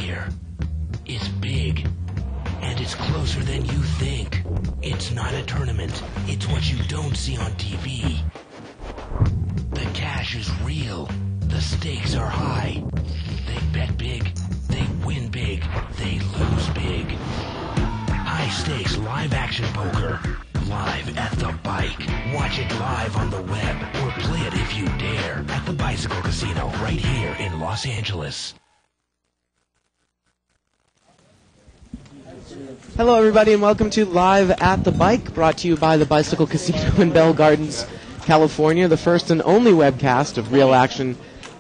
here is big, and it's closer than you think. It's not a tournament. It's what you don't see on TV. The cash is real. The stakes are high. They bet big. They win big. They lose big. High stakes live action poker. Live at the bike. Watch it live on the web or play it if you dare at the Bicycle Casino right here in Los Angeles. Hello, everybody, and welcome to Live at the Bike, brought to you by the Bicycle Casino in Bell Gardens, California, the first and only webcast of real action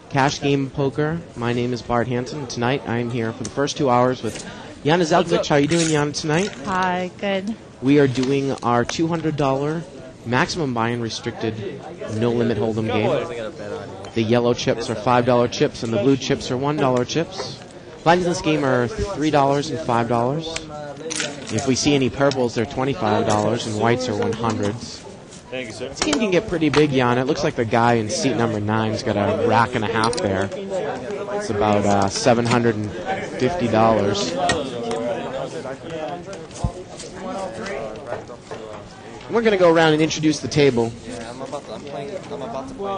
cash game poker. My name is Bart Hansen, and tonight I'm here for the first 2 hours with Jana Zelkovic. How are you doing, Jana, tonight? Hi, good. We are doing our $200 maximum buy-in restricted No Limit Holdem game. The yellow chips are $5 chips, and the blue chips are $1 chips. Lines in this game are $3 and $5. If we see any purples, they're $25, and whites are 100s. Thank you, sir. This game can get pretty big, Jan. It looks like the guy in seat number 9's got a rack and a half there. It's about $750. We're going to go around and introduce the table. I'm about to play.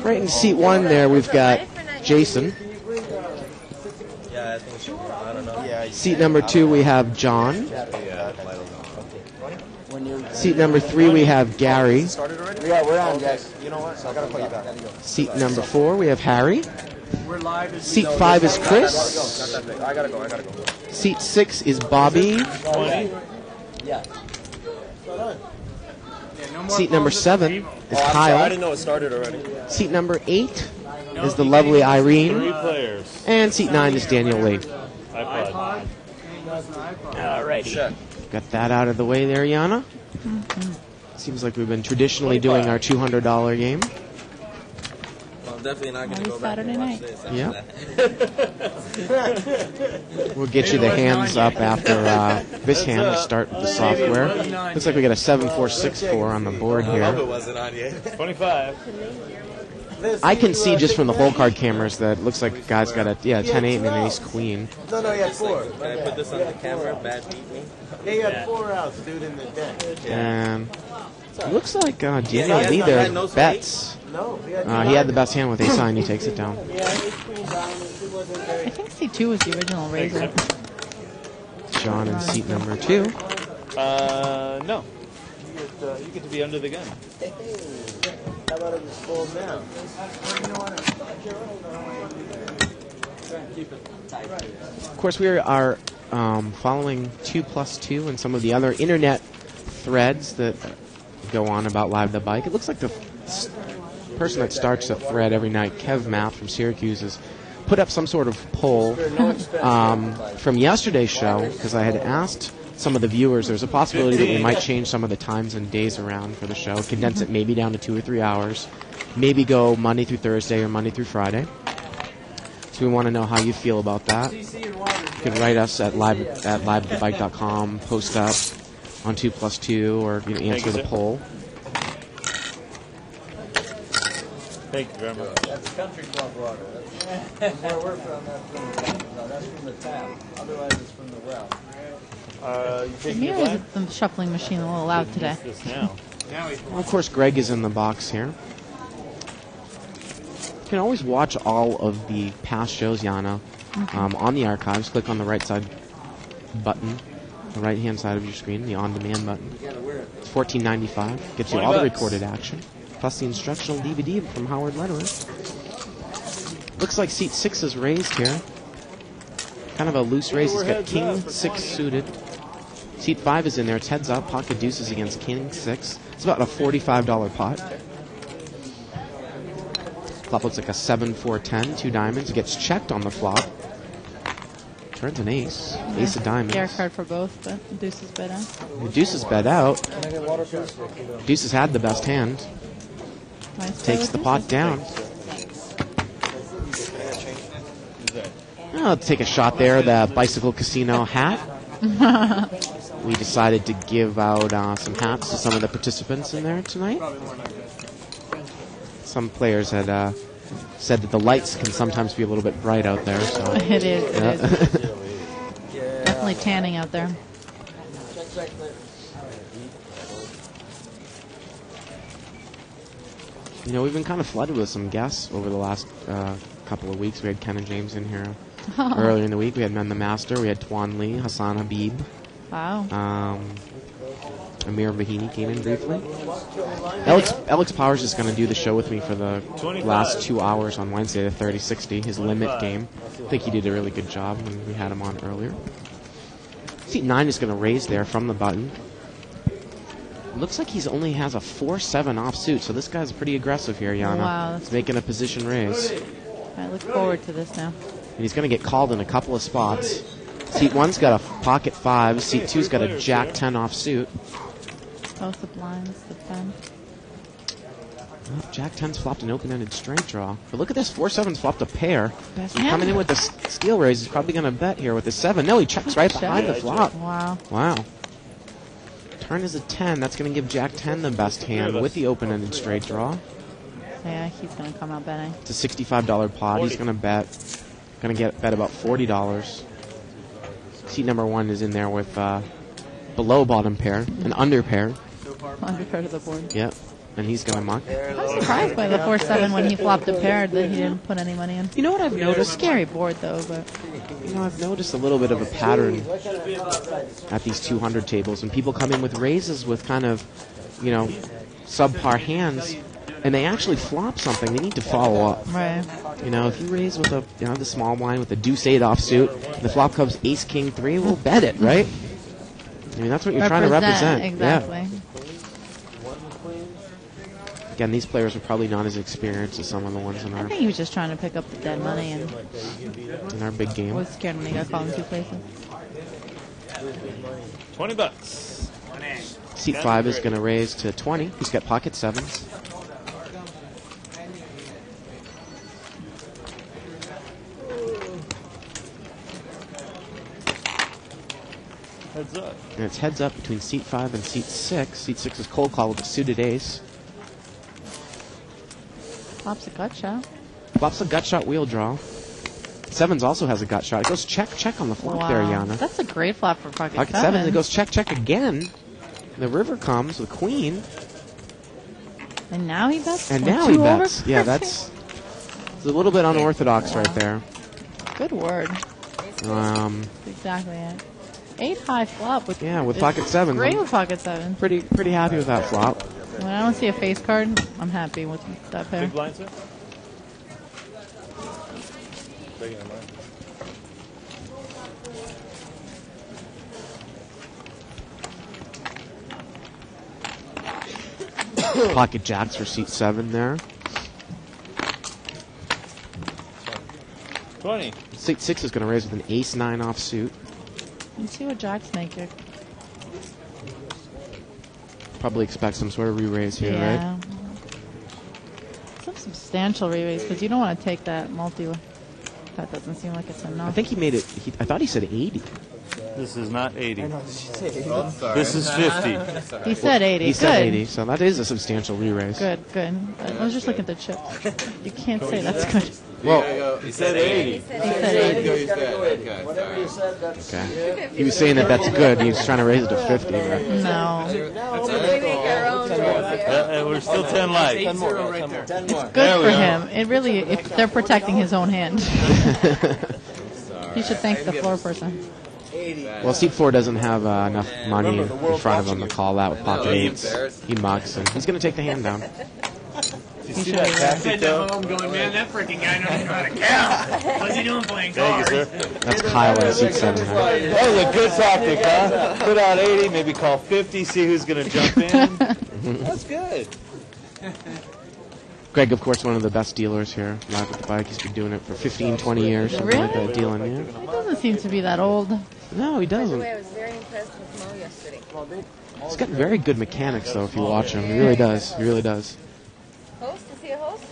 Right in seat 1 there, we've got Jason. Yeah, I think so. I don't know. Seat number 2, we have John. Seat number 3, we have Gary. Yeah, we're on, guys. You know what? I gotta call you back. Seat number 4, we have Harry. Seat 5 is Chris. I gotta go. Seat 6 is Bobby. Seat number 7 is Kyle. I didn't know it started already. Seat number 8 is the lovely Irene. 3 players. And seat 9 is Daniel Lee. iPod. Alrighty. Got that out of the way there, Jana. Seems like we've been traditionally doing our $200 game. Well, I'm definitely not gonna Maybe go back and Saturday watch night. this. We'll get you the hands up after this hand. We'll start with the software. Looks like we got a 7-4-6-4 on the board I hope here. it wasn't on yet. 25. I can see just from the whole card cameras that it looks like the guy's got a 10-8 and an ace-queen. No, you had 4. Can I put this on the camera? Bad beat me. Yeah, you had 4 outs, dude, in the deck. And it looks like Daniel Lee there bets. No, He had the best hand with ace-9. He takes it down. I think C2 was the original razor. John in seat number 2. No. You get to be under the gun. How about I just fold now? Of course, we are following 2+2 and some of the other internet threads that go on about Live the Bike. It looks like the person that starts the thread every night, Kev Math from Syracuse, has put up some sort of poll from yesterday's show, because I had asked some of the viewers, there's a possibility that we might change some of the times and days around for the show, condense it maybe down to 2 or 3 hours, maybe go Monday through Thursday or Monday through Friday. So we want to know how you feel about that. You can write us at liveatthebike.com, post up on 2+2, or answer the poll. Thank you very much. That's country club water. That's where we're from. That's from the tap. Otherwise, it's from the well. You taking Me your or was black? it the shuffling machine a little loud today? Just now. Well, of course, Greg is in the box here. You can always watch all of the past shows, Jana, on the archives. Click on the right side button, the right-hand side of your screen, the on-demand button. It's $14.95. Gets you all the recorded action, plus the instructional DVD from Howard Lederer. Looks like seat 6 is raised here. Kind of a loose raise. It's got King 6 suited. Seat 5 is in there. It's heads up. Pocket deuces against King 6. It's about a $45 pot. Flop looks like a 7-4-10, 2 diamonds. It gets checked on the flop. Turns an ace. Ace of diamonds. Air card for both, but the deuce is bet out. The deuce is bet out. Deuce has had the best hand. Nice Takes the pot down. I'll take a shot there. The Bicycle Casino hat. we decided to give out some hats to some of the participants in there tonight. Some players had said that the lights can sometimes be a little bit bright out there. So. It is. It is. Definitely tanning out there. You know, we've been kind of flooded with some guests over the last couple of weeks. We had Ken and James in here earlier in the week. We had Men the Master. We had Tuan Lee, Hassan Habib. Wow. Amir Vahini came in briefly. Alex Powers is going to do the show with me for the last 2 hours on Wednesday, the 30-60, his limit game. I think he did a really good job when we had him on earlier. Seat 9 is going to raise there from the button. Looks like he only has a 4-7 offsuit, so this guy's pretty aggressive here, Yana. Wow. He's making a position raise. I look forward to this now. And he's going to get called in a couple of spots. Seat 1's got a pocket 5. Seat 2's got a Jack 10 offsuit. Both the blinds defend. Well, Jack 10's flopped an open-ended straight draw. But look at this, 4-7's flopped a pair. Best He's coming in with the steal raise. He's probably going to bet here with the 7. No, he checks right behind the flop. Wow. Wow. Turn is a 10. That's going to give Jack 10 the best hand with the open-ended straight draw. Yeah, he's going to come out betting. It's a $65 pot. He's going to bet. Going to bet about $40. Seat number 1 is in there with below bottom pair, an under pair. Under pair to the board. Yep. And he's going to muck. I was surprised by the 4-7 when he flopped a pair that he didn't put any money in. You know what I've noticed? Scary board, though, but... You know, I've noticed a little bit of a pattern at these 200 tables. When people come in with raises with kind of, you know, subpar hands, and they actually flop something, they need to follow up. Right. You know, if you raise with a, you know, the small blind with a deuce 8 offsuit, and the flop comes ace king 3, we'll bet it, right? I mean, that's what you're trying to represent. Exactly. Yeah. Again, these players are probably not as experienced as some of the ones in I our think he was just trying to pick up the dead money and big game. was scared when he got called in 2 places. $20. Seat 5 is going to raise to 20. He's got pocket 7s. Heads up. And it's heads up between seat 5 and seat 6. Seat 6 is cold call with a suited ace. Flops a gut shot. Flops a gut shot wheel draw. 7s also has a gut shot. It goes check, check on the flop there, Yana. That's a great flop for pocket 7. Pocket 7s, it goes check, check again. The river comes with queen. And now he bets? And With now he 2 over? bets. Yeah, it's a little bit unorthodox right there. Good word. Um, That's exactly it. 8 high flop with pocket 7s. Great I'm with pocket 7. pretty happy with that flop. When I don't see a face card, I'm happy with that pair. Big blind, sir? Bigger than mine. Pocket jacks for seat 7 there. 20. Seat 6 is going to raise with an ace 9 offsuit. Let's see what jacks make it. Probably expect some sort of re-raise here, right? Yeah. Some substantial re-raise because you don't want to take that multi. That doesn't seem like it's enough. I think he made it. I thought he said 80. This is not 80. This is 50. He said 80. He Good. said 80, so that is a substantial re-raise. Good. I was just looking at the chips. You can't say that's good. Well, He said 80. He said 80. Whatever you said, that's okay. He was saying that's good. He was trying to raise it to 50. But No. And we're still 10 light. 10 more. 10 more. Good for him. It really, if they're protecting his own hand. He should thank the floor person. well, seat 4 doesn't have enough money in front of him to call that with pocket 8s. He mucks, and he's going to take the hand down. You see that tactic, though? home going, man, that freaking guy doesn't know how to count. What's he doing playing cards? That's Kyle in seat 7 there. That was a good tactic, huh? Put out 80, maybe call 50, see who's going to jump in. That's good. Greg, of course, one of the best dealers here live at the bike. He's been doing it for 15, 20 years. Something like that, dealing, yeah. He doesn't seem to be that old. No, he By the doesn't. way, I was very impressed with Mo yesterday. He's got very good mechanics, though, if you watch him. He really does. He really does. Host? Is he a host?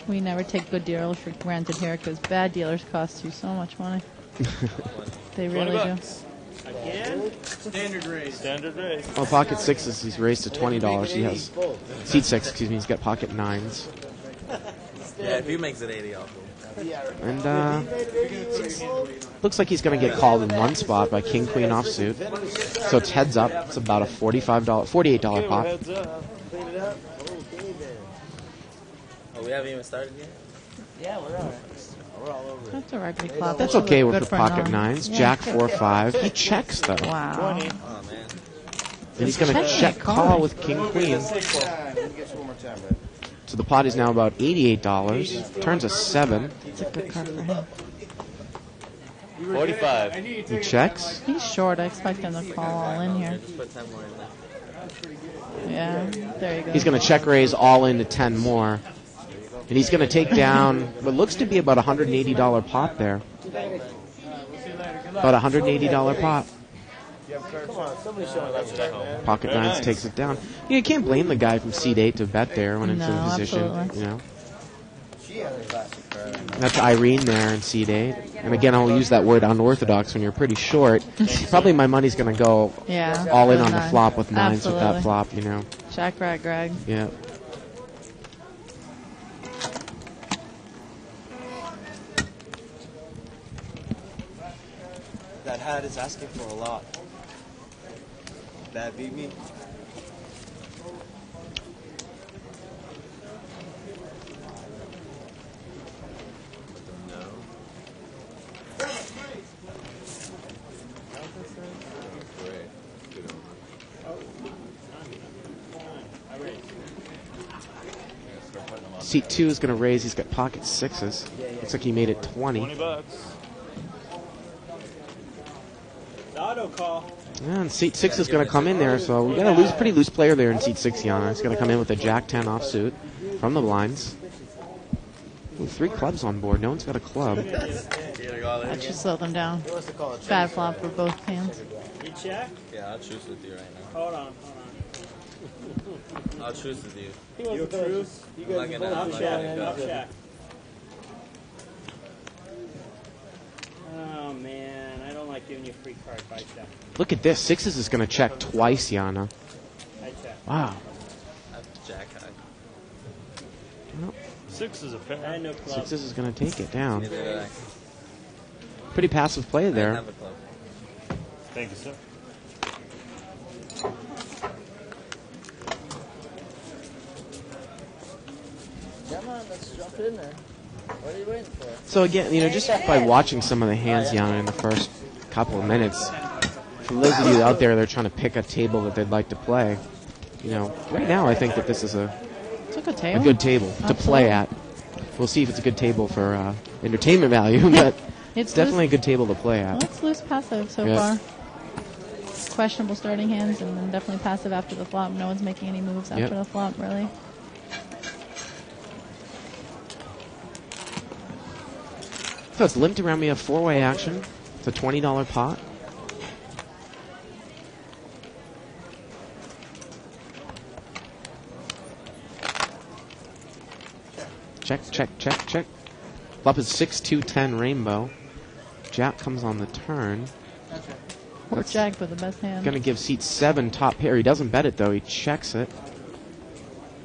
We never take good dealers for granted here because bad dealers cost you so much money. They really do. Again? Standard raise. Standard raise. Oh, pocket sixes, he's raised to $20. He has seat six, excuse me, he's got pocket nines. Yeah, if he makes it 80, I'll go. And looks like he's going to get called in one spot by King Queen offsuit. So it's heads up. It's about a $48 pot. Heads up. Clean it up. Oh, we haven't even started yet? Yeah, we're all right. We're all over it. That's a rugby club. That's okay with Good the for pocket nine. nines. Yeah. Jack 4-5. He checks though, Wow. 20. Oh, man. and he's going to check call with King Queen. Let me get you one more time, bud. So the pot is now about $88. Turns a 7. It's a good card for him. 45. He checks. He's short. I expect him to call all in here. Just put 10 more in there. Yeah, there you go. He's going to check raise all in to 10 more. And he's going to take down what looks to be about a $180 pot there. About a $180 pot. Come on, somebody's showing us that, man. Pocket nines takes it down. Yeah, you can't blame the guy from seat 8 to bet there when it's No, in position. absolutely. You know, She has a classic card. that's Irene there in seat 8. And again, I'll use that word unorthodox when you're pretty short. Probably my money's going to go Yeah. all in with on the nine. flop with nines with that Absolutely. flop. You know, Jack Rat Greg. yeah. That hat is asking for a lot. That beat me. Seat 2 is going to raise. He's got pocket sixes. Looks like he made it 20. 20 bucks. Auto call. Yeah, and seat 6 is going to come in there, so we got a pretty loose player there in seat 6, Yana. He's going to come in with a Jack 10 offsuit from the blinds. Ooh, 3 clubs on board. No one's got a club. That should slow them down. He wants to call it. Bad flop for both hands. You check? Yeah, I'll choose with you right now. Hold on. I'll choose with you. You truce? I'm not gonna I'll check. go. I'll check. Oh man, I don't like giving you free cards. I check. Look at this. Sixes is going to check twice, Yana. I check. Wow. That's Jack high. Well, 6 is a I pair. had no club. Sixes is going to take it down. Neither did I. Pretty passive play I didn't there. have a club. Thank you, sir. Come on, let's jump in there. What are you waiting for? So again, just by watching some of the hands, Yana, in the first couple of minutes, for those of you out there that are trying to pick a table that they'd like to play, right now I think that this is a It's a good a table. good table to play at. We'll see if it's a good table for entertainment value, but it's definitely a good table to play Well, at. it's loose passive so Yeah. far. Questionable starting hands and then definitely passive after the flop. No one's making any moves after Yep. the flop, really. So it's limped around. We have 4-way action. It's a $20 pot. Check, check, check, check. Flop is 6-2-10 rainbow. Jack comes on the turn. Poor Jack with the best hand. Going to give seat 7 top pair. He doesn't bet it, though. He checks it.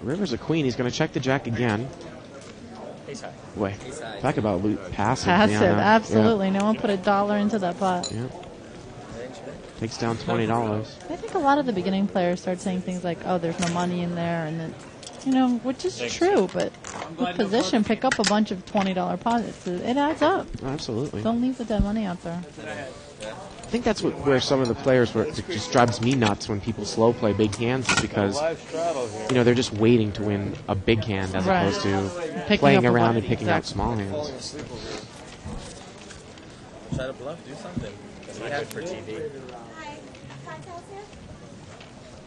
River's a queen. He's going to check the Jack again. Ace high. Wait, Ace high. talk about passive. Passive, yeah. absolutely. No one put $1 into that pot. Yeah. Takes down $20. I think a lot of the beginning players start saying things like, oh, there's no money in there, and then, which is true, but with position, pick up a bunch of $20 pots. It adds up. Absolutely. Don't leave the dead money out there. I think that's where some of the players, it just drives me nuts when people slow play big hands, is because Live straddle here. they're just waiting to win a big hand as Right. opposed to Picking playing up a around bunch. and picking out Exactly. small hands. Try to bluff, do something. We have for TV.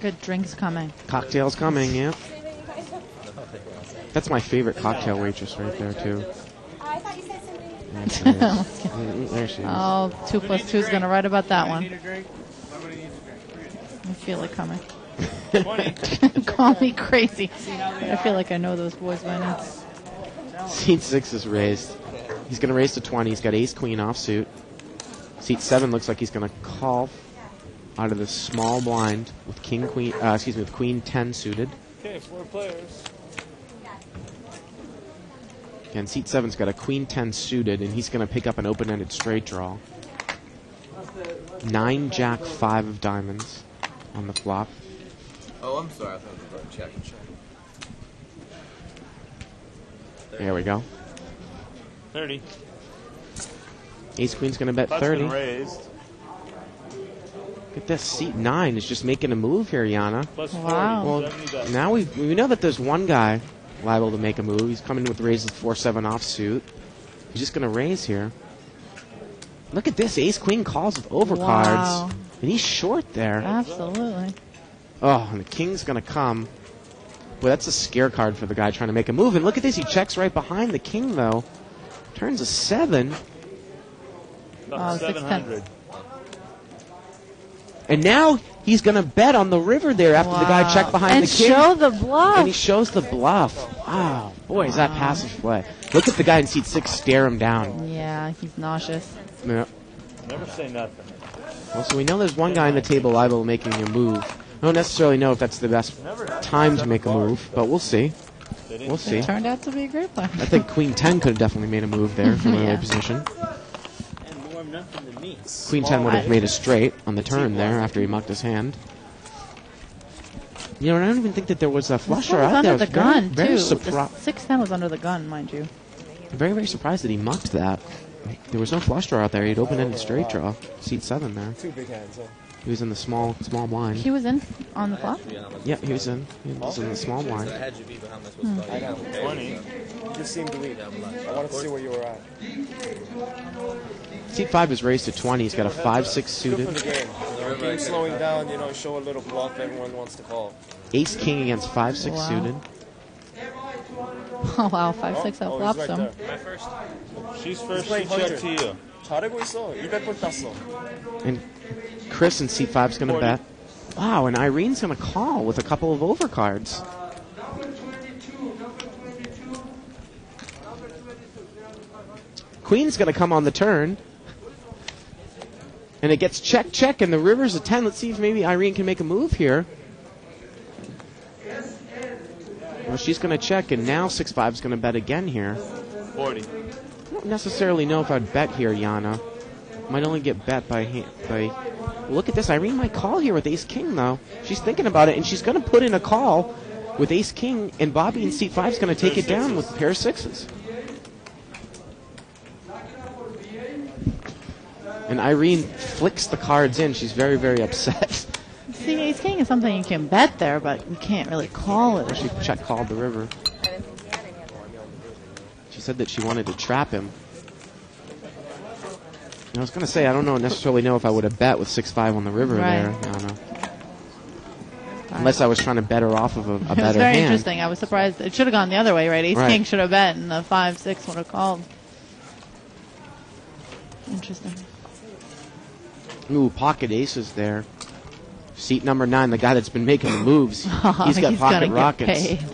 Good drinks coming. Cocktails coming, yeah. That's my favorite cocktail waitress right there, too. I thought you said something. Yeah, there she is. Oh, 2 + 2 is going to write about that one. I feel it coming. Call me crazy. I feel like I know those boys by now. Seat 6 is raised. He's going to raise to 20. He's got ace queen offsuit. Seat 7 looks like he's going to call out of the small blind with with Queen 10 suited. Okay, 4 players. And Seat 7's got a Queen 10 suited, and he's going to pick up an open-ended straight draw. 9 Jack 5 of diamonds on the flop. Oh, I'm sorry. I thought it was about check and check. There we go. 30. Ace Queen's going to bet That's 30. been raised. Look at this. Seat 9 is just making a move here, Yana. Plus 40. Wow. Well, 70 bet. now we know that there's one guy liable to make a move. He's coming with raises 4-7 offsuit. He's just going to raise here. Look at this. Ace Queen calls with overcards. Wow. And he's short there. Absolutely. Oh, and the King's going to come. Boy, that's a scare card for the guy trying to make a move. And look at this. He checks right behind the King, though. Turns a 7. About 700. And now he's going to bet on the river there after the guy checked behind and the King. show the bluff. And he shows the bluff. Wow. Boy, is that passive play. Look at the guy in seat 6 stare him down. Yeah, he's nauseous. Yeah. Never say nothing. Well, so we know there's one guy in the table liable to making a move. I don't necessarily know if that's the best time to make a move, but we'll see. We'll see. It turned out to be a great play. I think Queen 10 could have definitely made a move there from an Yeah. early position. And more nothing than me. Queen 10 would have made a straight on the turn there after he mucked his hand. You know, I don't even think that there was a flush This one was out under there. the gun, very too. surprised. 6-10 was under the gun, mind you. Very, very surprised that he mucked that. There was no flush draw out there. He'd open-ended straight draw. Seat 7 there. 2 big hands, huh? He was in the small blind. He was in on the flop? Yeah, he was in. He was in the small blind. Had you beat, but how am I supposed to I know. 20. You seemed weak. I wanted to see where you were at. Seat 5 is raised to 20. He's got a 5-6 Good for the suited. game. The game slowing down, show a little bluff everyone wants to call. Ace King against 5-6 Wow. suited. Oh, wow. 5-6 out flops he's him. right there. She's first. She playing checked to 100. you. 잘하고 있어. 200번 땄어. And Chris in seat 5 is going to 40. bet. Wow, and Irene's going to call with a couple of overcards. Queen's going to come on the turn. And it gets check, and the river's a 10. Let's see if maybe Irene can make a move here. Well, she's going to check, and now 6-5 is going to bet again here. 40. I don't necessarily know if I'd bet here, Yana. Might only get bet by look at this. Irene might call here with Ace King, though. She's thinking about it, and she's going to put in a call with Ace King, and Bobby in seat 5 is going to take it down with a pair of 6s. And Irene flicks the cards in. She's very, very upset. See, Ace King is something you can bet there, but you can't really call it. She check called the river. She said that she wanted to trap him. And I was going to say, I don't necessarily know if I would have bet with 6-5 on the river there. I don't know. Unless I was trying to bet her off of a It was better very hand. interesting. I was surprised. It should have gone the other way, right? Ace Right. King should have bet, and the 5-6 would have called. Interesting. Ooh, pocket aces there. Seat number 9, the guy that's been making the moves. He's got gonna pocket get rockets. paid.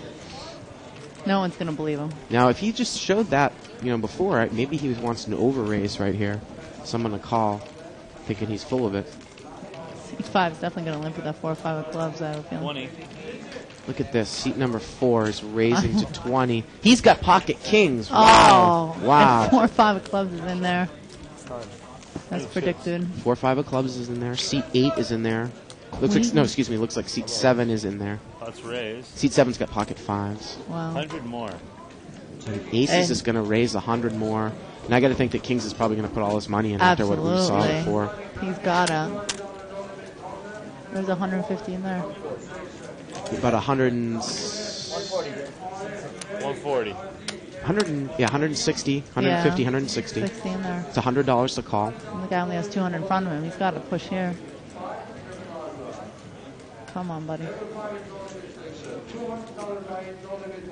No one's going to believe him. Now, if he just showed that, before, maybe he wants an over raise right here. Someone to call, thinking he's full of it. Seat 5 is definitely going to limp with that 4 or 5 of clubs, I have a feeling. 20. Look at this. Seat number 4 is raising to 20. He's got pocket kings. Wow. Oh, Wow. and 4 or 5 of clubs is in there. That's predicted. 4-5 of clubs is in there. Seat 8 is in there. Looks like seat 7 is in there. That's raised. Seat 7's got pocket 5s. Wow. 100 more. And Aces is going to raise 100 more. And I got to think that Kings is probably going to put all his money in after what we saw before. He's got to. There's 150 in there. About 140. 140. 160, 150, 160. 60 in there. It's $100 to call. And the guy only has 200 in front of him. He's got to push here. Come on, buddy.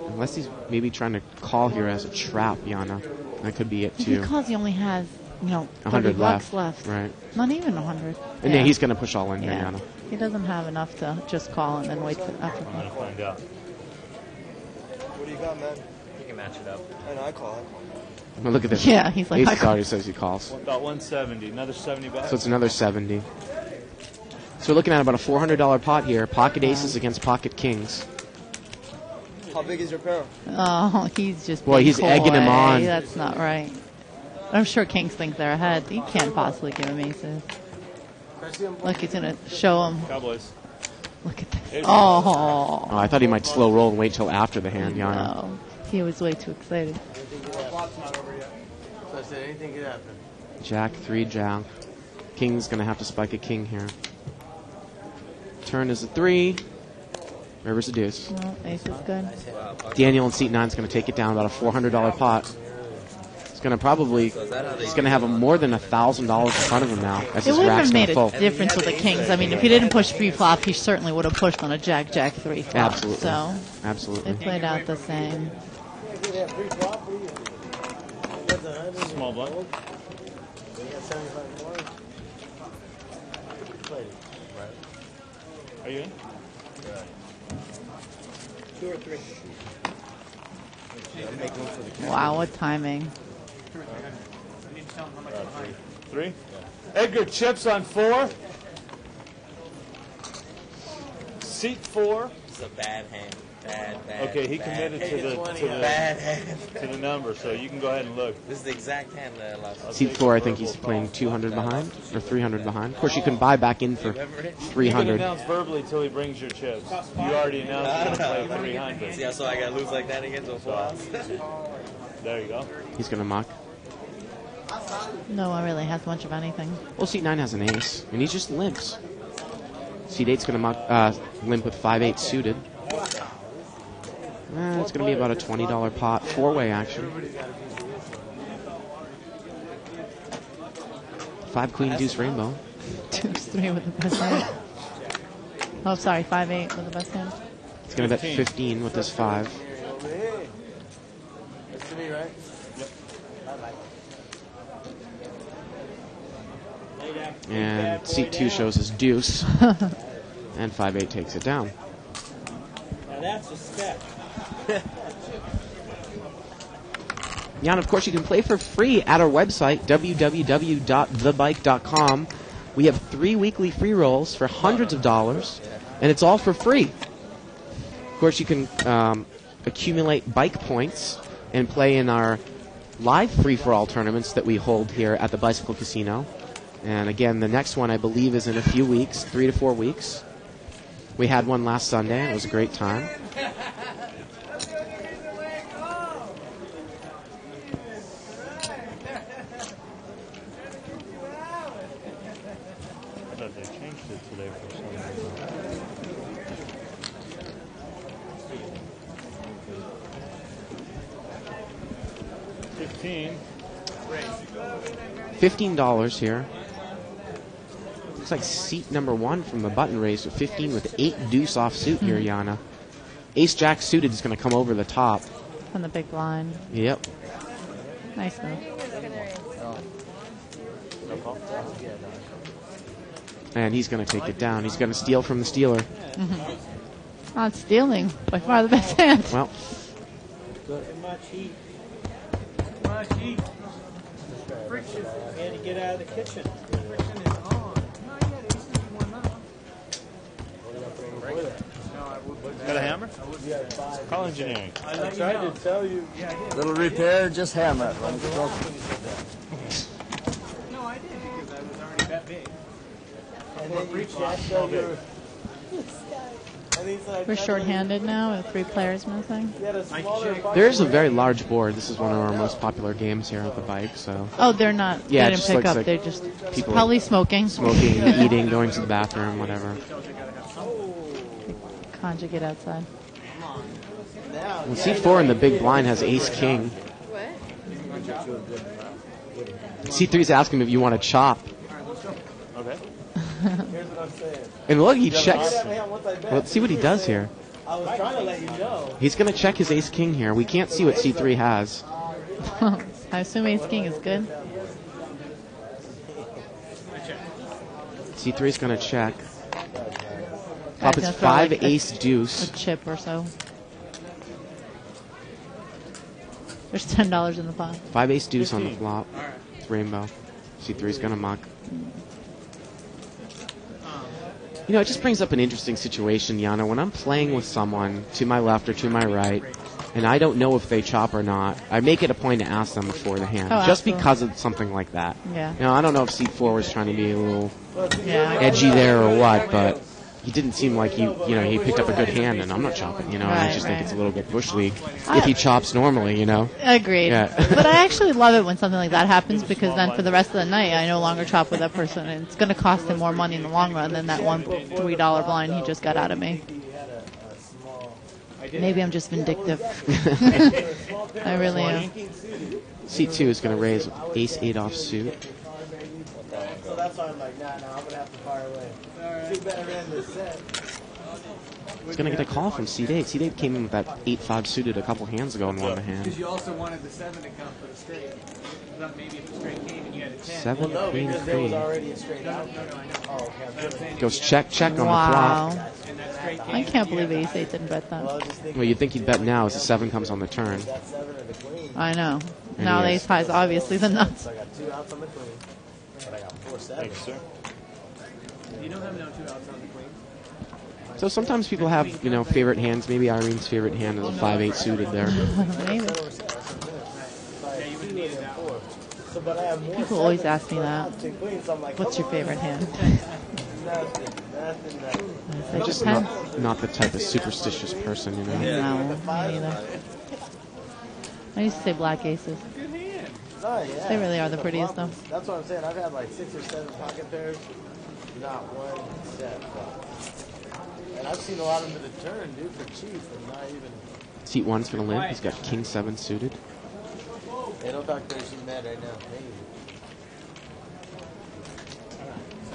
Unless he's maybe trying to call here as a trap, Yana. That could be it, too. Because he only has, 100 30 bucks left. Right. Not even 100. And yeah, he's going to push all in here, Yeah. Yana. He doesn't have enough to just call and then wait for after. I'm going to find out. What do you got, man? You can match it up. I know, I call. Well, look at this. Yeah, he's like, Ace I call. already says he calls. About 170. Another 70 bucks. So it's another 70. So we're looking at about a $400 pot here. Pocket aces against pocket kings. How big is your pair? Oh, he's just Boy, being he's egging him coy. on. That's not right. I'm sure kings think they're ahead. You can't possibly give him aces. Look, he's going to show him. Cowboys. Look at this. There's Oh. Oh, I thought he might slow roll and wait till after the hand, Yana. No. He was way too excited. So I said anything could happen. Jack, 3, jack. King's going to have to spike a king here. Turn is a 3. River's a deuce. No, ace is good. Daniel in seat 9 is going to take it down about a $400 pot. He's going to probably, he's going to have more than $1,000 in front of him now as It his would rack's have going made to a full. difference with the kings. I mean, if he didn't push 3 flop, he certainly would have pushed on a jack, jack 3 flop. Absolutely. So Absolutely. it played out the same. Small blind. Are you in? 2 or 3. Wow, what timing. 3. Edgar chips on 4. Seat 4. It's a bad hand. Bad. Okay, he bad committed to bad hand. the number, so you can go ahead and look. This is the exact hand that I lost. Seat 4, I think he's playing 200 behind or 300 behind. Of course, you can buy back in for You can 300. announce verbally till he brings your chips. You already announced you're going to play 300. See, so I got to lose like that again to a full house. There you go. He's going to muck. No one really has much of anything. Well, seat 9 has an ace, and he just limps. Seat 8's going to limp with 5-8 suited. It's going to be about a $20 pot. 4-way action. 5 queen deuce rainbow. Deuce 3 with the best hand. Oh, sorry, 5-8 with the best hand. He's going to bet 15 with this 5. That's to me, right? And seat 2 shows his deuce. And 5-8 takes it down. Now that's a step. Yeah, and of course you can play for free at our website, www.thebike.com. We have 3 weekly free rolls for hundreds of dollars, and it's all for free. Of course, you can accumulate bike points and play in our live free-for-all tournaments that we hold here at the Bicycle Casino. And again, the next one, I believe, is in a few weeks, 3 to 4 weeks. We had one last Sunday, and it was a great time. I thought they changed it today for some reason. 15. $15 here. Looks like seat number 1 from the button race with 15 with 8 deuce off suit here, Yana. Ace jack suited is going to come over the top. From the big blind. Yep. Nice move. And he's going to take it down. He's going to steal from the stealer. Not stealing. By far the best hand. Well, Much heat. Much heat. Friction. And to get out of the kitchen. Friction is on. Got a hammer? Call engineering. I tried to tell you. Little repair, just hammer it. When it's broken. No, I did because I was already that big. And then you checked over. We're short-handed now with 3 players missing. there is a very large board. This is one of our most popular games here at the bike. So Oh, they're not. Yeah, it they didn't just pick looks up. like They're just people probably smoking. smoking, eating, going to the bathroom, whatever. Conjugate outside. Well, seat 4 in the big blind has ace king. What? Seat 3 is asking if you want to chop. Okay. Here's what I'm saying. And look, he checks. Once I bet, Let's see what he does here. I was trying to let you know. He's going to check his ace king here. We can't see what C3 has. I assume ace king is good. C3 is going to check. Guy's Flop is gonna throw 5 like a- ace deuce. A chip or so. There's $10 in the pot. 5 ace deuce on the flop. It's rainbow. C3's gonna muck. You know, it just brings up an interesting situation, Yana. When I'm playing with someone to my left or to my right, and I don't know if they chop or not, I make it a point to ask them before the hand, just absolutely. because of something like that. Yeah. You know, I don't know if seat 4 was trying to be a little Yeah. edgy there or what, but he didn't seem like he picked up a good hand, and I'm not chopping, you know. And I Right, just think right. it's a little bit bush league if he chops normally, you know. Agreed. Yeah. But I actually love it when something like that happens because then for the rest of the night I no longer chop with that person, and it's going to cost him more money in the long run than that one $3 blind he just got out of me. Maybe I'm just vindictive. I really am. Seat 2 is going to raise ace 8 offsuit. So that's why I'm like, nah, I'm gonna have to fire away. Two better end this set. He's going to get a call from seat 8. Seat 8 came in with that 8-5 suited a couple hands ago and won the hand. Because you also wanted the 7 to come for the straight. You thought maybe if the straight came and you had a 10. 7, No, queen, because there was queen. already a straight out. No, I know. Oh, okay. Goes check, check on the Wow. flop. And that straight came. I can't believe ace 8 didn't bet Well, I that. was just thinking Well, you'd think he'd bet now as the 7 comes on the turn. that 7 or the queen. I know. And Now he the is. ace high is obviously the nuts. So I got 2 outs on the queen. But I got 4 sevens. Thanks, sir. You don't have no 2 outs on the queen. So sometimes people have, you know, favorite hands. Maybe Irene's favorite hand is a 5-8 suited there. Maybe. Yeah, you would need that 4. So, but I have more People always ask me that. outs and queens, so I'm like, What's your come on. favorite hand? Nothing. I I'm just not the type of superstitious person, you know. No, me neither. I used to say black aces. Oh, yeah. They really are the prettiest, though. That's what I'm saying. I've had like 6 or 7 pocket pairs, not one set. And I've seen a lot of them at a turn, dude, for cheap, and not even. Seat 1's going to limp. He's got king 7 suited. They don't talk crazy. She's mad right now. Maybe.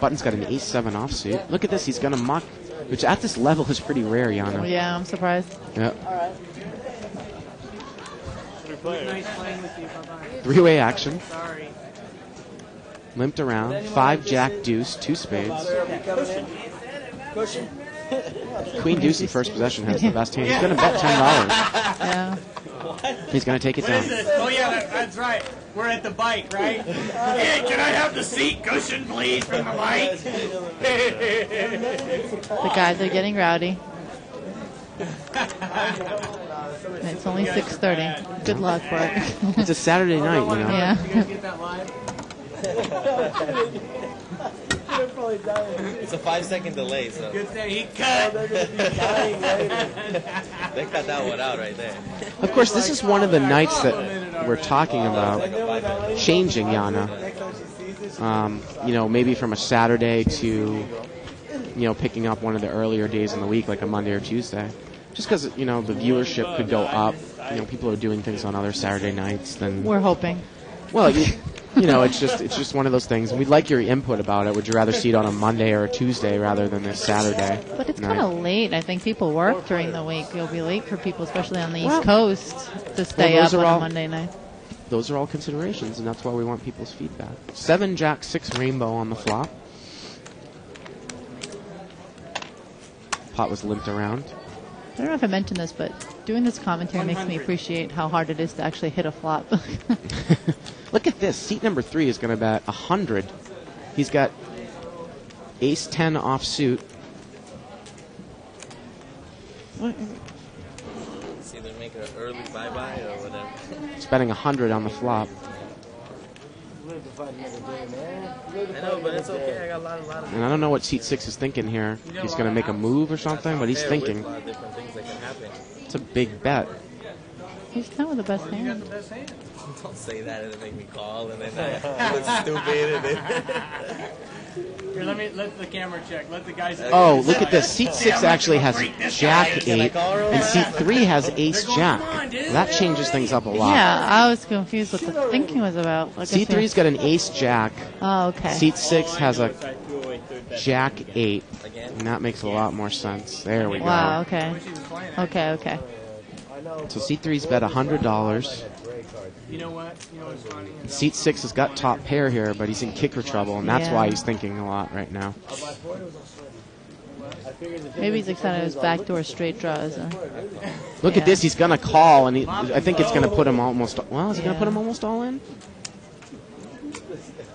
Button's got an ace 7 offsuit. Look at this. He's going to muck, which at this level is pretty rare, Yana. Yeah, I'm surprised. Yep. All right. Nice playing with you. Bye-bye. 3-way action. Sorry. Limped around. 5 jack deuce, 2 spades. Cushion. Queen deuce in first possession has the best hand. He's going to bet $10. Yeah. He's going to take it What is down. this? Oh, yeah, that's right. We're at the bike, right? Hey, can I have the seat cushion, please, from the bike? The guys are getting rowdy. And it's only 6:30. Good luck, Bart. It's a Saturday night, you know. Yeah. You guys get that live? It's a 5-second delay, so Good thing he cut. they cut that one out right there. Of course, this is one of the nights that we're talking about changing, Yana. You know, maybe from a Saturday to, you know, picking up one of the earlier days in the week, like a Monday or Tuesday. Just because, you know, the viewership could go up. You know, people are doing things on other Saturday nights than... We're hoping. Well, you know, it's just one of those things. And we'd like your input about it. Would you rather see it on a Monday or a Tuesday rather than this Saturday? But it's night? kind of late. I think people work during the week. It'll be late for people, especially on the East Coast, to stay those up are on all- a Monday night. Those are all considerations, and that's why we want people's feedback. 7 jack 6 rainbow on the flop. Pot was limped around. I don't know if I mentioned this, but doing this commentary makes me appreciate how hard it is to actually hit a flop. Look at this. Seat number 3 is going to bet 100. He's got ace 10 offsuit. It's either make an early bye-bye or whatever. He's betting 100 on the flop. I know, but it's okay. I got a lot of And I don't know what seat 6 is thinking here. He's going to make a move or something, but he's thinking. a lot of different things that can happen. It's a big bet. He's not with the best hand. Don't say that and make me call and then I look stupid and then Here, let the camera check. Let the guys. Oh, look at this. Seat 6 actually has jack 8, and seat 3 has ace jack. That changes things up a lot. Yeah, I was confused what the thinking was about. Like I Seat said- 3's got an ace jack. Oh, okay. Seat 6 has a jack 8, and that makes a lot more sense. There we go. Wow, okay. Okay. So seat 3's bet $100. You know what? You know what's funny? Seat 6 has got top pair here, but he's in kicker trouble, and that's Yeah. why he's thinking a lot right now. Maybe he's excited his backdoor straight draws. Look at this. He's going to call, and I think it's going to put him almost... Well, is it going to put him almost all in?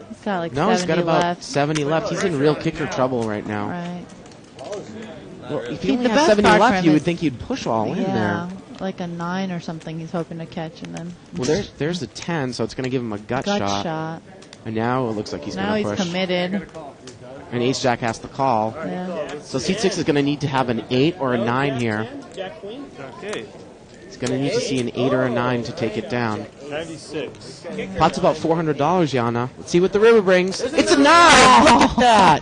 He's got like No, 70 he's got about left. 70 left. He's in real kicker trouble right now. Right. Well, if See, you only the have best 70 part for left, him you would is- think you'd push all in Yeah, there. like a 9 or something he's hoping to catch, and then Well, there's the 10, so it's going to give him a gut shot. And now it looks like he's Now going to he's push. committed. And ace-jack has to call. Yeah. So seat 6 is going to need to have an 8 or a 9 here. Jack Queen. Okay. He's going to need to see an 8 or a 9 to take it down. 96. Pot's about $400, Yana. Let's see what the river brings. It's a 9! Look at that!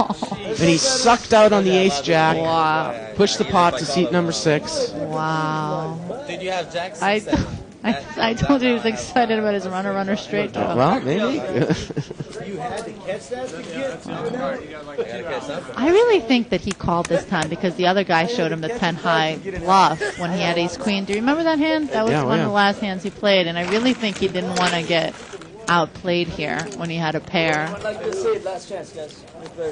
And he sucked out on the ace-jack. Wow. Pushed the pot to seat number 6. Wow. Did you have Jackson? I told you he was excited about his runner straight draw. Well, maybe. You had to catch that to get I really think that he called this time because the other guy showed him the 10 high bluff when he had ace queen. Do you remember that hand? That was one of the last hands he played, and I really think he didn't want to get outplayed here when he had a pair. Last chance, guys.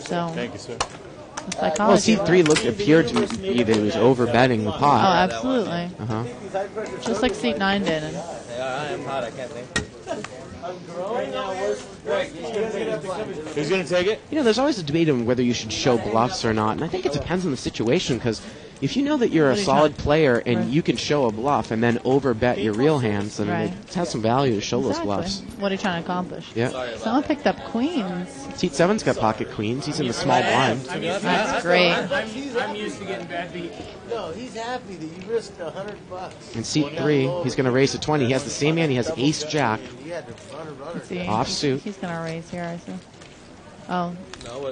So Thank you, sir. the psychology. Well, seat 3 appeared to me that he was over-betting the Oh, pot. absolutely. Uh-huh. Just like seat 9 did. And I am hot. I can't think. Who's going to take it? You know, there's always a debate on whether you should show bluffs or not, and I think it depends on the situation, because if you know that you're a solid player and you can show a bluff and then overbet your real hands, then Right. it has some value to show those exactly. bluffs. What are you trying to accomplish? Yeah. Someone picked up queens. Seat 7's got pocket queens. He's in the small blind. That's great. I'm used to getting bad beat. No, he's happy that you risked $100. In seat 3, he's going to raise to 20. He has the same hand. He has ace-jack. He had to run. See, Offsuit. He's going to raise here, I see. Oh,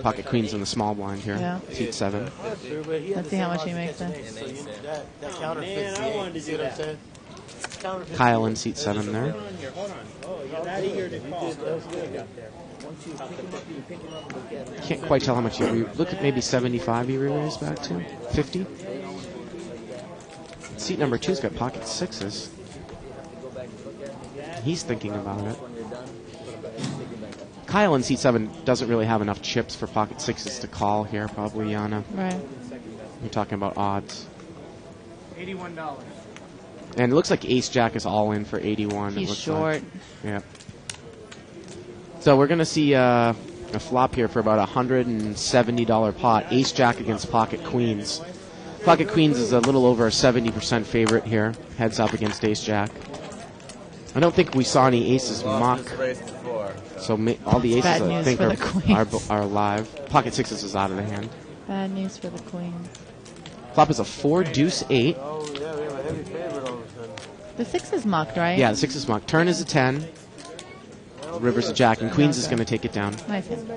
Pocket queen's in the small blind here. Yeah. Seat 7. let's see how much he makes then. That counterfeits the 8. You see what I'm saying? Counterfeits Kyle in seat 7 there. Hold on. Oh, you're that eager to call. Can't quite tell how much you look at maybe 75 you re-raise back to. 50. Seat number 2's got pocket 6s. He's thinking about it. Kyle in seat 7 doesn't really have enough chips for pocket 6s to call here, probably, Yana. Right. You're talking about odds. $81. And it looks like ace-jack is all in for 81. it He's looks short. Like. Yeah. So we're going to see a flop here for about $170 pot. Ace-jack against pocket queens. Pocket queens is a little over a 70% favorite here. Heads up against ace-jack. I don't think we saw any aces muck. So all the aces Bad I news think for the queens. are live. Pocket 6s is out of the hand. Bad news for the queens. Flop is a 4 deuce 8. Oh, yeah, we have a heavy favorite all of a sudden. The 6 is mucked, right? Yeah, the 6 is muck. Turn is a 10. River's a jack, and queens is going to take it down. Nice hand.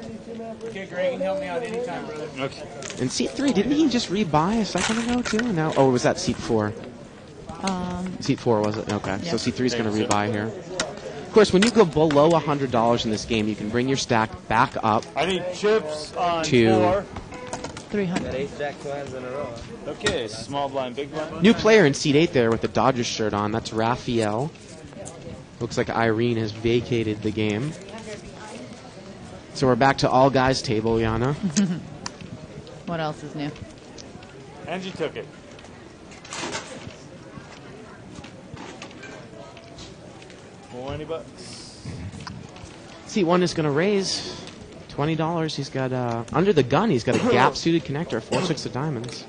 Okay, Greg, you can help me out anytime, brother. Okay. And seat 3, didn't he just rebuy a second ago too? And now, was that seat 4? Seat 4 was it? Okay, so seat 3 is going to rebuy here. Of course, when you go below $100 in this game, you can bring your stack back up I need chips on to 4. 300. Ace Jack 2 hands in a row. Okay, small blind, big blind. New player in seat 8 there with the Dodgers shirt on. That's Raphael. Looks like Irene has vacated the game. So we're back to all guys table, Yana. What else is new? Angie took it. $20. Seat 1 is going to raise $20. He's got, under the gun, he's got a gap-suited connector, 4-6 of diamonds.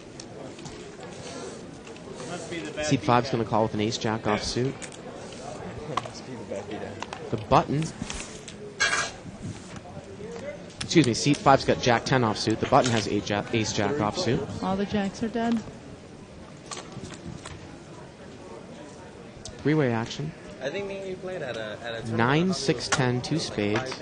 Seat 5 is going to call with an ace-jack offsuit. The button. Excuse me, seat 5's got jack 10 offsuit. The button has ace-jack offsuit. All the jacks are dead. Three-way action. I think me and you played at a 9, 6, 10, 2 spades.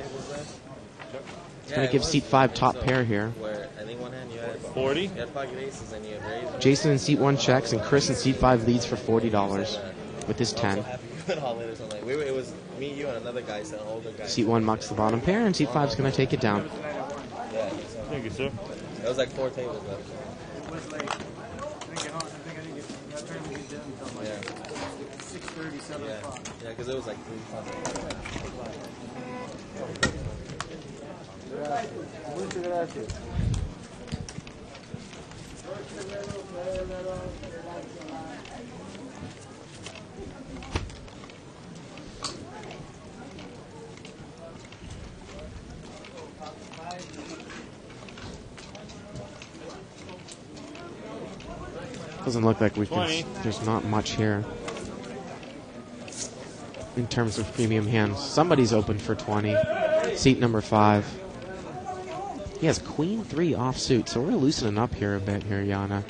It's going to give seat 5 top pair here. Where I think one hand you had 40. You had pocket aces and you had raised. Jason in seat 1 checks, and Chris in seat 5 leads for $40 with his 10. It was me, you, and another guy, an older guy. Seat 1 mucks the bottom pair, and seat 5 is going to take it down. Yeah, Thank you, sir. it was like 4 tables left. It was late. I think I didn't get that tournament get done until like Yeah. 6:30, 7 o'clock. Yeah, because it was like 3 All Doesn't look like we 20. can. There's not much here in terms of premium hands. Somebody's open for 20. Seat number 5. He has Queen 3 offsuit, so we're loosening up here a bit here, Yana.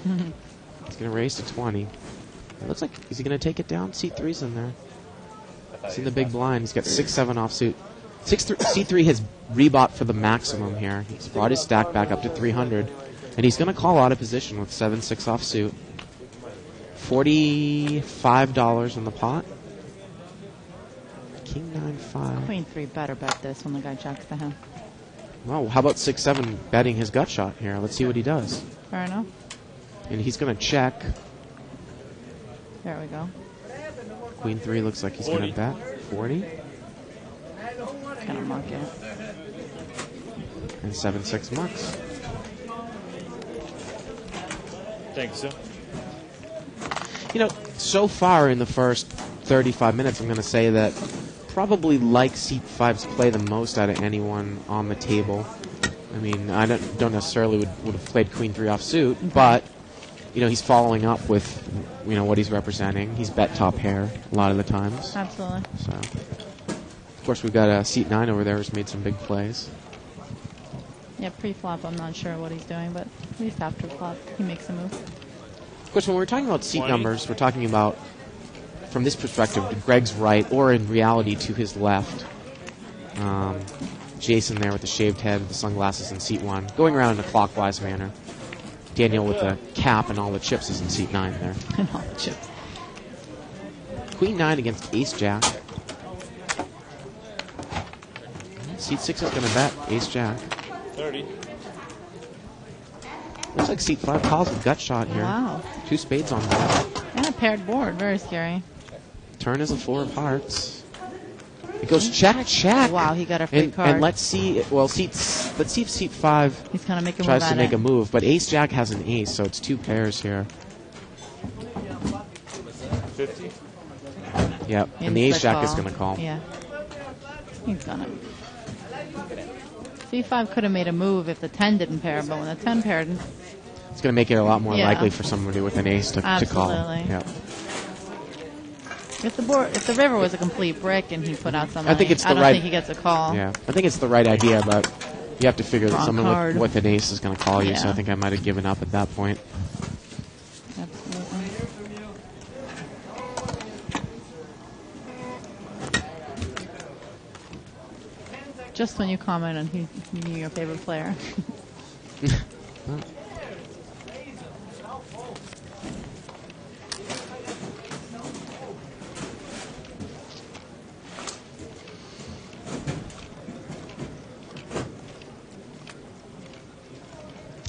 He's going to raise to 20. It looks like, is he going to take it down? Seat 3's in there. He's in the big blind. He's got 6-7 offsuit. Seat 3 has rebought for the maximum here. He's brought his stack back up to 300. And he's going to call out of position with 7-6 offsuit. $45 in the pot. King 9-5. Queen 3 better bet this when the guy checks to him. Well, how about 6-7 betting his gut shot here? Let's see what he does. Fair enough. And he's going to check. There we go. Queen 3 looks like he's going to bet. 40. Kind of muck it. And 7-6 mucks. Thank you, sir. You know, so far in the first 35 minutes, I'm going to say that probably like Seat 5's play the most out of anyone on the table. I mean, I don't necessarily would have played Queen 3 offsuit, but, you know, he's following up with, you know, what he's representing. He's bet top pair a lot of the times. Absolutely. So, of course, we've got Seat 9 over there who's made some big plays. Yeah, pre-flop, I'm not sure what he's doing, but at least after flop, he makes a move. Of course, when we're talking about seat 20. numbers, we're talking about, from this perspective, to Greg's right, or in reality, to his left. Jason there with the shaved head, the sunglasses in seat 1, going around in a clockwise manner. Daniel with the cap and all the chips is in seat 9 there. And all the chips. Queen 9 against Ace Jack. Seat 6 is going to bet Ace Jack. 30. Looks like seat 5 calls a gut shot here. Wow. 2 spades on board. And a paired board. Very scary. Turn is a 4 of hearts. It goes check, check. Wow, he got a free And card. let's see. Well, let's see if seat 5 He's going to make a move tries to at make it. a move. But Ace Jack has an ace, so it's 2 pairs here. 50. Yep. Into And the Ace Jack is call. going to call. Yeah. He's going to. C5 could have made a move if the 10 didn't pair, but when the 10 paired, It's going to make it a lot more Yeah. likely for somebody with an ace to call. Absolutely. Yep. if the river was a complete brick and he put out some money, I think it's the I don't right- think he gets a call. Yeah. I think it's the right idea, but you have to figure that Wrong someone card. with an ace is going to call you, so Yeah. I think I might have given up at that point. Absolutely. Just when you comment on who knew your favorite player.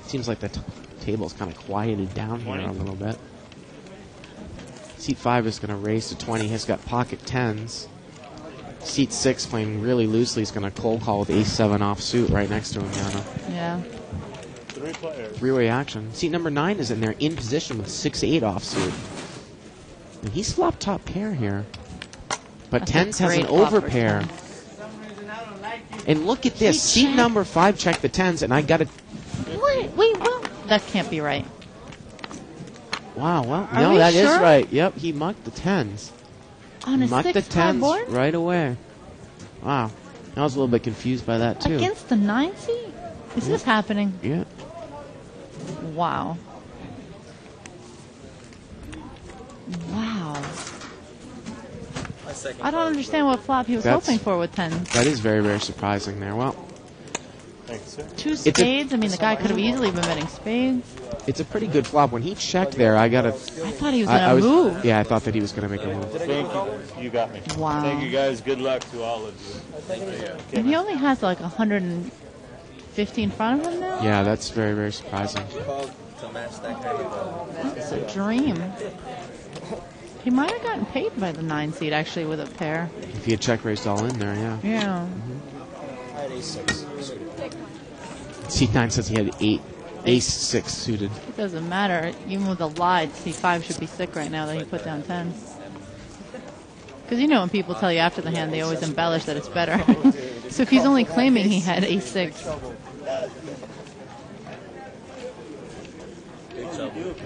Seems like the table's kind of quieted down here 20. a little bit. Seat 5 is going to raise to 20. He's got pocket 10s. Seat 6 playing really loosely is going to cold call with ace-7 offsuit right next to him, Yana. Yeah. 3 players. Three-way action. Seat number 9 is in there in position with 6-8 offsuit. And he's flopped top pair here. But That's a 10s has great an flop for overpair. 10. And look at this. He Seat checked. number 5 checked the 10s, and I got to... Wait, what? That can't be right. Wow, well, Are no, we that is sure? right. Yep, he mucked the 10s. On a Mucked the 6-5 10s board? right away. Wow. I was a little bit confused by that, too. Against the 9 seat? Is this happening? Yeah. Wow. Wow. I don't understand what flop he was That's- hoping for with 10. That is very, very surprising there. Well, Thanks, sir. 2 a- spades? I mean, the guy could have easily been betting spades. it's a pretty good flop. When he checked there, I got to... I thought he was going to move. Yeah, I thought that he was going to make a move. Thank you. You got me. Wow. Thank you, guys. Good luck to all of you. And he only has like 150 in front of him now? Yeah, that's very, very surprising. That's a dream. He might have gotten paid by the 9 seed actually with a pair. If he had check raised all in there, yeah. Yeah. Seat 9 says he had 8 Ace-6 suited. It doesn't matter. Even with a lie, C5 should be sick right now that he put down 10. Because you know when people tell you after the hand, they always embellish that it's better. So if he's only claiming he had Ace-6.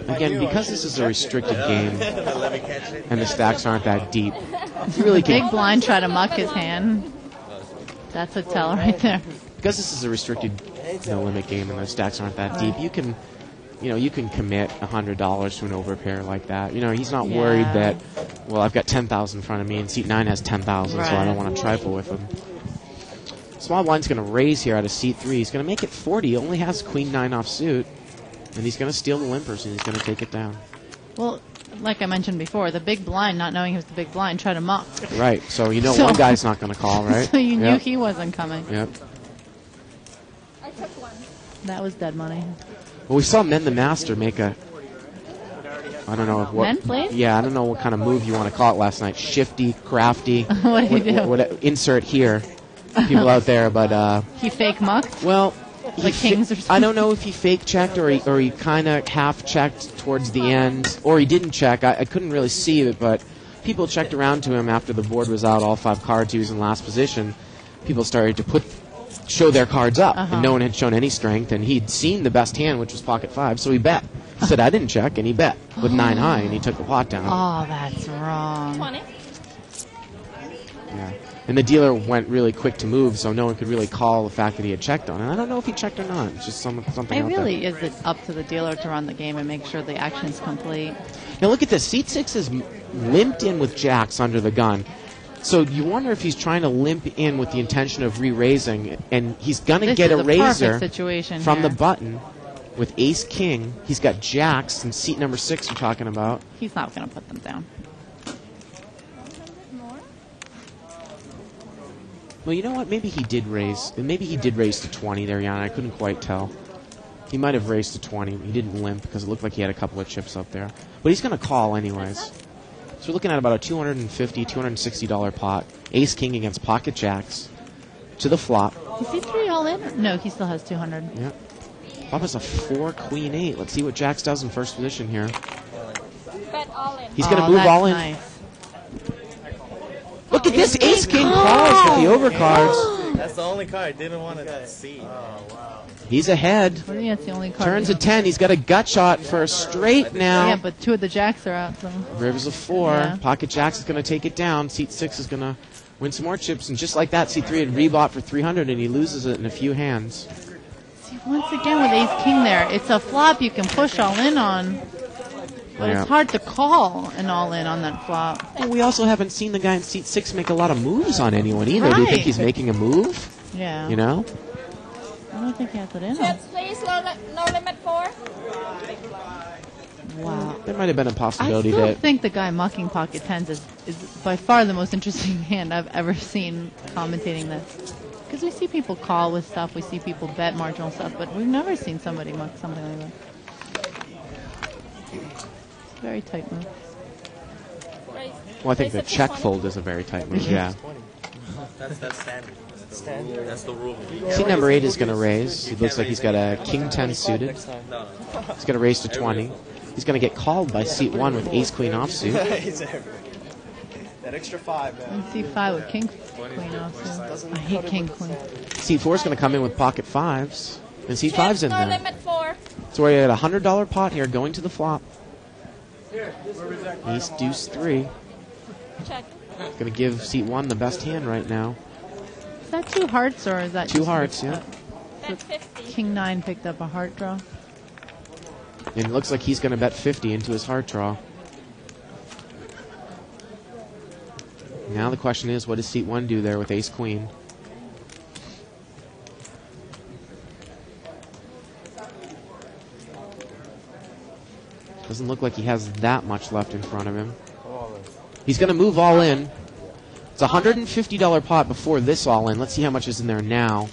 Again, because this is a restricted game and the stacks aren't that deep, you really can... Big blind try to muck his hand. That's a tell right there. Because this is a restricted no-limit game and the stacks aren't that deep, you can commit $100 to an overpair like that. You know, he's not worried that, well, I've got 10,000 in front of me and seat 9 has 10,000, so I don't want to trifle with him. Small blind's going to raise here out of seat 3. He's going to make it 40. He only has queen 9 offsuit, and he's going to steal the limpers and he's going to take it down. Well, like I mentioned before, the big blind, not knowing he was the big blind, tried to muck. Right, so you know one guy's not going to call, right? So you knew he wasn't coming. Yep. I took one. That was dead money. Well, we saw Men the Master make a, I don't know what. Men played? Yeah, I don't know what kind of move you want to call it last night. Shifty, crafty. What did he do? Insert here. People out there, but he fake mucked? Well, like kings or something? I don't know if he fake checked or he kind of half checked towards the end, or he didn't check. I couldn't really see it, but people checked around to him after the board was out, all 5 cards. He was in last position. People started to show their cards up, and no one had shown any strength, and he'd seen the best hand, which was pocket 5, so he bet. He said, I didn't check, and he bet with 9 high, and he took the pot down. Oh, that's wrong. 20. Yeah. And the dealer went really quick to move, so no one could really call the fact that he had checked on it. I don't know if he checked or not. It's just something It out really there. is up to the dealer to run the game and make sure the action's complete. Now look at this. Seat 6 is limped in with jacks under the gun. So you wonder if he's trying to limp in with the intention of re-raising, and he's going to get a razor from the button with ace-king. He's got jacks and seat number 6 you're talking about. He's not going to put them down. Well, you know what? Maybe he did raise. Maybe he did raise to 20 there, Jan. I couldn't quite tell. He might have raised to 20. He didn't limp because it looked like he had a couple of chips up there. But he's going to call anyways. So we're looking at about a $250, $260 pot. Ace-king against pocket jacks to the flop. Is he 3 all in? No, he still has 200. Yep. Flop is a 4, queen 8. Let's see what jacks does in first position here. Bet all in. He's going to move all in. Nice. Look at this. Ace-king calls with the overcards. That's the only card I didn't want to see. He's ahead. What do you mean that's the only card? Turns a 10. He's got a gut shot for a straight now. Yeah, but 2 of the jacks are out. So. River's a 4. Yeah. Pocket jacks is going to take it down. Seat 6 is going to win some more chips. And just like that, Seat 3 had rebought for 300, and he loses it in a few hands. See, once again with ace-king there, it's a flop you can push all in on. But it's hard to call an all-in on that flop. And we also haven't seen the guy in Seat 6 make a lot of moves on anyone either. Do you think he's making a move? Yeah. You know? I don't think he has it in him. Chips, please. No limit 4. Wow. There might have been a I possibility still that... think the guy mucking pocket 10s is by far the most interesting hand I've ever seen commentating this. Because we see people call with stuff, we see people bet marginal stuff, but we've never seen somebody muck something like that. It's a very tight move. Well, I think the check fold is a very tight move, yeah. That's standard. That's the rule. Seat number 8 is going to raise. It looks like he's got a king 10 suited. He's going to raise to 20. He's going to get called by Seat 1 with ace-queen offsuit. That extra 5, man. And C5 with king queen also. I hate king queen. Seat 4 is going to come in with pocket 5s. And Seat 5's in No there. limit 4. So we're at a $100 pot here going to the flop. Ace, deuce, 3. Check. Going to give Seat 1 the best hand right now. Is that 2 hearts or is that 2 just hearts, yeah. Bet 50. King 9 picked up a heart draw? And it looks like he's going to bet 50 into his heart draw. Now the question is, what does Seat 1 do there with ace-queen? Doesn't look like he has that much left in front of him. He's going to move all in. It's a $150 pot before this all in. Let's see how much is in there now.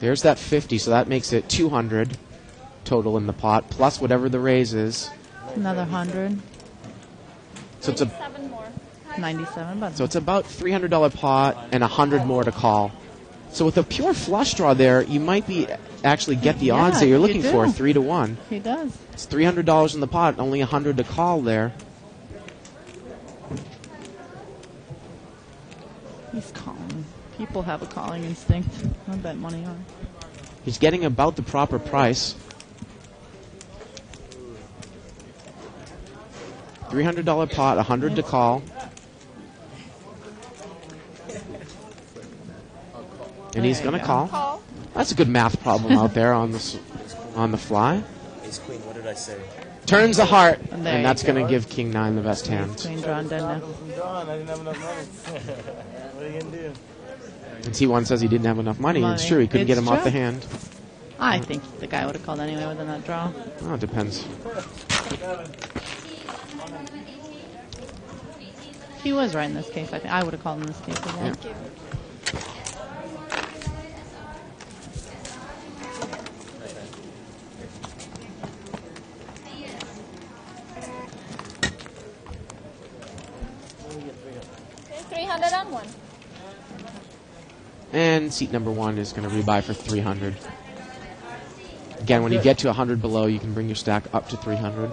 There's that 50, so that makes it 200 total in the pot, plus whatever the raise is. Another 100. So it's a 7 more. 97 bucks. So it's about $300 pot and 100 more to call. So with a pure flush draw there, you might be actually get the odds that you're looking for, 3-1. He does. It's $300 in the pot, only $100 to call there. He's calling. People have a calling instinct. I bet money on. He's getting about the proper price. $300 pot, $100 to call. And he's going to call. That's a good math problem out there on the fly. Ace Queen, what did I say? Turns the heart, And and that's going to give King 9 the best hand. Queen drawn dead now. Drawn, I didn't have enough money. What are you going to do? And T1 says he didn't have enough money. It's true, he couldn't get him off the hand. I think the guy would have called anyway within that draw. Oh, it depends. He was right in this case. I think I would have called in this case as well. Yeah. Okay, 301. And seat number 1 is going to rebuy for 300. Again, when you get to 100 below, you can bring your stack up to 300.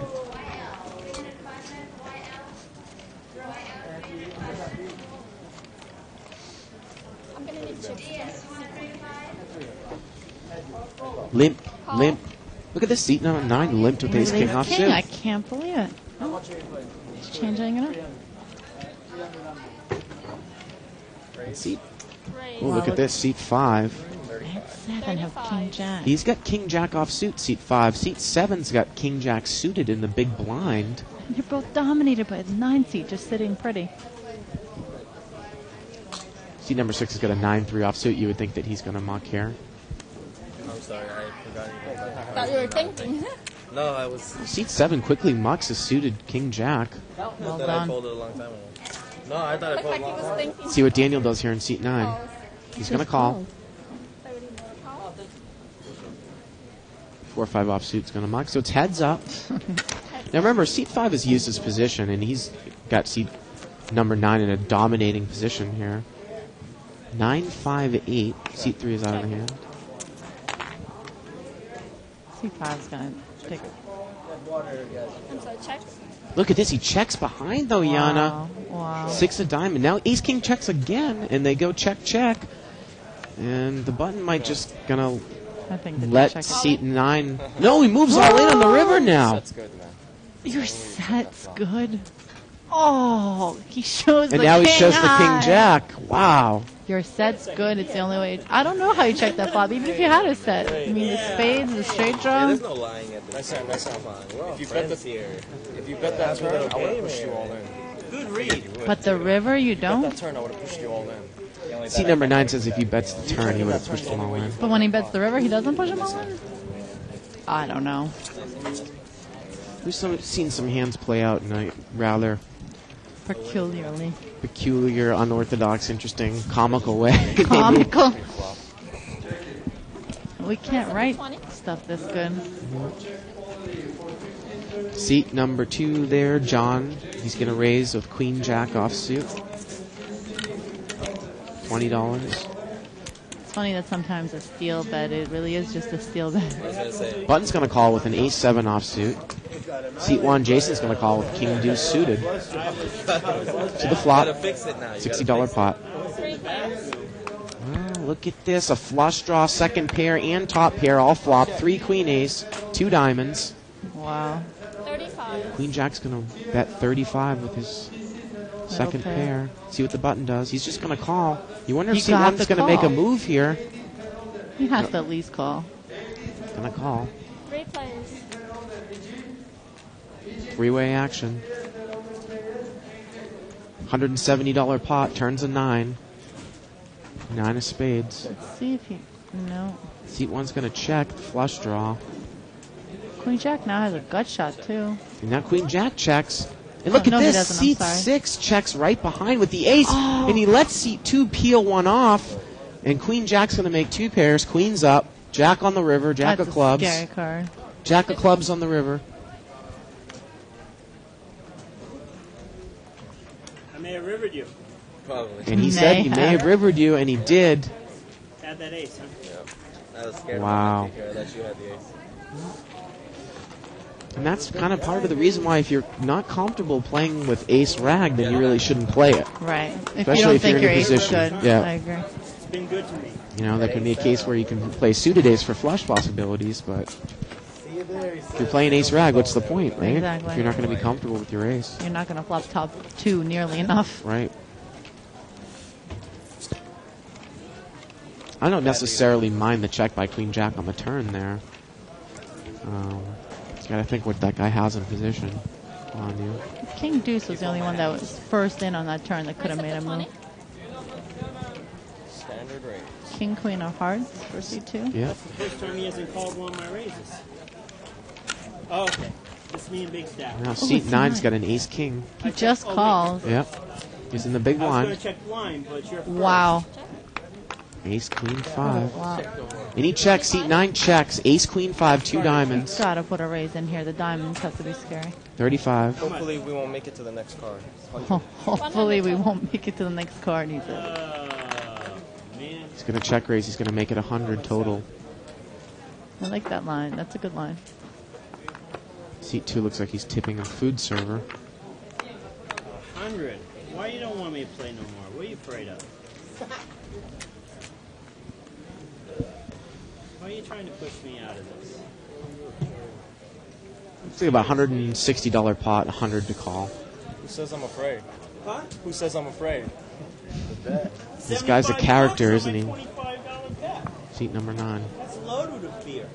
I'm gonna need chips. Limp, limp. Look at this seat number 9, limped with ace king off King, I suit. can't believe it. He's changing it up. Seat. Raise. Oh, look at this, seat 5. And 7 have King Jack. He's got king jack off suit, seat 5. Seat 7's got king jack suited in the big blind. And you're both dominated by the 9 seat, just sitting pretty. Seat number 6 has got a 9-3 offsuit. You would think that he's going to muck here. I'm sorry, I forgot. Thought you were thinking. No, I was. Seat 7 quickly mucks a suited king jack. Well that I done. folded a long time ago. No, I thought I Looked folded like a he long was time. thinking. See what Daniel does here in seat 9. Calls. He's going to call. 30 more calls. 4-5 offsuit's going to muck. So it's heads up. Now remember, seat 5 is used as position, and he's got seat number 9 in a dominating position here. 9-5-8. Seat 3 is out of the hand. C5's going to take it. And so checks. Look at this. He checks behind, though, Yana. Wow. 6 of diamond. Now ace king checks again, and they go check, check. And the button might just going to I think the let check. seat 9. No, he moves all in on the river now. That's good, man. Your set's good. Oh, he shows And the now he king shows the high. king jack. Wow. Your set's good. It's the only way. I don't know how you check that flop, even if you had a set. I mean, the spades, the straight Hey, draw. there's no lying at this. Nice Come on, we're all If you bet friends the- here. If you bet that turn, I would have pushed you all in. Good read. But the river, you Bet don't. that turn, I would have pushed you all in. Seat number 9 says if he bets the turn, he would have pushed them all in. But when he bets the river, he doesn't push him all in? I don't know. We've seen some hands play out in a rather Peculiarly. peculiar, unorthodox, interesting, comical way. maybe. Comical. We can't write stuff this good. Seat number 2 there, John. He's going to raise with queen jack offsuit. $20. It's funny that sometimes a steal bet, it really is just a steal bet. I was gonna say. Button's going to call with an ace 7 offsuit. Seat 1, Jason's going to call with king deuce suited. To the flop, Gotta fix it now. You gotta $60 fix pot. 3 pairs. Well, look at this, a flush draw, second pair and top pair, all flop. 3 queen ace, 2 diamonds. Wow. 35. Queen jack's going to bet 35 with his second pair. pair. See what the button does. He's just going to call. You wonder if You got C1's to going to make a call. move here. He has to at least call. Going to call. 3 players. Three-way action. $170 pot, turns a 9. 9 of spades. Let's see if he... No. Seat 1's going to check, flush draw. Queen Jack now has a gut shot, too. And now Queen Jack checks. And look Oh, no, at he this. doesn't. I'm Seat sorry. 6 checks right behind with the ace. Oh. And he lets Seat 2 peel one off. And Queen Jack's going to make 2 pairs. Queen's up. Jack on the river. Jack That's of clubs. a scary card. Jack of clubs on the river. I may have rivered you. Probably. And he said he may have rivered you, and he did. And had that ace, huh? Yeah. I was scared Wow. of my that you had the ace. And that's kind of part of the reason why if you're not comfortable playing with ace rag, then you really shouldn't play it. Right. If Especially you don't if you're think in your a ace is position. good. Yeah. I agree. It's been good to me. You know, there can be a case where you can play suited ace for flush possibilities, but See you there. if you're playing ace rag, what's the point, right? Exactly. If you're not going to be comfortable with your ace. You're not going to flop top 2 nearly enough. Right. I don't necessarily mind the check by queen jack on the turn there. You got to think what that guy has in position on you. King deuce was the only one that was first in on that turn that could have made a move. Standard rate. King queen of hearts for c2. Yeah. That's the first time he hasn't called one of my raises. Oh, okay. It's me and Big Stack. Now it's seat 9's nine. got an ace king. He just calls. Yep. He's in the big I was going blind. to check blind, but you're first. Wow. Ace queen 5. Wow. And he checks. Seat 9 checks. Ace queen 5, 2 diamonds. Gotta put a raise in here. The diamonds have to be scary. 35. Hopefully we won't make it to the next card. Hopefully we won't make it to the next card, he said. Man. He's going to check raise. He's going to make it 100 total. I like that line. That's a good line. Seat 2 looks like he's tipping a food server. 100. Why you don't want me to play no more? What are you afraid of? Why are you trying to push me out of this? Looks like about $160 pot, 100 to call. Who says I'm afraid? Huh? Who says I'm afraid? This guy's a character, isn't he? $25 bet. Seat number 9. That's loaded with fear.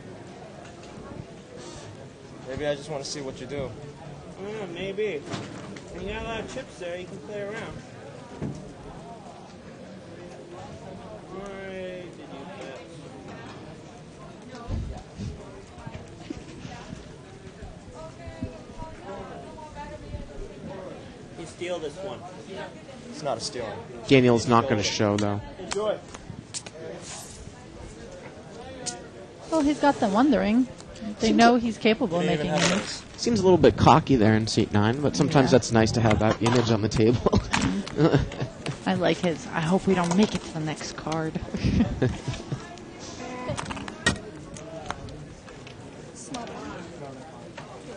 Maybe I just want to see what you do. Maybe. And you got a lot of chips there, you can play around. Why did you bet? You steal this one. It's not a steal. Daniel's not going to show, though. Enjoy. Well, he's got them wondering. They know he's capable of Didn't making even have moves. Seems a little bit cocky there in seat 9, but sometimes Yeah. that's nice to have that image on the table. I like his, I hope we don't make it to the next card. Small one.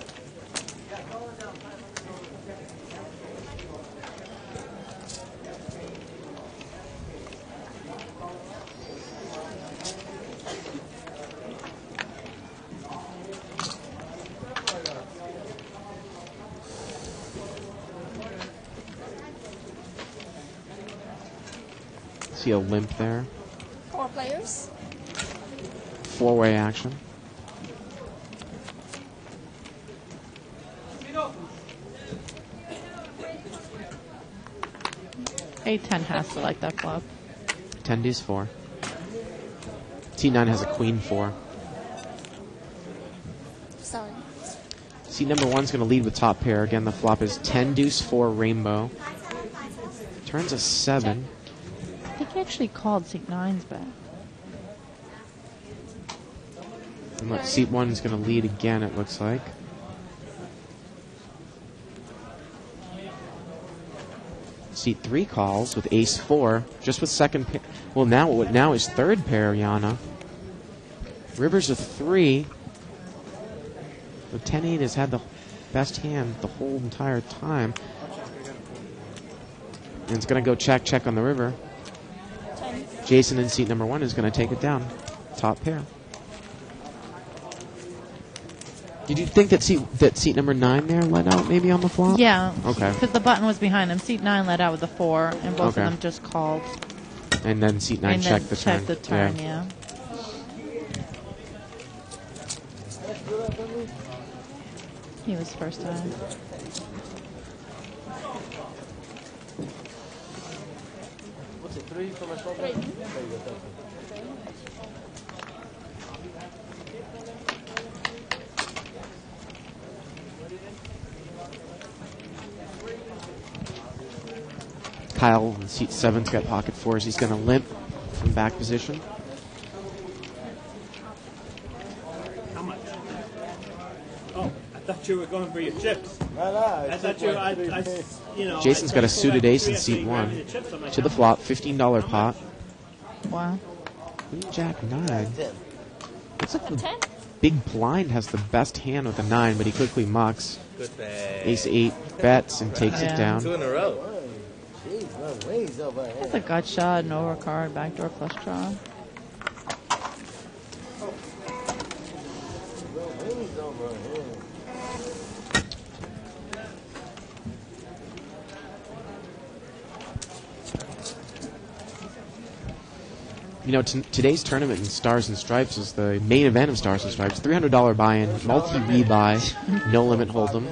See a limp there. 4 players. 4-way action. A10 has to like that flop. 10 deuce 4. Seat 9 has a queen 4. Sorry. Seat number 1's going to lead with top pair. Again, the flop is 10 deuce 4 rainbow. Turns a 7. I think he actually called seat 9's bet. And look, seat 1's going to lead again, it looks like. Seat 3 calls with ace 4, just with second pair. Well, now is third pair, Yana. River's a 3. The 10-8 has had the best hand the whole entire time. And it's going to go check on the river. 10. Jason in seat number 1 is going to take it down. Top pair. Did you think that seat number 9 there let out maybe on the flop? Yeah. Okay. Because the button was behind him. Seat 9 let out with a 4, and both Okay. of them just called. And then seat 9 and checked the then turn. checked the turn, yeah. He was first time. What's it, 3 for my phone? 3. There you go, thank you. Kyle in seat 7's got pocket 4s. He's going to limp from back position. How much? Oh, I thought you were going for your chips. I I thought you, you know. Jason's I got a tried to suited go back ace in to seat you grabbing 1. the chips. I'm like, To the how flop, $15 pot. Wow. Queen Jack 9. Looks like the 10. big blind has the best hand with a 9, but he quickly mucks. Good thing. Ace 8 bets and takes it down. 2 in a row. Jeez, we're ways over here. That's a gut shot, an overcard, backdoor flush draw. We're ways over here. You know, today's tournament in Stars and Stripes is the main event of Stars and Stripes. $300 buy-in, multi-rebuy, no limit hold'em.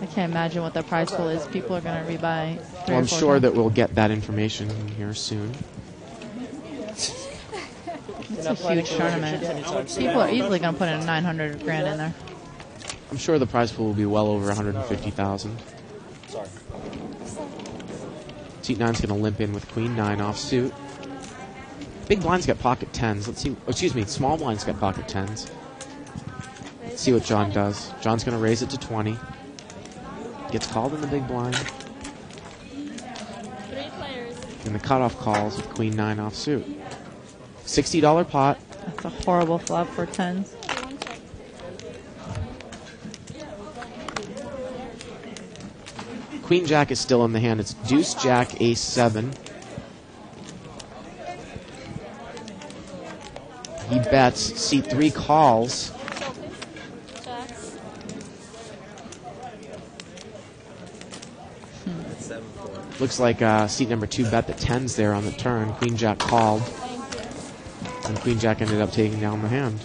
I can't imagine what the prize pool is. People are going to rebuy 3 Well, I'm or 4 sure times. that we'll get that information here soon. It's a huge tournament. People are easily going to put in 900 grand in there. I'm sure the prize pool will be well over 150,000. Seat 9's going to limp in with Queen 9 offsuit. Big blind's got pocket 10s. Let's see. Oh, excuse me, small blind's got pocket 10s. Let's see what John does. John's going to raise it to 20. Gets called in the big blind. 3 players. And the cutoff calls with Queen 9 offsuit. $60 pot. That's a horrible flop for 10s. One check. Queen Jack is still in the hand. It's Deuce Jack Ace 7. He bets. Seat 3 calls. Jacks. That's 7-4. Looks like seat number 2 bet the 10s there on the turn. Queen Jack called. Thank you. And Queen Jack ended up taking down the hand.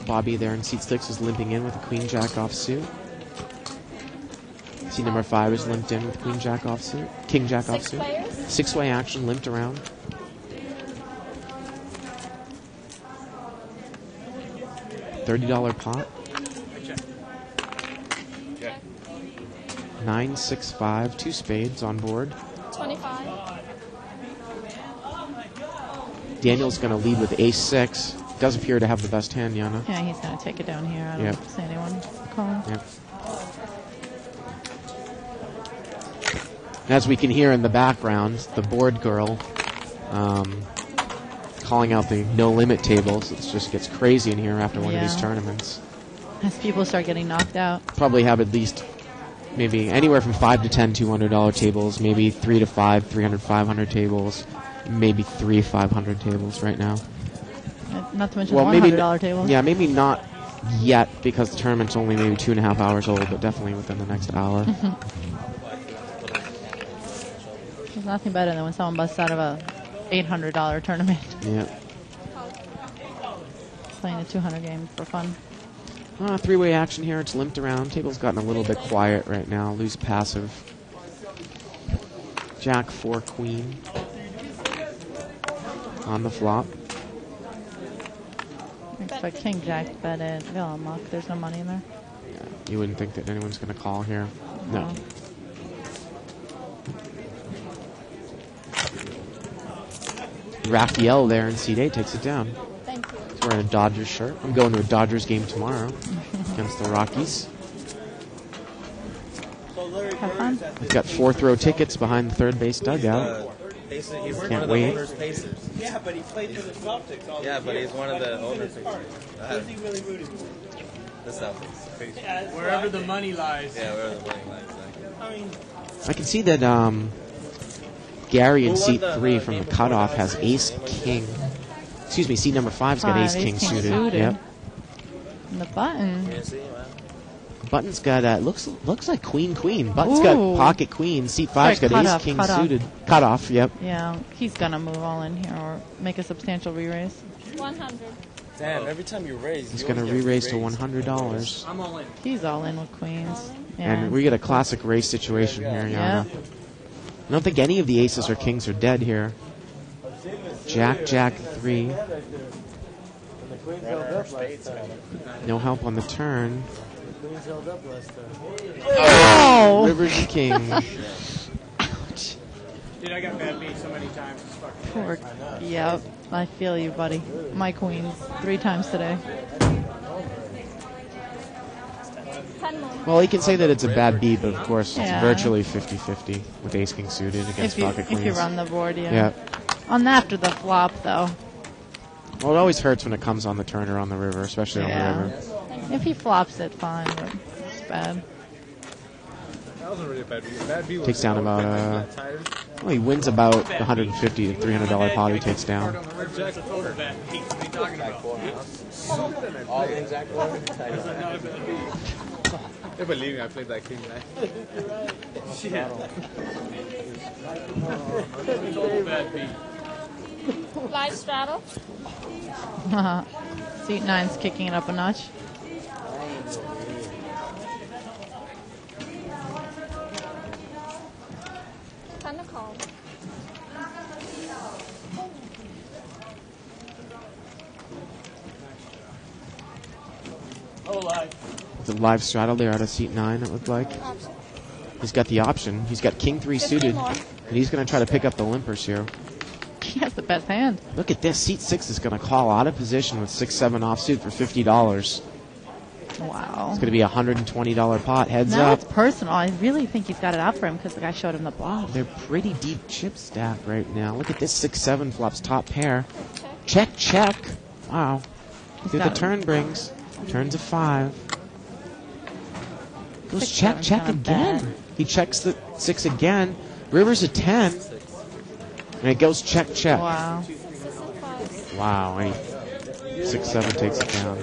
Bobby there in seat 6 is limping in with a Queen Jack offsuit. Seat number 5 is limped in with Queen Jack offsuit. King Jack 6 offsuit. players. 6-way action, limped around. $30 pot. 9-6-5, 2 spades on board. 25. Daniel's going to lead with Ace 6. Does appear to have the best hand, Yana. Yeah, he's going to take it down here. I don't Yep. see anyone calling. Yep. As we can hear in the background, the board girl calling out the no limit tables. It just gets crazy in here after one of these Yeah. tournaments. As people start getting knocked out. Probably have at least maybe anywhere from 5 to 10 $200 tables, maybe 3 to 5 300, 500 tables, maybe 3 500 tables right now. Not to mention Well, the maybe $100 tables. Yeah, maybe not yet because the tournament's only maybe 2.5 hours old, but definitely within the next hour. There's nothing better than when someone busts out of a $800 tournament. Yeah. Playing a 200 game for fun. 3-way action here. It's limped around. Table's gotten a little bit quiet right now. Loose passive. Jack 4 Queen on the flop. I expect King Jack to bet it. They'll unlock. There's no money in there. Yeah, you wouldn't think that anyone's going to call here. No. Raphael there in seat 8 takes it down. Thank you. He's wearing a Dodgers shirt. I'm going to a Dodgers game tomorrow against the Rockies. Have fun. We've got 4th row tickets behind the third base dugout. He's one Can't of wait. the owners' Pacers. Yeah, but he played for the Celtics all Yeah, these but years. he's one of the owners' Pacers. Who's he really rooting for? The Celtics. Pacers. Yeah, that's Wherever what the I money lies. Yeah, wherever the money lies. Exactly. I mean, I can see that Gary in Who won seat the, 3 uh, from game the before cutoff that? has Ace King. Excuse me, seat number 5's got Ace King suited. Yep. And the button. Yeah, see, wow. Button's got looks like Queen. Button's Ooh. got pocket Queen. Seat 5's Sorry, got Ace cutoff, King cutoff. suited. Cutoff. Yep. Yeah, he's going to move all in here or make a substantial re-raise. 100. Damn, every time you raise, He's you going to always get re-raise to re-raised. $100. I'm all in. He's all in with queens. Yeah. And we get a classic race situation here, Yeah. Yana. I don't think any of the aces or kings are dead here. Jack 3. The Queen's held up last time. No help on the turn. The Queen's held up last time. Oh! Rivers and King. Ouch. Dude, I got bad beat so many times. It's fucking Poor. Yep. I feel you, buddy. My queens 3 times today. 10 more. Well, he can say that it's a bad beat, but of course Yeah. it's virtually 50-50 with Ace King suited against pocket queens. If you run the board, yeah. Yeah. On after the flop, though. Well, it always hurts when it comes on the turn or on the river, especially Yeah. on the river. If he flops it, fine, but it's bad. That wasn't really a bad beat. Bad beat was Takes down about, well, he wins about the $150 to $300 pot he takes down. Jack quarter. bad beat. What are you talking about? All the exact one. They believe me, I played that king night. Total bad beat. Live straddle. Seat 9's kicking it up a notch. Kind of call. Oh, live. It's a live straddle there out of seat 9, it looked like. Option. He's got the option. He's got King 3 suited, more. and he's going to try to pick up the limpers here. He has the best hand. Look at this. Seat 6 is going to call out of position with 6-7 offsuit for $50. Wow. It's going to be a $120 pot. Heads Now up. it's personal. I really think he's got it out for him because the guy showed him the bluff. They're pretty deep chip stack right now. Look at this 6-7 flops top pair. Check, check. Wow. He's See what got the turn brings. Turns a 5. Goes 6-7's check, check kinda again. bad. He checks the 6 again. River's a 10. And it goes check, check. Wow. 6 and 5. Wow. And 6-7 takes it down.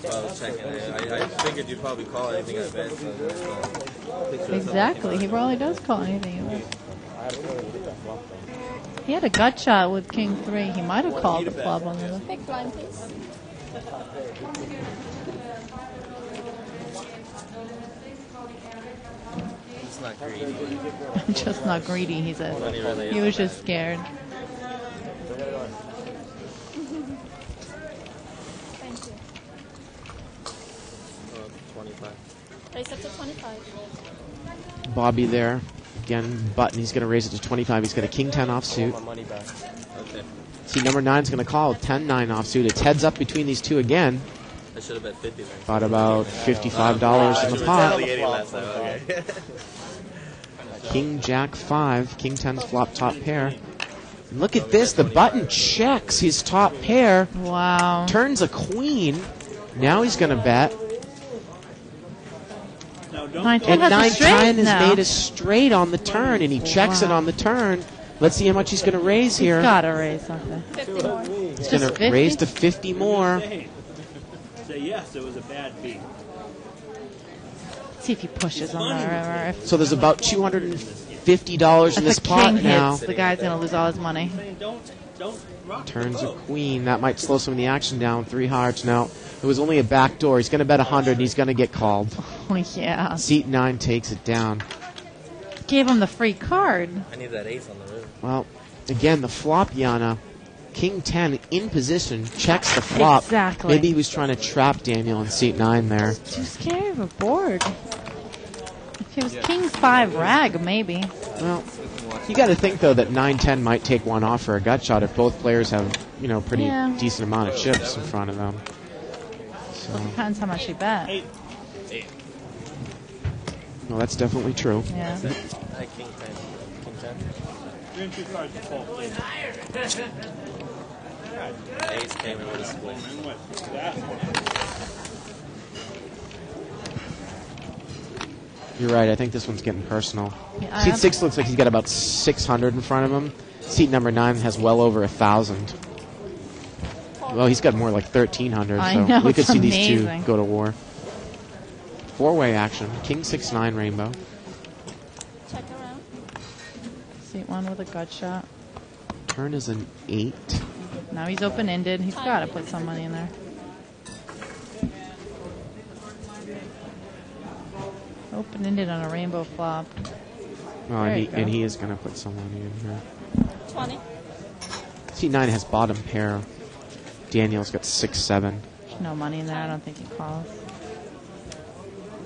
I was checking it. I figured you'd probably call anything I bet. So Exactly. He probably does call anything. He had a gut shot with King 3. He might have called the flop on the. Big blind, please. it's not greedy. I'm just not greedy, he said. Money really He was just scared. Thank you. 25. Raise up to 25. Bobby there. Again, button. He's going to raise it to 25. He's got a King 10 offsuit. My money back. Okay. See, number 9 is going to call 10-9 offsuit. It's heads up between these two again. I should have bet 50 then. About $55 in the pot. Retaliating last time. Okay. King Jack 5. King 10's flop top pair. And look at this. The button checks his top pair. Wow. Turns a queen. Now he's going to bet. Now, don't 9-10 And has a 9-10 straight has now. made a straight on the turn, and he checks it Wow. on the turn. Let's see how much he's going to raise He's here. got to raise something. 50 more. He's Just going to 50? raise to 50 more. Say yes, it was a bad beat. See if he pushes on the river. If So there's about $250 in if this a pot king now. hits, the guy's going to lose all his money. Don't rock. Turns a queen. That might slow some of the action down. 3 hearts. Now, it was only a back door. He's going to bet 100, and he's going to get called. Oh, yeah. Seat 9 takes it down. Gave him the free card. I need that ace on the river. Well, again, the flop, Yana. King 10 in position, checks the flop. Exactly. Maybe he was trying to trap Daniel in seat 9 there. Too scary of a board. If it was King 5 rag, maybe. Well, you got to think, though, that 9-10 might take one off for a gut shot if both players have, pretty Yeah. decent amount of chips in front of them. So, Depends how much he bet. well, that's definitely true. Yeah. I king 10. King 10. You're in 2 cards to fold, please. Ace came in with a split. And what? That one. You're right. I think this one's getting personal. Yeah, Seat 6 looks like he's got about 600 in front of him. Seat number 9 has well over 1,000. Well, he's got more like 1,300, I so know, we could it's see these two amazing. go to war. 4-way action. King 6-9 rainbow. Check around. Seat 1 with a gut shot. Turn is an 8. Now he's open-ended. He's got to put some money in there. Open-ended on a rainbow flop. Well, There and you go. he is going to put some money in here. 20. Seat 9 has bottom pair. Daniel's got 6-7. No money in there. I don't think he calls.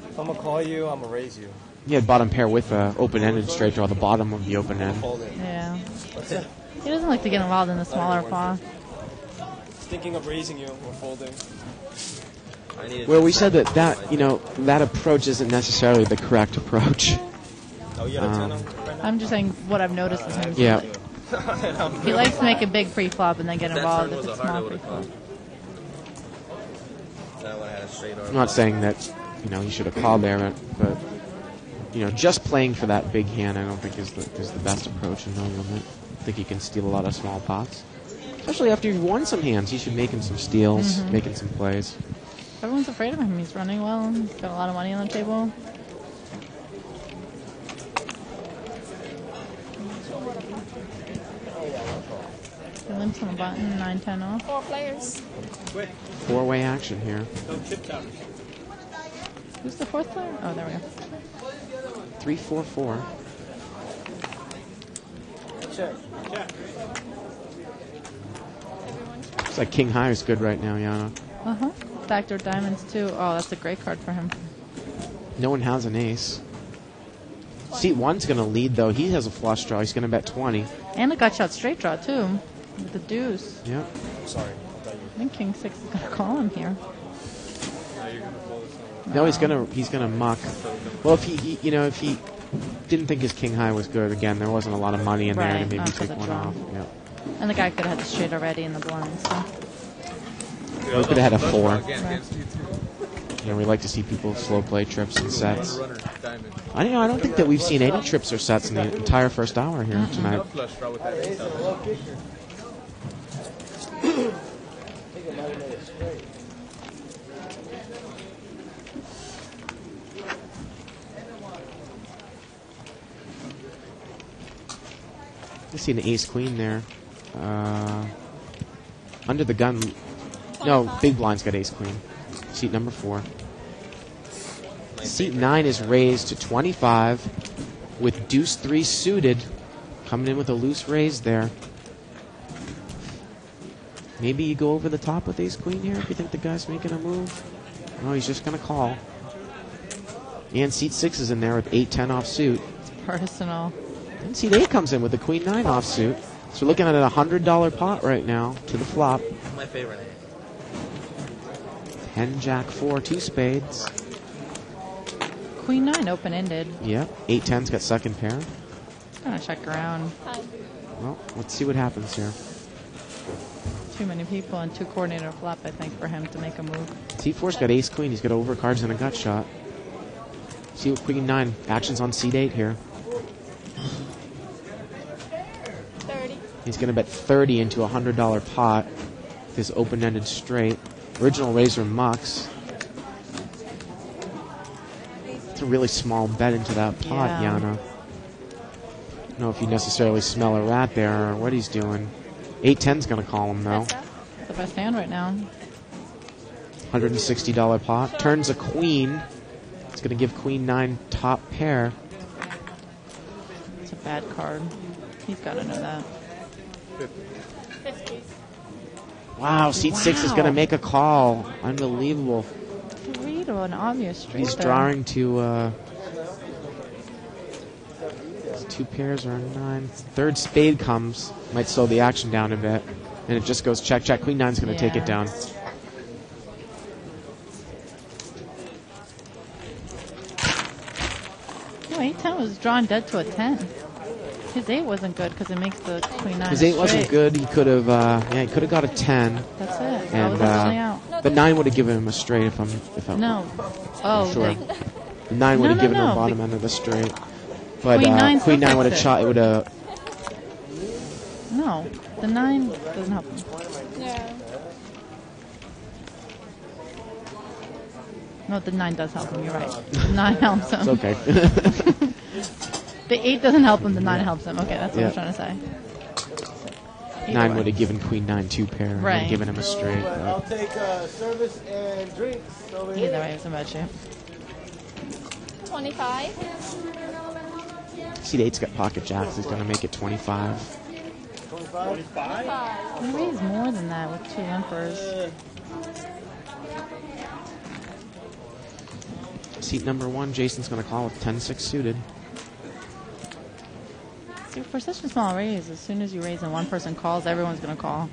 If I'm going to call you, I'm going to raise you. He had bottom pair with open-ended straight draw, the bottom of the open end. Yeah. He doesn't like to get involved in the smaller paw. Thinking of raising you or folding. Well, we said that approach isn't necessarily the correct approach. Oh, you got a 10 on right now? I'm just saying what I've noticed is him. Yeah. He likes to make a big pre-flop and then get involved if it's small pre-flop. I'm not saying that you should have called there, but just playing for that big hand I don't think is the best approach in No Limit. I think he can steal a lot of small pots, especially after you've won some hands. He should make him some steals, making some plays. Everyone's afraid of him. He's running well. He's got a lot of money on the table. He limps on the button, 9-10 off. 4 players. Four-way action here. Who's the fourth player? Oh, there we go. 3-4-4. Check. Looks like King High is good right now, Yana. Uh-huh. Backdoor diamonds, too. Oh, that's a great card for him. No one has an ace. Seat 1's going to lead, though. He has a flush draw. He's going to bet 20. And a gut shot straight draw, too. With the deuce. Yeah. Sorry. I think King 6 is going to call him here. No, he's gonna muck. Well, if he didn't think his King High was good, again, there wasn't a lot of money in there to maybe take one off. Yeah. And the guy could have had the straight already in the blind, so. Or he could have had a 4. Right. We like to see people slow play trips and sets. I don't think that we've seen any trips or sets in the entire first hour here tonight. I see an ace-queen there. Under the gun. No, big blind's got ace-queen. Seat number 4. Seat 9 is raised to 25 with deuce 3 suited. Coming in with a loose raise there. Maybe you go over the top with ace-queen here if you think the guy's making a move. No, he's just going to call. And seat 6 is in there with 8-10 offsuit. It's personal. And seat 8 comes in with a queen 9 offsuit. So we're looking at a $100 pot right now to the flop. My favorite hand. 10 jack 4, 2 spades. Queen 9 open-ended. Yep. 8-10's got second pair. Gonna check around. Well, let's see what happens here. Too many people and too coordinated a flop, I think, for him to make a move. T4's got ace-queen. He's got overcards and a gut shot. See what queen 9. Action's on seat 8 here. 30. He's going to bet 30 into a $100 pot. This open-ended straight. Original razor mucks. It's a really small bet into that pot, Yeah. Yana. I don't know if you necessarily smell a rat there or what he's doing. 8-10's going to call him, though. It's the best hand right now. $160 pot. Turns a queen. It's going to give queen 9 top pair. It's a bad card. He's got to know that. 50. Wow, seat 6 is going to make a call. Unbelievable. 3 to an obvious straight. He's there. drawing to... two pairs or a 9. Third spade comes. Might slow the action down a bit. And it just goes check, check. Queen 9's going to take it down. No, 8-10 was drawn dead to a 10. His 8 wasn't good because it makes the queen 9 His 8 wasn't straight. good. He could have he could have got a 10. That's it. That And was actually out. the 9 would have given him a straight if I'm No. Oh, sure. they- The 9 would have No, given no, him no. bottom end of the straight. But Queen 9 queen 9 still would have fixed shot. It would have. no, the 9 doesn't help him. Yeah. No, the 9 does help him. You're right. The 9 helps him. It's okay. The 8 doesn't help him. The 9 helps him. Okay, that's what Yeah. I'm trying to say. Either 9 way. would have given queen 9 2 pair and Right. then given him a straight. But but- I'll take service and drinks over Either here. way, it's a bad shape. 25. Seat 8's got pocket jacks. He's going to make it 25. 25 25? He raised more than that with 2 emperors. Seat number 1, Jason's going to call with 10-6 suited. See, for such a small raise, as soon as you raise and one person calls, everyone's going to call.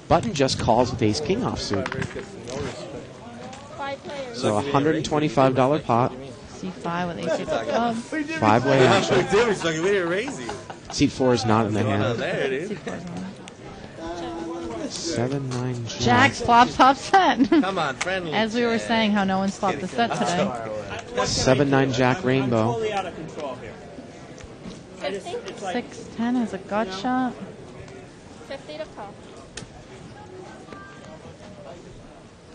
Button just calls with ace-king offsuit. 5 players. So $125 pot. C5 with ace 8 of clubs. 5-way action. We didn't raise you. Seat 4 is not in the Oh, hand. there it is. 7-9 jack. Jacks flop top set. Come on, friendly. As we were saying, how no one flopped the set today. 7-9 jack rainbow. Totally out of control here. 50? It's like 6-10 has a gut shot. 50 to call.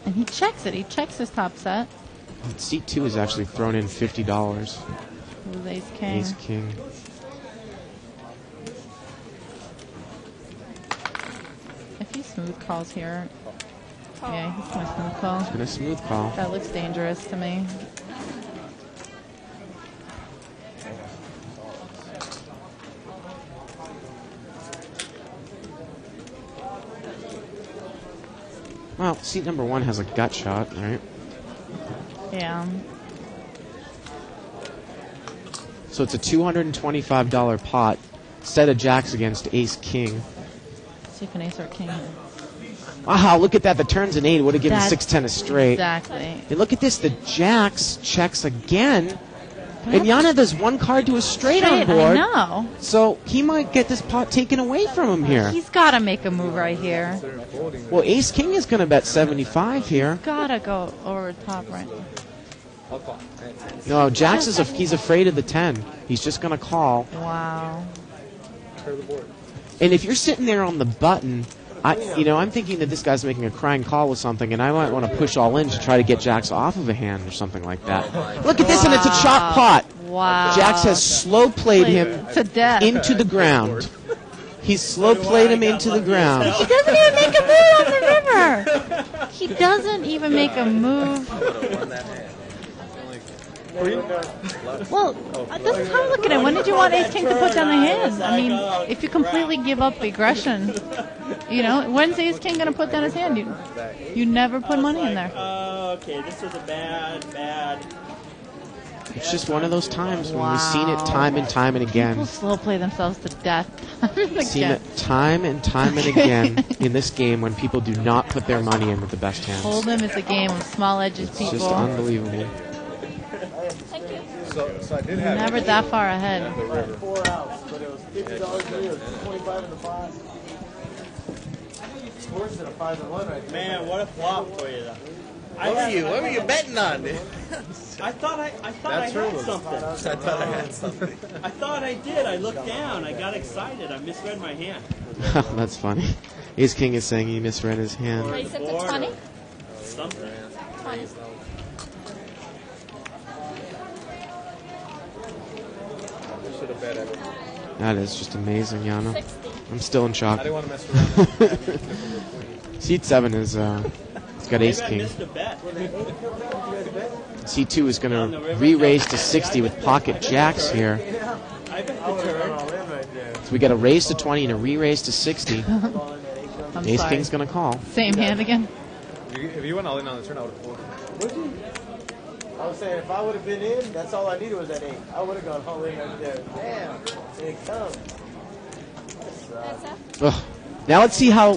And he checks it. He checks his top set. Seat 2 is actually thrown in $50. With ace king. Ace-king. If he smooth calls here. Yeah, he's going to smooth call. And a smooth call. That looks dangerous to me. Well, seat number 1 has a gut shot, right? Yeah. So it's a $225 pot. Set of jacks against ace-king. See if an ace or king. Wow, look at that. The turn's an 8. It would have given That's 6-10 a straight. Exactly. And look at this. The jacks checks again. And Yana, there's one card to a straight on board. I know. So he might get this pot taken away from him here. He's got to make a move right here. Well, ace-king is going to bet 75 here. Got to go over the top right. No, Jax he's afraid of the 10. He's just going to call. Wow. And if you're sitting there on the button, I'm thinking that this guy's making a crying call with something, and I might want to push all in to try to get Jax off of a hand or something like that. Look at this, and it's a chop pot. Wow. Jax has slow played him to death into the ground. He's slow played him into the ground. He doesn't even make a move on the river. He doesn't even make a move. Well, this is how I look at it. When did you want ace king to put down the hand? I mean, if you completely give up aggression, when's ace king going to put down his hand? You never put money in there. Okay, this was a bad. It's just one of those times when we've seen it time and time and again. People slow play themselves to death. Seen it time and time and again in this game when people do not put their money in with the best hands. Hold'em is a game of small edges, It's people. just unbelievable. Thank you. So I did have Never that far ahead. 4 outs, but it was $50 to me. It was 25 in the pot. It's worse than a 5 and 1 right there. Man, what a flop for you, though. What were you betting on, dude? I thought I had something. I thought I had something. I thought I did. I looked down. I got excited. I misread my hand. That's funny. Ace King is saying he misread his hand. Raise it to 20. Something. 20. should have bet it. That is just amazing, Yana. 60. I'm still in I shock. didn't want to mess around. Seat 7 is it's got ace Maybe I king. missed a bet. Seat 2 is going to re-raise to 60 with pocket jacks here. I bet the turn. So we got a raise to 20 and a re-raise to 60. I'm Ace sorry. King's going to call. Same hand again. If you went all in on the turn, I would have pulled. Would you? I was saying, if I would have been in, that's all I needed was that 8. I would have gone all in right there. Damn, it comes. That's up. Ugh. Now let's see how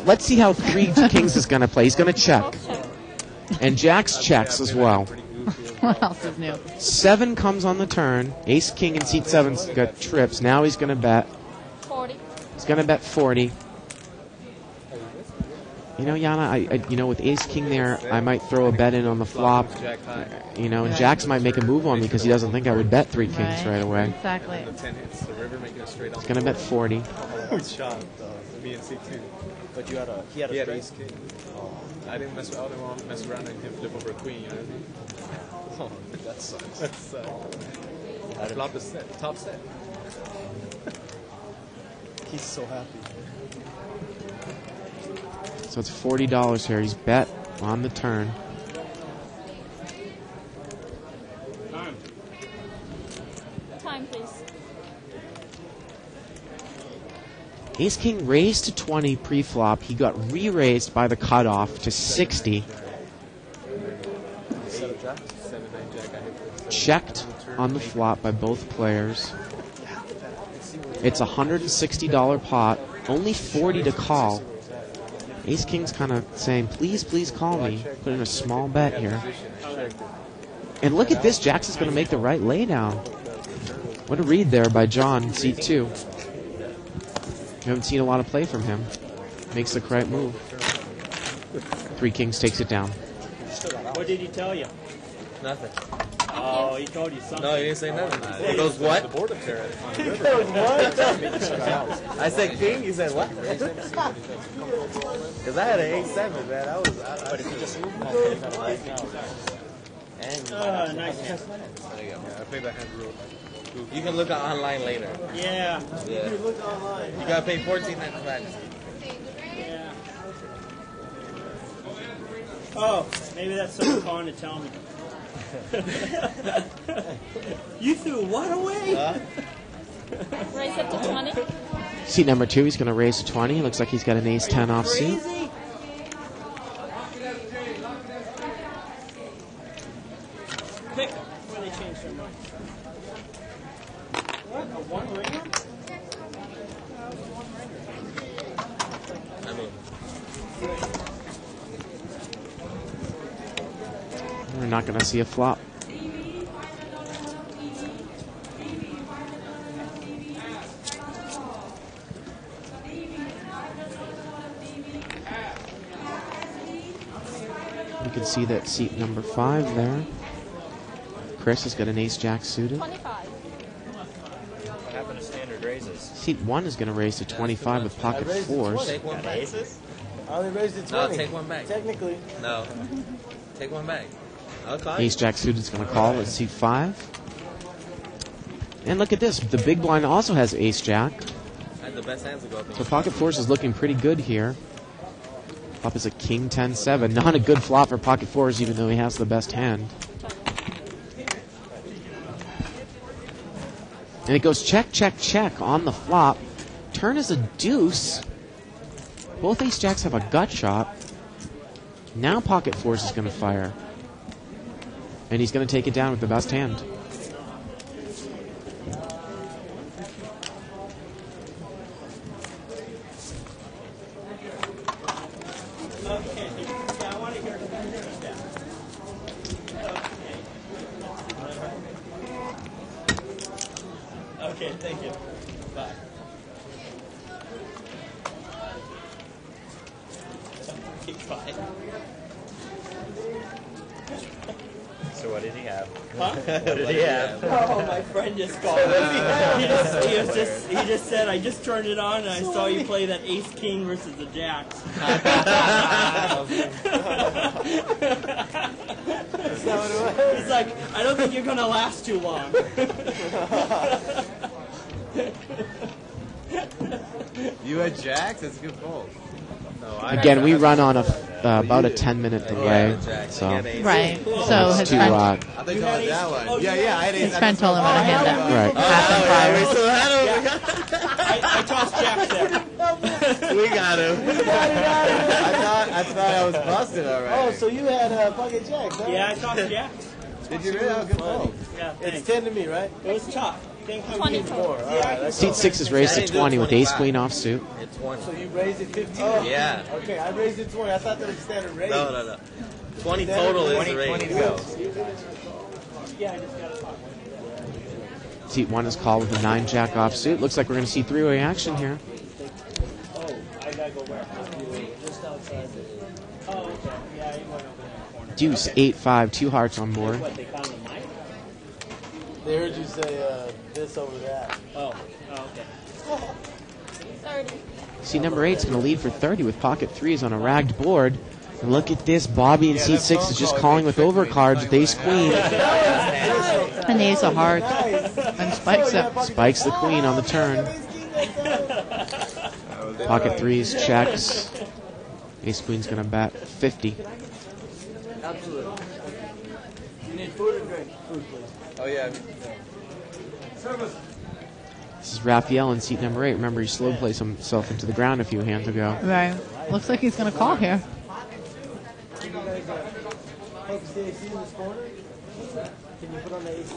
3 kings is going to play. He's going to check. And jacks checks as well. What else is new? 7 comes on the turn. Ace King in seat 7's got trips. Now he's going to bet. 40. He's going to bet 40. Yana, with Ace King there, I might throw a bet in on the flop. And Jax might make a move on me because he doesn't think I would bet 3 kings right away. Exactly. The 10 hits the river, making a straight on. He's going to bet 40. Good shot, me and C2. But he had a ace king. I didn't want to mess around and him flip over a queen, you know what I mean? Oh, that sucks. That sucks. I flopped the set, top set. He's so happy. So it's $40 here. He's bet on the turn. Time, please. Ace King raised to 20 pre-flop. He got re-raised by the cutoff to 60. Checked on the flop by both players. It's a $160 pot. Only 40 to call. Ace King's kind of saying, please, please call me. Put in a small bet here. And look at this. Jax is going to make the right laydown. What a read there by John, seat 2. You haven't seen a lot of play from him. Makes the correct move. 3 Kings takes it down. What did he tell you? Nothing. Oh, he told you something. No, he didn't say nothing. He goes, what? The board up there. He goes, what? I said king, he said what? Because I had an 8-7, man. I was. But if you just nice hand. There you go. I played that hand rule. You can look online later. Yeah. Yeah. You look online. You gotta pay $14.95. Yeah. Oh, maybe that's someone calling to tell me. You threw what away? Raise it to 20. Seat number 2, he's going to raise to 20. Looks like he's got an ace-10 off suit. Crazy? Pick where they changed their mind. What? A one ringer? I mean, We're not going to see a flop. You can see that seat number 5 there. Chris has got an ace-jack suited. 25. What happened to standard raises? Seat 1 is going to raise to 25 with pocket I raised to 4s. 20. take one back. Aces? I only raised it No, 20. take one back. Technically. No. Take one back. Okay. Ace-jack suited is going to call at seat 5. And look at this. The big blind also has ace-jack. I had the best hands to go up. So pocket 4s is looking pretty good here. Flop is a king 10-7. Not a good flop for pocket 4s, even though he has the best hand. And it goes check, check, check on the flop. Turn is a deuce. Both ace-jacks have a gut shot. Now pocket 4s is going to fire. And he's going to take it down with the best hand. Okay. Yeah, I want to hear that. Okay, thank you. Bye. Bye. So what did he have? Huh? What did he have? Oh, my friend just called. He just said, I just turned it on and I saw you play that ace king versus the jacks. He's like, I don't think you're going to last too long. You had jacks? That's a good fold. No, Again, we run on about a 10-minute delay. So Right. So his to friend, I think you had that one. Oh, Yeah, I had his friend told him how to hit that. right. I tossed jacks there. We got him. I thought I was busted already. Oh, so you had pocket jacks, huh? Yeah, I tossed jacks. Did you really have a good fold? Yeah, It's thanks. 10 to me, right? It was tough. Think how 20 you total. Seat 6 is raised to 20 with ace-queen offsuit. It's 20. So you raised it 15? Yeah. Okay, I raised it 20. I thought that was standard raise. No. 20 total is the 20 to raise. go. Yeah, I just got to talk. Seat 1 is called with a 9-jack offsuit. Looks like we're going to see 3-way action here. Oh, I got to go where? Just outside. Oh, okay. Yeah, you went over in the corner. Deuce, 8-5, 2 hearts on board. What, they found the mic? They heard you say this over that. Oh, okay. 30. Seat number 8 is going to lead for 30 with pocket 3s on a ragged board. And look at this. Bobby in seat 6 is just calling with overcards with ace-queen. And the ace of hearts. And spikes it. Spikes the queen on the turn. Pocket 3s, checks. Ace-queen's going to bet 50. Absolutely. You need food or drink? Food, please. Oh, yeah. This is Raphael in seat number 8. Remember, he slow plays himself into the ground a few hands ago. Right. Looks like he's going to call here. Can you focus the AC in this corner? Can you put on the AC?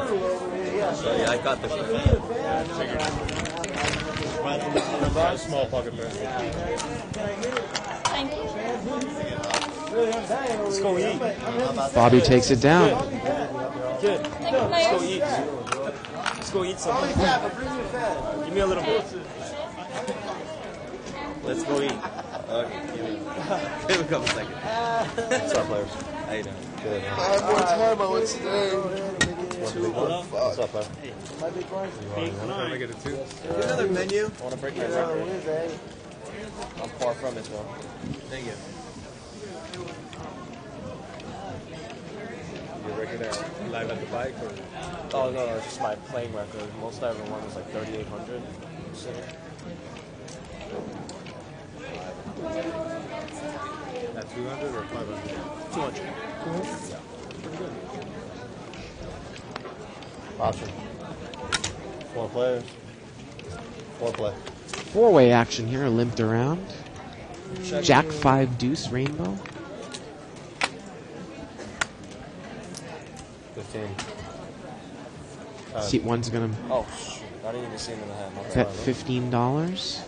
Yeah, I got this. Small pocket pair. Thank you. Let's go eat. Bobby takes it down. Good. Thank you, Let's go players. eat. Let's go eat something. Give me a little bit. Let's go eat. Okay, give me a couple seconds. What's up, players? How you doing? Good. What's today? What's up, player? Can I get a 2? Another menu. I want to break my record. I'm far from it, though. Thank you. Your record there, live at the bike or? Oh, no, it's just my playing record. Most I ever won was like 3,800. At 200 or 500? 200. Option. 4 players. 4 play. 4-way action here, limped around. Jack 5 deuce rainbow. 15. Seat 1's going to Oh, shoot. I didn't even see him in the hand. bet $15.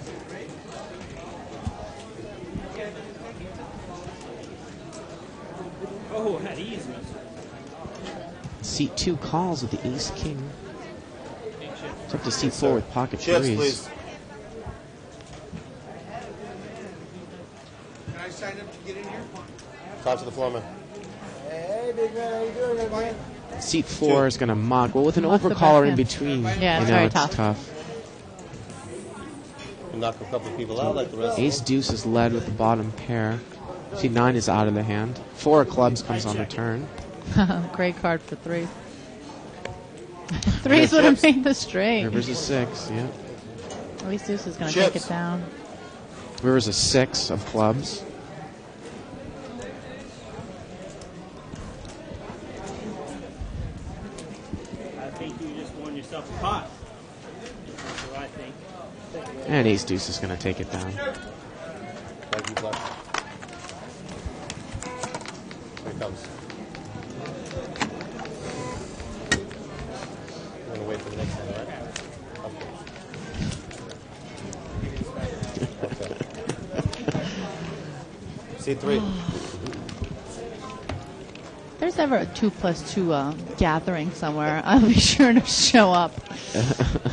Oh, had ease. Seat 2 calls with the ace king. It's up to seat 4 with pocket Chips, threes. please. Can I sign up to get in here? Talk to the floor, man. Hey, big man, how you doing, man? Seat 4 is going to muck. Well, with an What's the overcaller in best between, Yeah, it's you know, very it's tough. tough. You knock a couple of people out like the rest. Ace deuce is led with the bottom pair. Seat 9 is out of the hand. 4 of clubs comes on the turn. Great card for 3. 3s would have made the straight. River's a 6, yeah. Ace deuce is going to take it down. River's a 6 of clubs. I think you just won yourself a pot. That's what I think. And ace deuce is going to take it down. Thank you, Black. Here it comes. We're going to wait for the next hand, right? Of course. Okay. C3. If there's ever a 2+2 gathering somewhere, I'll be sure to show up.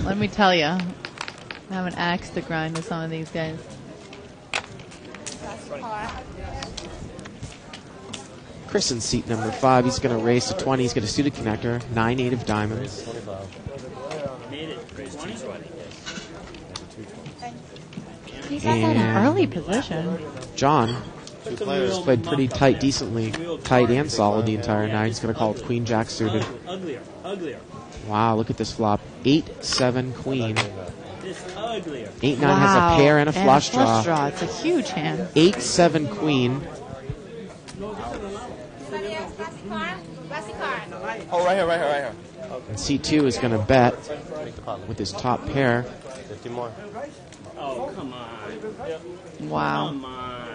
Let me tell you. I have an axe to grind with some of these guys. Chris in seat number 5. He's going to race to 20. He's got a suited connector. 9-8 of diamonds. 25. Made it. 20. He's got that in And early position. John Two players. played pretty tight, decently tight and solid the entire night. He's going to call it Queen Jack suited. Uglier. Uglier. Wow, look at this flop. 8-7 Queen. This uglier. 8-9 has a pair and a flush draw. It's a huge hand. 8-7 Queen. Oh, right here. And C2 is going to bet Make the pot. with his top pair. 50 more. Oh, come on. Wow. Come on.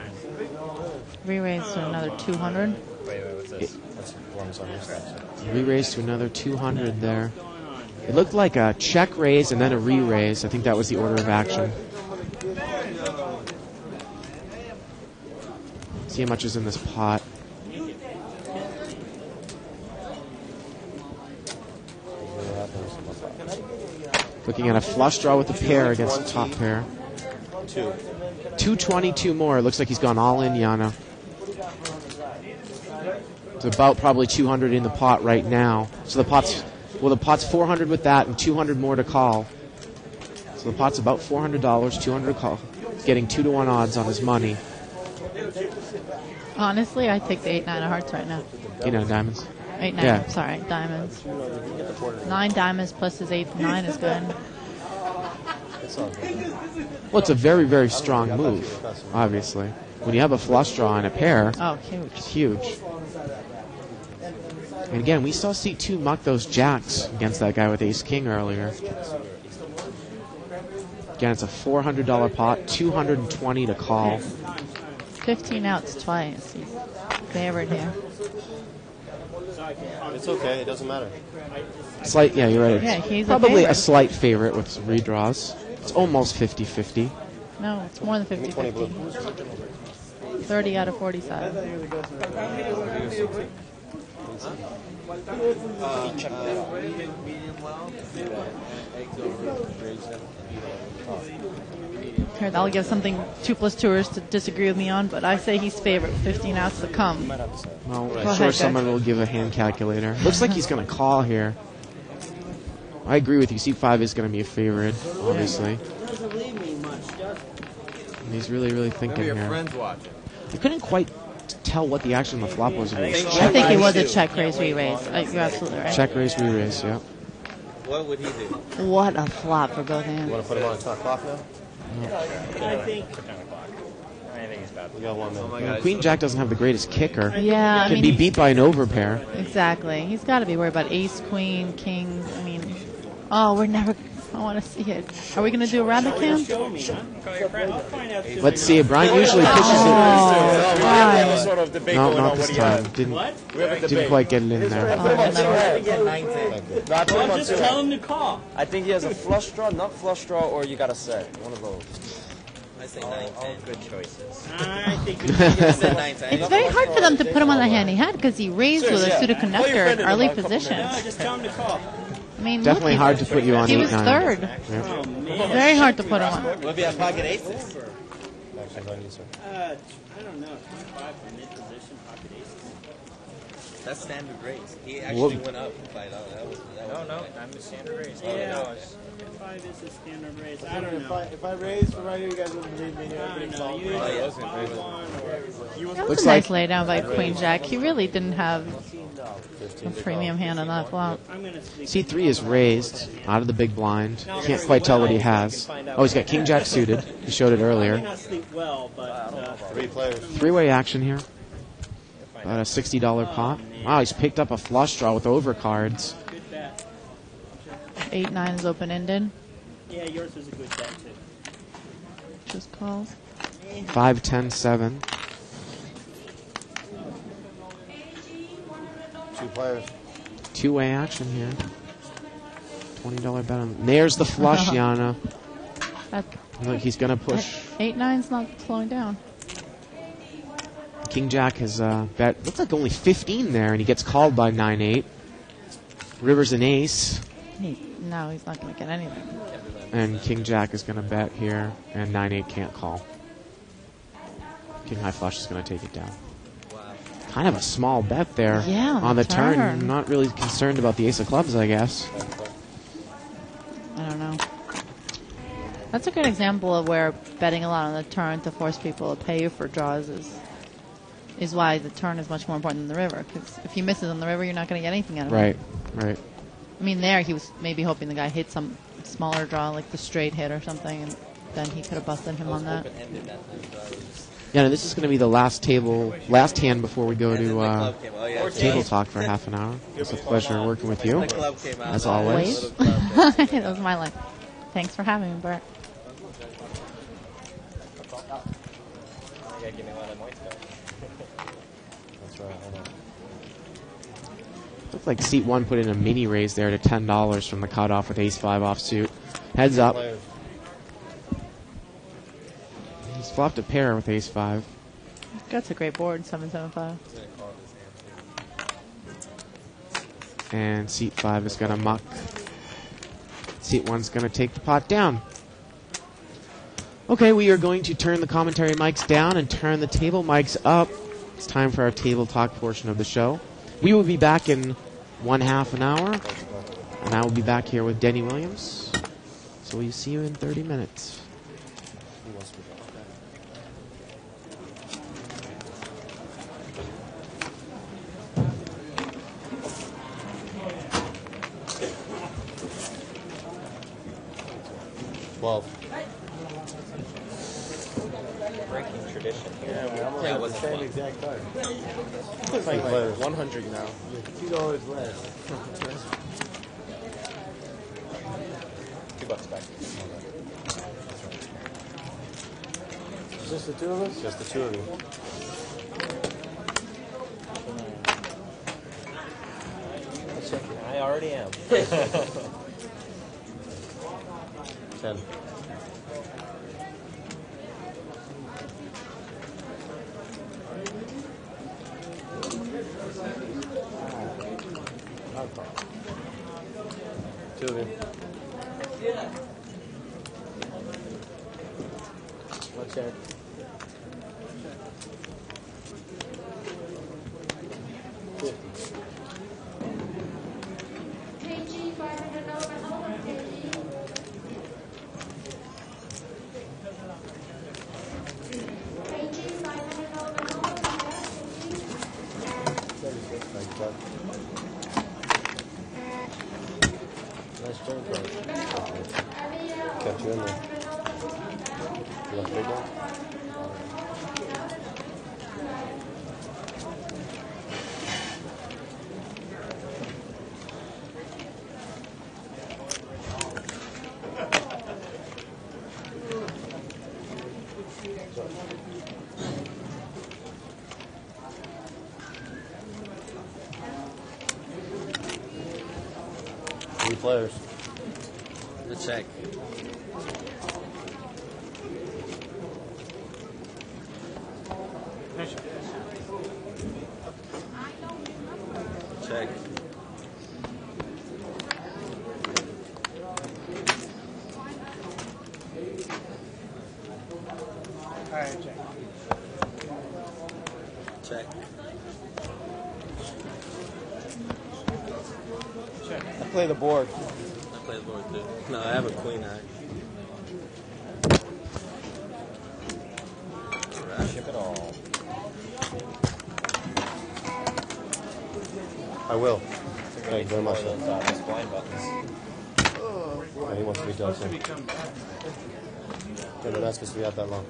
Re-raise to another 200. Wait, what's this? That's one on your steps. Re-raise to another 200 there. It looked like a check raise and then a re-raise. I think that was the order of action. See how much is in this pot. Looking at a flush draw with the pair against the top pair. 222 more. It looks like he's gone all in, Yano. It's about probably 200 in the pot right now. So the pot's 400 with that and 200 more to call. So the pot's about $400, 200 to call. He's getting 2-1 odds on his money. Honestly, I take the 8-9 of hearts right now. 8-9 diamonds. 8-9. Yeah. Sorry, diamonds. 9 diamonds plus his 8-9 is good. Well, it's a very, very strong move, obviously. When you have a flush draw and a pair, Oh, huge. it's huge. And again, we saw seat 2 muck those jacks against that guy with ace-king earlier. Again, it's a $400 pot, 220 to call. 15 outs twice. He's favored here. It's okay. It doesn't matter. Slight, yeah, you're right. Yeah, he's probably a a slight favorite with some redraws. It's almost 50-50. No, it's more than 50-50. 30 out of 45. Here, I'll give something 2+2ers to disagree with me on, but I say he's favored. 15 outs to come. Well, Go I'm ahead, sure guys. someone will give a hand calculator. Looks like he's going to call here. I agree with you. Seat 5 is going to be a favorite, obviously. And he's really, really thinking Maybe your here. friend's watching. I couldn't quite tell what the action on the flop was. I think it was a check raise re-raise. You're absolutely right. Check raise, re-raise, yeah. What would he do? What a flop for both hands. You want to put him on 10 o'clock now? I think. We got 1 minute. Oh my Well, God. Queen Jack doesn't have the greatest kicker. Yeah, I Can mean, be beat by an overpair. exactly. He's got to be worried about ace, queen, king. I mean, oh, we're never. I want to see it. Are we going to do a rabbit cam? Show me, huh? I'll find out soon. Let's see. Brian usually pushes Oh, it. Brian. Sort of debate No, going not on. this What do you have? time. Didn't What? didn't quite get it in there. Oh, no. No, I put him Well, on just 2. tell him to call. I think he has a flush draw, nut flush draw, or you got a set. One of those. I say 9-10. Good choices. I think we I said 9-10. It's very hard for them to put him on the hand he had because he raised with a suited conductor in early position. No, just tell him to call. I mean, Definitely look, hard to put you on he was 8-9. third. Yeah. Oh, man. Very hard to put him on. What if you have pocket aces? I don't know. 25 for mid position, pocket aces. That's standard raise. He actually went up $5. That was I'm the standard raise. Yeah. 5 is a standard raise. I don't know. If I raise from right here, you guys wouldn't believe me. I don't know. You Oh, yeah. either 5-1 or That Looks was a nice like- laydown by Queen Jack. He really didn't have a premium hand on that flop. I'm going to sleep. C3 is raised out of the big blind. Can't quite tell what he has. Oh, he's got King Jack suited. He showed it I may earlier. not sleep well, but 3 players. Three-way action here. About a $60 pot. Wow, he's picked up a flush draw with overcards. good bet. 8-9 is open-ended. Yeah, yours was a good bet, too. Just calls. 5-10-7. 2 players. Two-way action here. $20 bet on. There's the flush, Yana. That, Look, he's going to push. 8-9's not slowing down. King Jack has bet. Looks like only 15 there, and he gets called by 9-8. River's an ace, No, he's not going to get anything. and King Jack is going to bet here, and 9-8 can't call. King High Flush is going to take it down. Kind of a small bet there Yeah, on the turn. turn. Not really concerned about the ace of clubs, I guess. I don't know. That's a good example of where betting a lot on the turn to force people to pay you for draws is why the turn is much more important than the river. Because if he misses on the river, you're not going to get anything out of it. Right. I mean, there he was maybe hoping the guy hit some smaller draw, like the straight hit or something, and then he could have busted him on that. Yeah, no, this is going to be the last hand before we go to table talk for half an hour. It's a pleasure working with you, as always. That was my line. Thanks for having me, Bert. That's right. Hold on. Looks like seat 1 put in a mini raise there to $10 from the cutoff with ace-5 offsuit. Heads up. Players. He's flopped a pair with ace-5. That's a great board, 775. And seat 5 is going to muck. Seat 1's going to take the pot down. Okay, we are going to turn the commentary mics down and turn the table mics up. It's time for our table talk portion of the show. We will be back in 1/2 an hour, and I will be back here with Denny Williams. So we'll see you in 30 minutes. breaking tradition here. Yeah, we almost have the same exact card. It's like 100 now. $2 less. $2 back. Just the two of us? Just the two of you. I'll check it. I already am. 10. I'll call. Two of you. I'll check. Nice turn, Coach. Kept you in there. You want big one? 3 players. The check. Check. All right, check. Check. I play the board. I play the board too. No, I have a queen eye. Ship it all. I will. Thank you very much. Those blind buttons. Yeah, he wants to be done soon. Yeah, don't ask us to be out that long.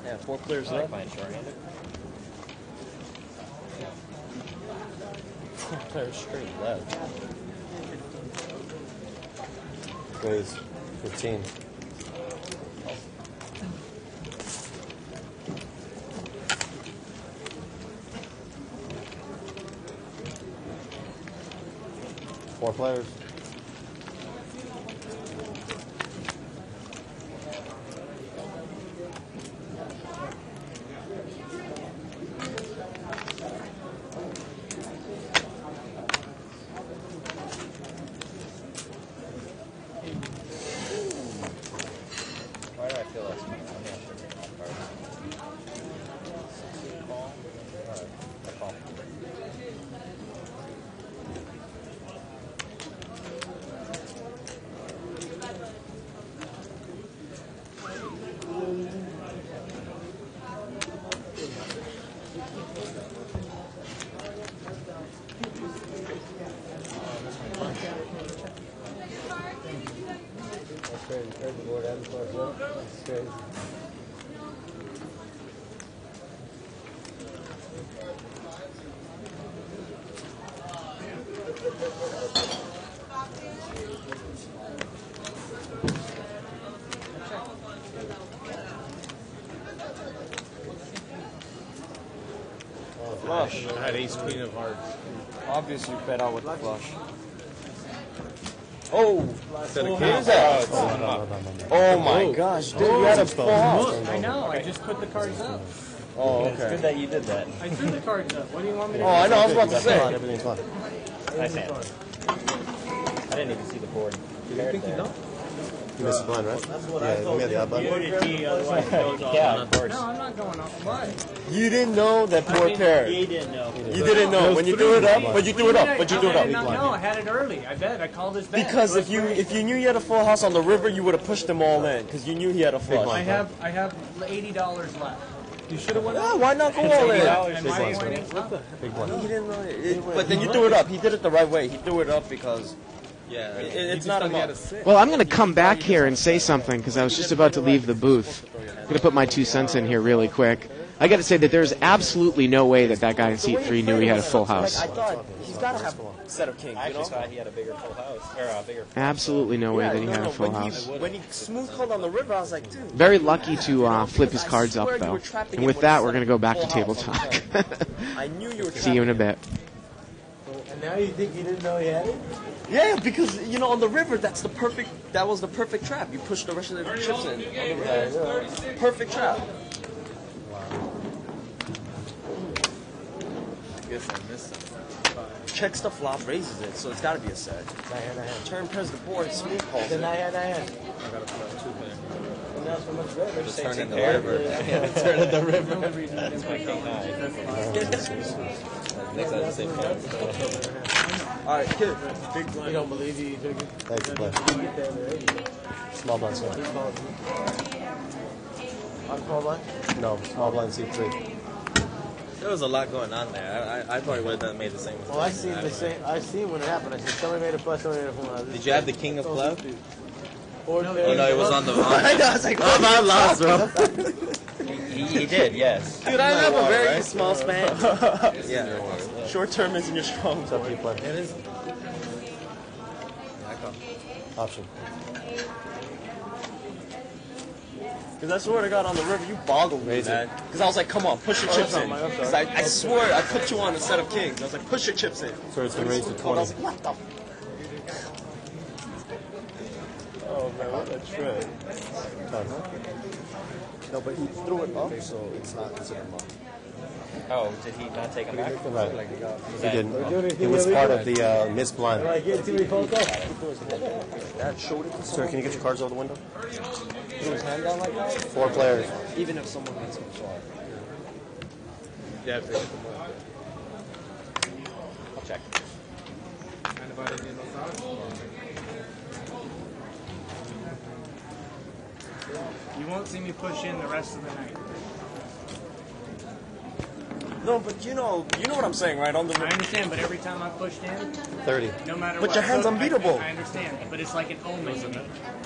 Yeah, 4 players left. Fine, short-handed. 4 players straight left. Raise 15. Four players. Why do I feel that's fine? I'm not sure. Call. Alright, I call. That's crazy. There's the board. Adam's board. Look. That's crazy. Flush. I had ace queen of hearts. Obviously, bet out with the flush. Oh! Who is that? Oh my gosh, dude, you had a full house. I know. I just put the cards up. Oh, It's good okay. that you did that. I threw the cards up. What do you want me to Oh, I know, I was about to Fine, say. everything's fine. Nice hand. I didn't even see the board. You think you don't? You missed the blind, right? Yeah, you made the odd button. Yeah, of course. No, I'm not going off. Why? You didn't know that poor pair. You didn't know. didn't know. When you threw it up, but you threw it up, but you threw it I did not up. know. I had it early. I bet. I called this bet. Because if you knew you had a full house on the river, you would have pushed them all in. Because you knew he had a flush. I have $80 left. You should have went. Yeah, why not go all in? Am I winning? Big blind. He didn't know it. But then you threw it up. He did it the right way. He threw it up because Yeah, it's not a muff. Well, I'm going to come back here and say something because I was just about to leave the booth. I'm going to put my 2 cents in here really quick. I got to say that there's absolutely no way that guy in seat 3 knew he had a full house. I thought he's got to have a set of kings. I actually thought he had a bigger full house. Or a bigger Absolutely no way that he had a full house. When he smooth called on the river, I was like, dude. Very lucky to flip his cards up, though. And with that, we're going to go back to table talk. I knew you were See you in a bit. And now you think you didn't know he had it? Yeah, because on the river, that was the perfect trap. You push the rest of the chips in on the river. Perfect trap. I guess I missed something. Checks the flop, raises it, so it's got to be a set. Turn pairs the board, smooth calls it. I got to put on 2 there. And now so much better. Just turn in the river. Turn in the river. Next at the same time. All right, kid. You don't believe you took it? Thanks, Cliff. Small blind, sir. Small blind? No, small blind C3. There was a lot going on there. I probably would have made the same mistake. Well, I seen when it happened. I said somebody made a plus, somebody made a full. Did you have the king of club? Oh no, it was on the. I know. I was like, oh, my loss, bro. He did, yes. Dude, I have a very small span. Yeah. Short term isn't your strong. What's up, you play? It is. Option. Because I swear to God, on the river, you boggled me, man. Because I was like, come on, push your chips in. Because I swear, I put you on a set of kings. I was like, push your chips in. So it's been raised to 20. I was like, what the? Oh man, what a trip! No, but he threw it up, so it's not considered mock. Oh, did he not take him back? Right. He didn't. It was part of the missed blind. Sir, can you get your cards over the window? Threw his hand down like that? 4 players. Even if someone gets him short. Yeah, if they hit the mark. I'll check. You won't see me push in the rest of the night. No, but you know what I'm saying, right? On the I understand, but every time I pushed in, 30. no matter But what. your hand's unbeatable. I understand, but it's like an omen.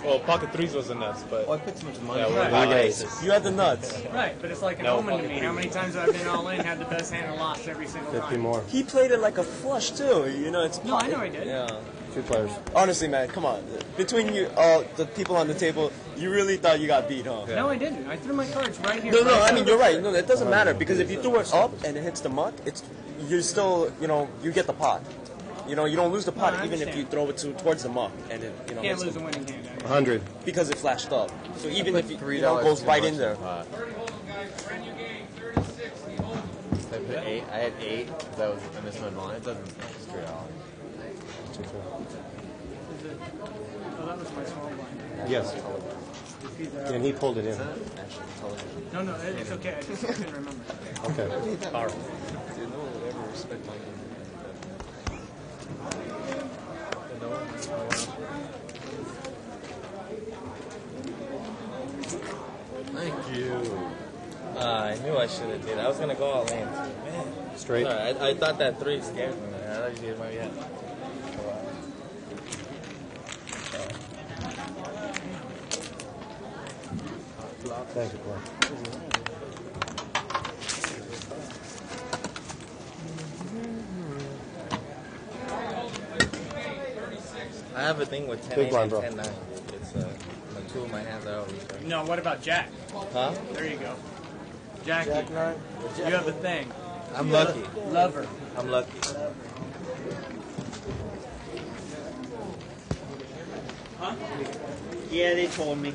Well, pocket 3s was the nuts, but. Oh, I put too much money. Yeah, Right. pocket aces. You had the nuts. Right, but it's like an omen to me. How many times have I been all in, had the best hand, and lost every single 50 time? more. He played it like a flush too. It's No, I know I did. Yeah. 2 players. Honestly, man, come on. Between you, all the people on the table, you really thought you got beat, huh? No, I didn't. I threw my cards right here. No, I mean, you're right. No, that doesn't matter because if you threw it up and it hits the muck, you're still, you get the pot. You don't lose the pot No, I even if you throw it towards the muck and it, Can't hits lose the a winning hand. 100. because it flashed up. So even if it goes right in there. I put 8. I had 8. That was I missed my blind. It doesn't straight out. Oh, that was my small blind. Yes. And he pulled it in. No, it's okay. I just couldn't remember. Okay. Powerful. Dude, no one would ever respect my game. Thank you. I knew I should have did. I was gonna go all in. Man. Straight. Sorry, I thought that 3 scared me. Man. I thought you did my yeah. Thank you, Cliff. I have a thing with 10 Big 8 blind, and bro. 10 9. It's like 2 of my hands are always right. No, what about Jack? Huh? There you go. Jackie, you have a thing. I'm lucky. Lover. I'm lucky. Huh? Yeah, they told me.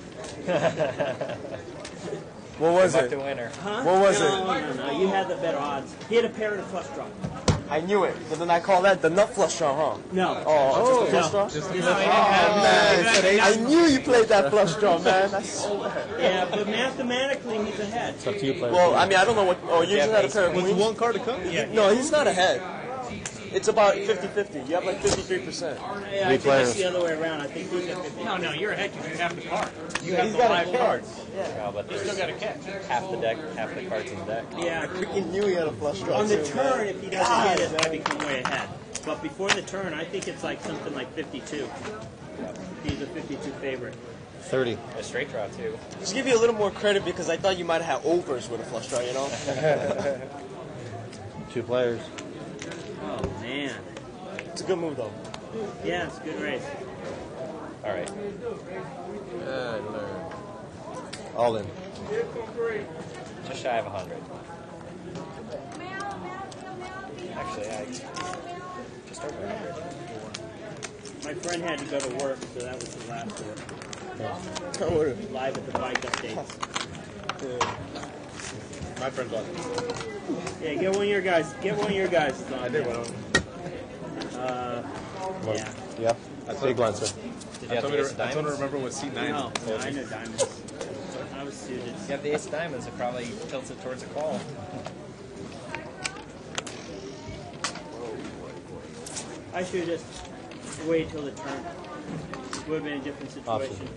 What was it? The winner. Huh? What was No, you had the better odds. He had a pair of the flush draw. I knew it, but then I call that the nut flush draw, huh? No. Oh, just a flush draw? Man, I knew you played that flush draw, man. I swear. Yeah, but mathematically he's ahead. It's up to you, player. Well, I mean, I don't know what. Oh, you just had a pair of Was queens? one card to come? Yeah. No, he's not ahead. It's about 50-50. You have like 53%. Yeah, I think it's the other way around. I think he's at 50. No, you're ahead because you have the card. You He's got a card. Yeah, but You still got a catch. half the deck, half the cards in the deck. Yeah. I freaking knew he had a flush draw. On the too, turn, if he doesn't hit it, I become way ahead. But before the turn, I think it's like something like 52. He's a 52 favorite. 30. A straight draw, too. Just give you a little more credit because I thought you might have overs with a flush draw, you know? 2 players. Oh, man. It's a good move, though. Yeah, it's a good race. All right. All in. Just shy of 100. Actually, just over 100. My friend had to go to work, so that was the last of it. Live at the bike updates. My friend's on. Yeah, get one of your guys. Get one of your guys. On I did one of them. Yeah. Yeah. Big line, sir. Did you I have told the me ace of to diamonds? remember what C9 No, I know diamonds. I was suited. If you have the ace of diamonds, it probably tilts it towards a call. I should have just waited till the turn. Would have been a different situation.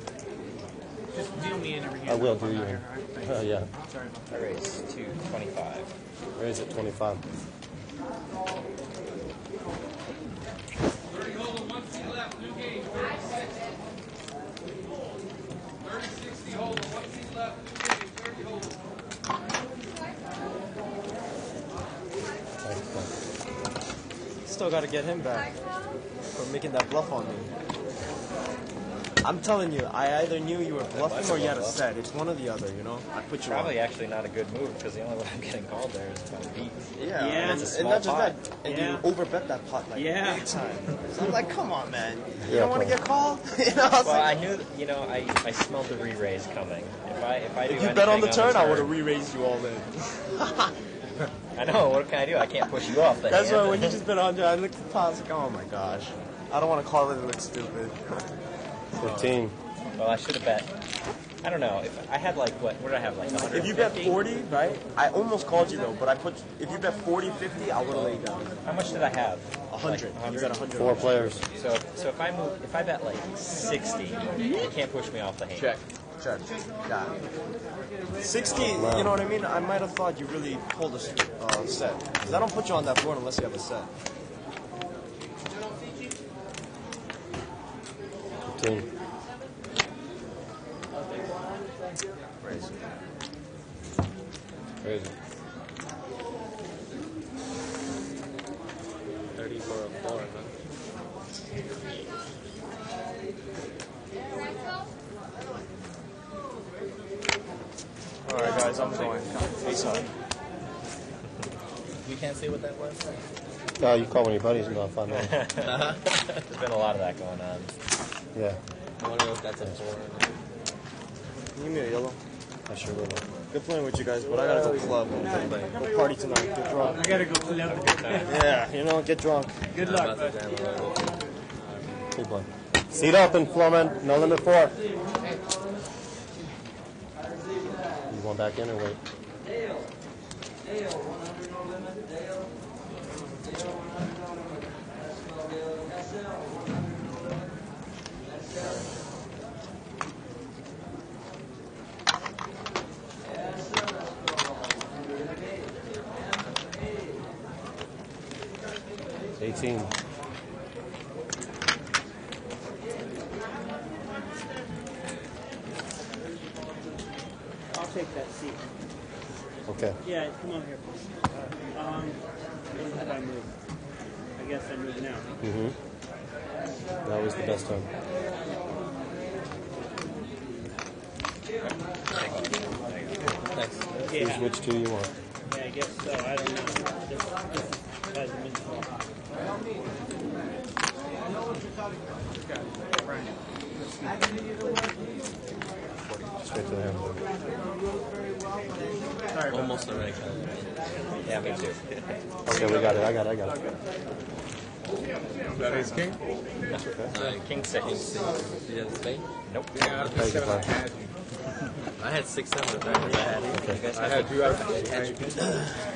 Just deal me in every hand. I will do you. Yeah. Sorry. I raise to 25. Raise it 25. 30 Holdem, 1 seat left, new game. 30-60 Holdem, 1 seat left, new game. 30 Holdem. Still got to get him back for making that bluff on me. I'm telling you, I either knew you were bluffing or you had a set. It's one or the other, you know? I put you Probably on. actually not a good move because the only way I'm getting called there is if I beat. Yeah, Yeah. and, It's a and small not just pot. that, and Yeah. you overbet that pot like Yeah. big time. So I'm like, come on, man. You Yeah, don't want to bro. get called? You know, I was Well, like, I knew, I smelled the re-raise coming. If I do if you bet on the anything turn, I would have re-raised you all in. I know. What can I do? I can't push you off the That's hand. why when you just bet on, I looked at the pot, I was like, oh my gosh. I don't want to call it and look stupid. 15. Well, I should have bet. I don't know. If I had like what did I have, like 150? If you bet 40, right? I almost called you though, but I put. If you bet 40, 50, I would have laid down. How much did I have? 100. You bet 100. 4 players. So if I bet like 60, you can't push me off the hand. Check. Check. Got it. 60. You know what I mean? I might have thought you really pulled a set. Because I don't put you on that board unless you have a set. 15. Crazy. Crazy. 30 for a 4, huh? Alright, guys, I'm going. Face up. You can't see what that was? No, you call one of your buddies and I'll find out. There's been a lot of that going on. Yeah, I want to know if that's a 4. Give me a yellow. I sure will. Good playing with you guys, but I gotta go club. Go party tonight. Get drunk. I gotta go club. Yeah, you know, get drunk. Good luck. Good one. Seat open, Flowman. No limit 4. You going back in or wait? It's 18. I'll take that seat. Okay. Yeah, come on here, please. When did I move? I guess I move now. Mm-hmm. That was the best time. Thanks. Yeah. Choose which 2 you want. Yeah, I guess so. I don't know. This hasn't been small. Straight to the hand. Almost the right color. Yeah, me too. Okay, we got it. I got it. That is king? King 6. Did you have the spade? Nope. Yeah, I Crazy play. I had 6 7 with that. I had it. You guys I had 2 out.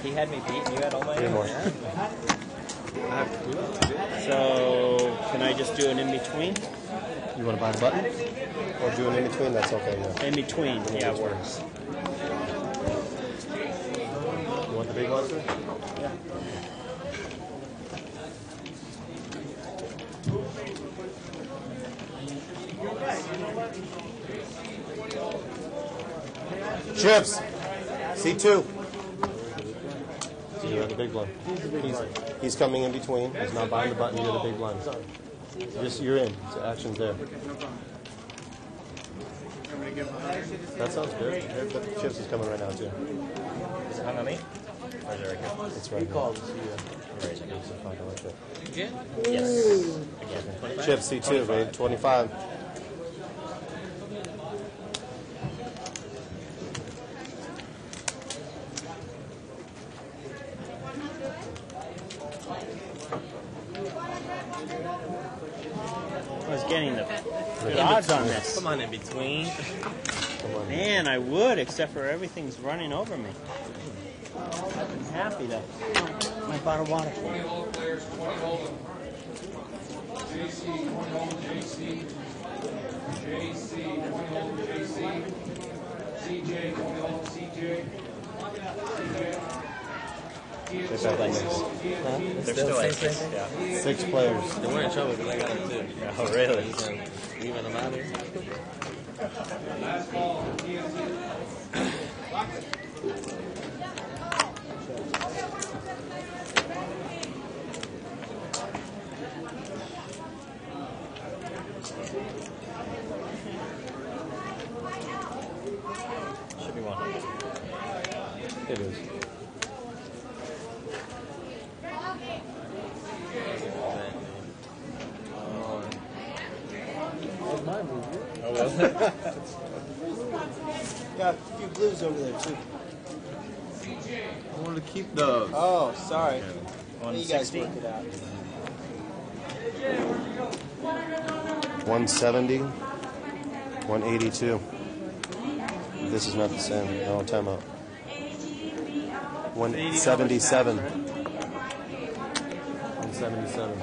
He had me beat and you had all my 3 more. So, can I just do an in-between? You want to buy the button? Or do an in between? That's okay, yeah. In between, yeah, it works. You want the big monster? Yeah. Chips. C2. You're the big blind. He's coming in between. He's not behind the button. You're the big blind. You're in. So action's there. That sounds good. Chips is coming right now too. Is it hung on me? Or is it right here? It's right here. Yes. Again. Chips C2, babe. 25. I was getting the good odds on this. Come on, in between. Man, I would, except for everything's running over me. I'm happy though. My bottle of water. They're still aces. Yeah. 6 players. They weren't in trouble because I got them too. Oh, really? Leaving them out here. Should be one. It is. Oh, was it? Got a few blues over there too. I wanted to keep those. Oh, sorry. You guys 160. work it out. 170. 182. This is not the same. No, timeout. 177. 177.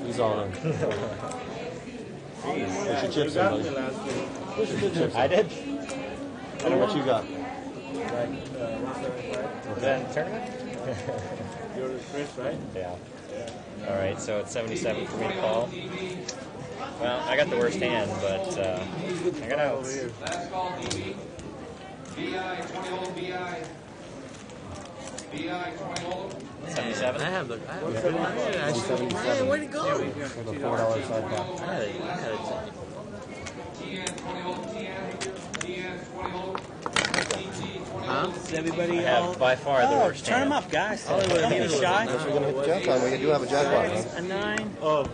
He's all in. What's your chips in, buddy? What's your chips in? I did. What you got? Is that in the tournament? Yours Chris, right? Yeah. All right, so it's 77 for me to call. Well, I got the worst hand, but I got outs. Last call, BI 20 Holdem, BI 20 Holdem. 77? I have the. Yeah. Hey, where'd he go? With a $4 side pot. I had a TN 20 Holdem, TN 20 Holdem. Huh? Is everybody I have by far the worst turn hand. them up, guys. Don't be shy. Unless we're going to hit the jackpot. We do have a jackpot, huh? A 9. Oh.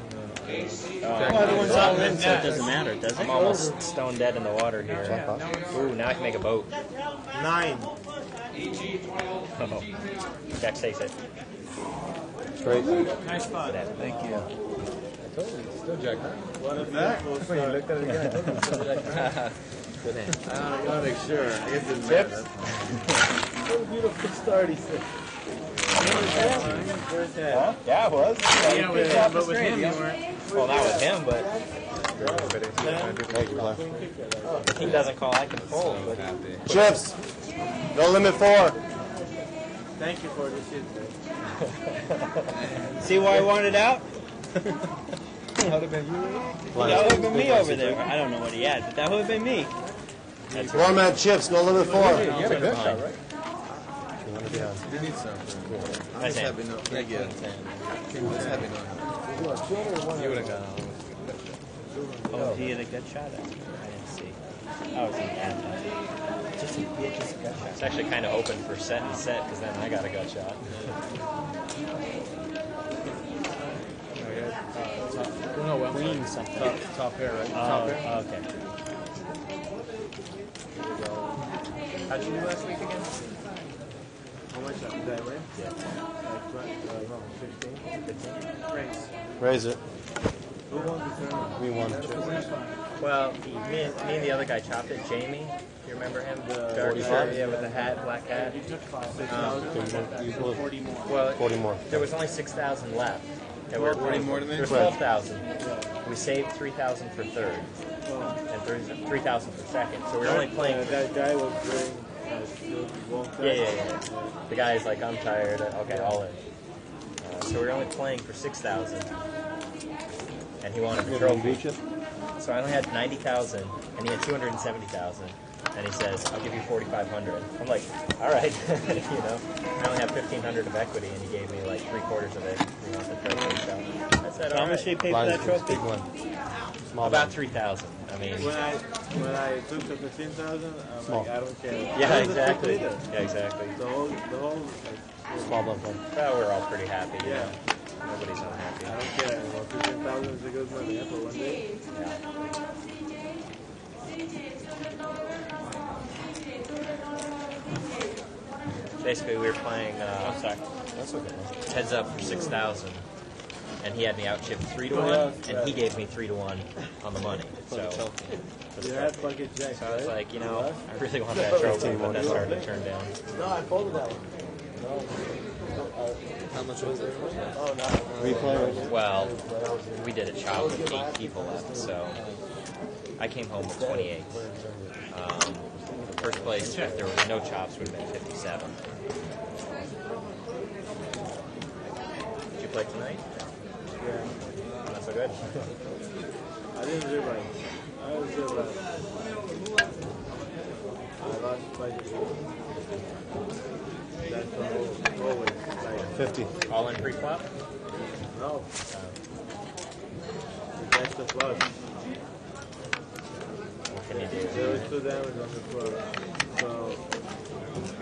Well, everyone's all in, so it doesn't matter, does it? I'm almost stone dead in the water here. Jackpot. Ooh, now I can make a boat. 9. Oh. Jack takes it. Great. Nice spot. Thank you. I told you, it's still Jack. What if that? When you looked at it again, I told you it's still Jack. good hand. I gotta make sure. I guess it's chips. So beautiful start, he said. Huh? Yeah, it was. Yeah, but with him, you weren't. Well, not with him, but if he doesn't call, I can fold. But Chips. No limit 4. Thank you for this shit, See why I wanted out? That would have been you. That would have been me over there. I don't know what he had, but that would have been me. that's One man chips. No limit 4. You have a good shot, right? Yeah. You need some. I'm Nice just hand. happy no. Thank you. I'm just happy no. You would have got on. Oh, he had a good shot at me. I didn't see. Oh, it's in bad. Just a gut shot. It's actually kind of open for set and set because then I got a gut shot. No, well, Queen something. top pair, right? Top pair. Oh, okay. How'd you do last week again? How much did I win? Yeah. No, 15. Race. Raise it. Who won the tournament? We won. Well, me and the other guy chopped it. Jamie, you remember him? The Dark 45? shirt, yeah, with the hat, black hat. You took 6,000. 40 more. Well, 40 more. there was only 6,000 left. And we're 40 more to me? There's 12,000. We saved 3,000 for third and 3,000 for second. So we're only playing. That guy was wearing Yeah. The guy's like, I'm tired. Okay, all in. So we're only playing for 6,000, and he wanted the trophy. So I only had 90,000, and he had 270,000. And he says, I'll give you $4,500. I'm like, all right. You know, I only have $1,500 of equity, and he gave me like 3/4 of it. You know, to try to finish out. I said, How much did he pay for that trophy? About $3,000. I mean, when I took the 15,000, I'm Small. like, I don't care. Yeah, exactly. Yeah, exactly. The whole small bluff one. Well, we're all pretty happy. You Yeah. know? Nobody's unhappy. I don't care. Well, 15,000 is a good money for one day. Basically, we were playing heads up for 6,000, and he had me out chipped 3-1, and he gave me 3-1 on the money. So, You had bucket jacks, so I was right? like, you know, I really want that trophy, but that started to turn down. No, I folded that one. How much was it? Oh, no. 3 players. Well, we did a chop with 8 people left, so I came home with 28. First place, if there were no chops, would have been 57. Did you play tonight? Yeah. Not so good. I didn't do right. I was good right. I lost by that's the whole way. Like 50. All in pre-flop? No. That's the flop. What can you do? There was 2 damage on the floor. So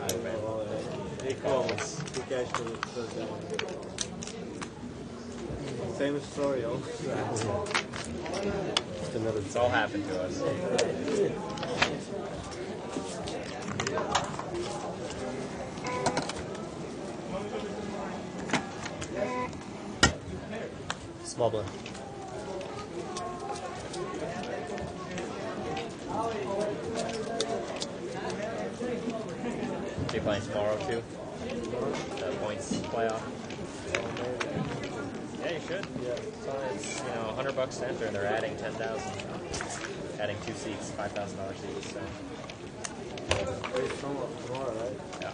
I don't know all that. He calls. He cashed the damage. Same story, almost. Just another. It's all happened to us. Small blind. Are you playing tomorrow too? The points playoff? Yeah, you should. Yeah. So it's, you know, $100 to enter, and they're adding 10,000. Adding 2 seats, $5,000 seats. So. Tomorrow, right? Yeah.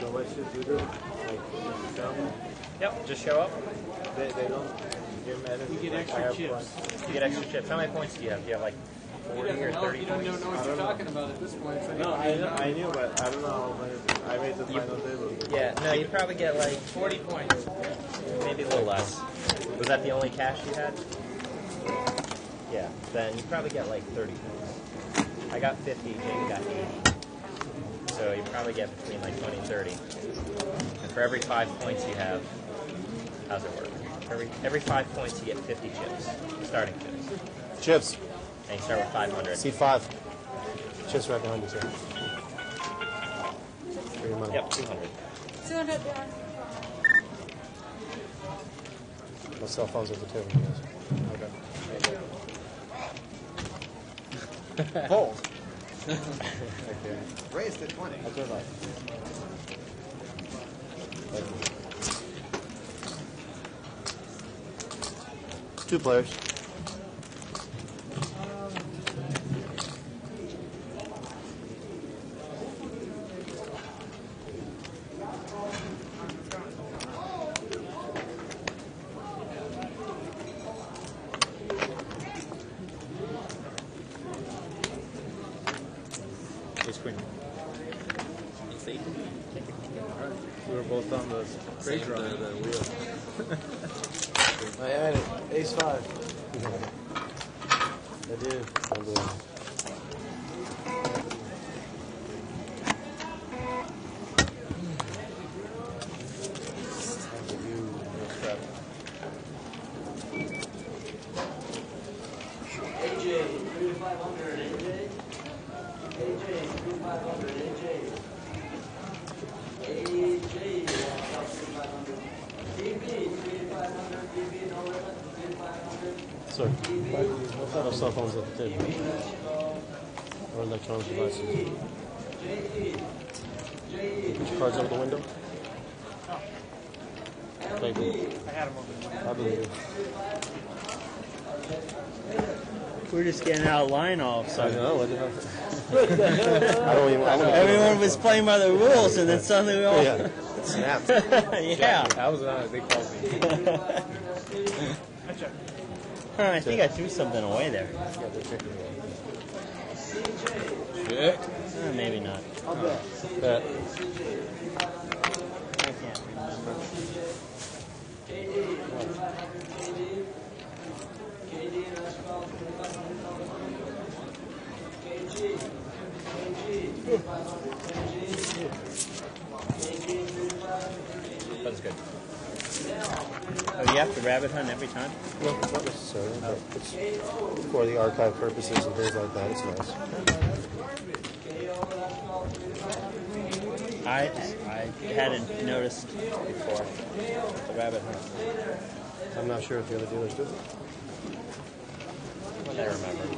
So what should we do? Like, film? Yep, just show up. They don't give me anything. You get Like, I extra have chips. points. You get extra chips. How many points do you have? Do you have like 40 or 30 You don't points? know what you're talking about at this point. So No, I knew, but I don't know how many. I made the final table. Yeah, no, you probably get like 40 points. maybe a little less. Was that the only cash you had? Yeah, then you probably get like 30 points. I got 50, Jamie got 80. So you probably get between like 20 and 30. And for every 5 points you have, how's it work? Every 5 points you get 50 chips, starting chips. Chips. And you start with 500. Seat 5. Chips right behind you, sir. For your money. Yep, 200. 200 there. My cell phone's at the table, guys. Okay. Fold. Raised to 20. That's your life. Thank you. 2 players. Ace queen. Ace 8. We were both on the straight draw. The wheel. I had it. Ace 5. I do. Unbelievable. AJ, 3,500. AJ. AJ, 3,500. AJ. AJ, 3,500. TV, 3,500. TV, no limit. 3,500. Sir, what kind of cell phones at the table? Or electronic devices? Put your cards over the window? Thank you. I had him over I believe you. We're just getting out of line all of a I sudden. know. I don't even. Everyone was playing by the rules, and then suddenly we all snapped. Yeah. I was on a big call. I think I threw something away there. Check. Maybe not. I'll bet. Bet. I can't remember. That's good. Oh, you have to rabbit hunt every time? No, not necessarily, but it's for the archive purposes and things like that. It's nice. I hadn't noticed before the rabbit hunt. I'm not sure if the other dealers do. I remember.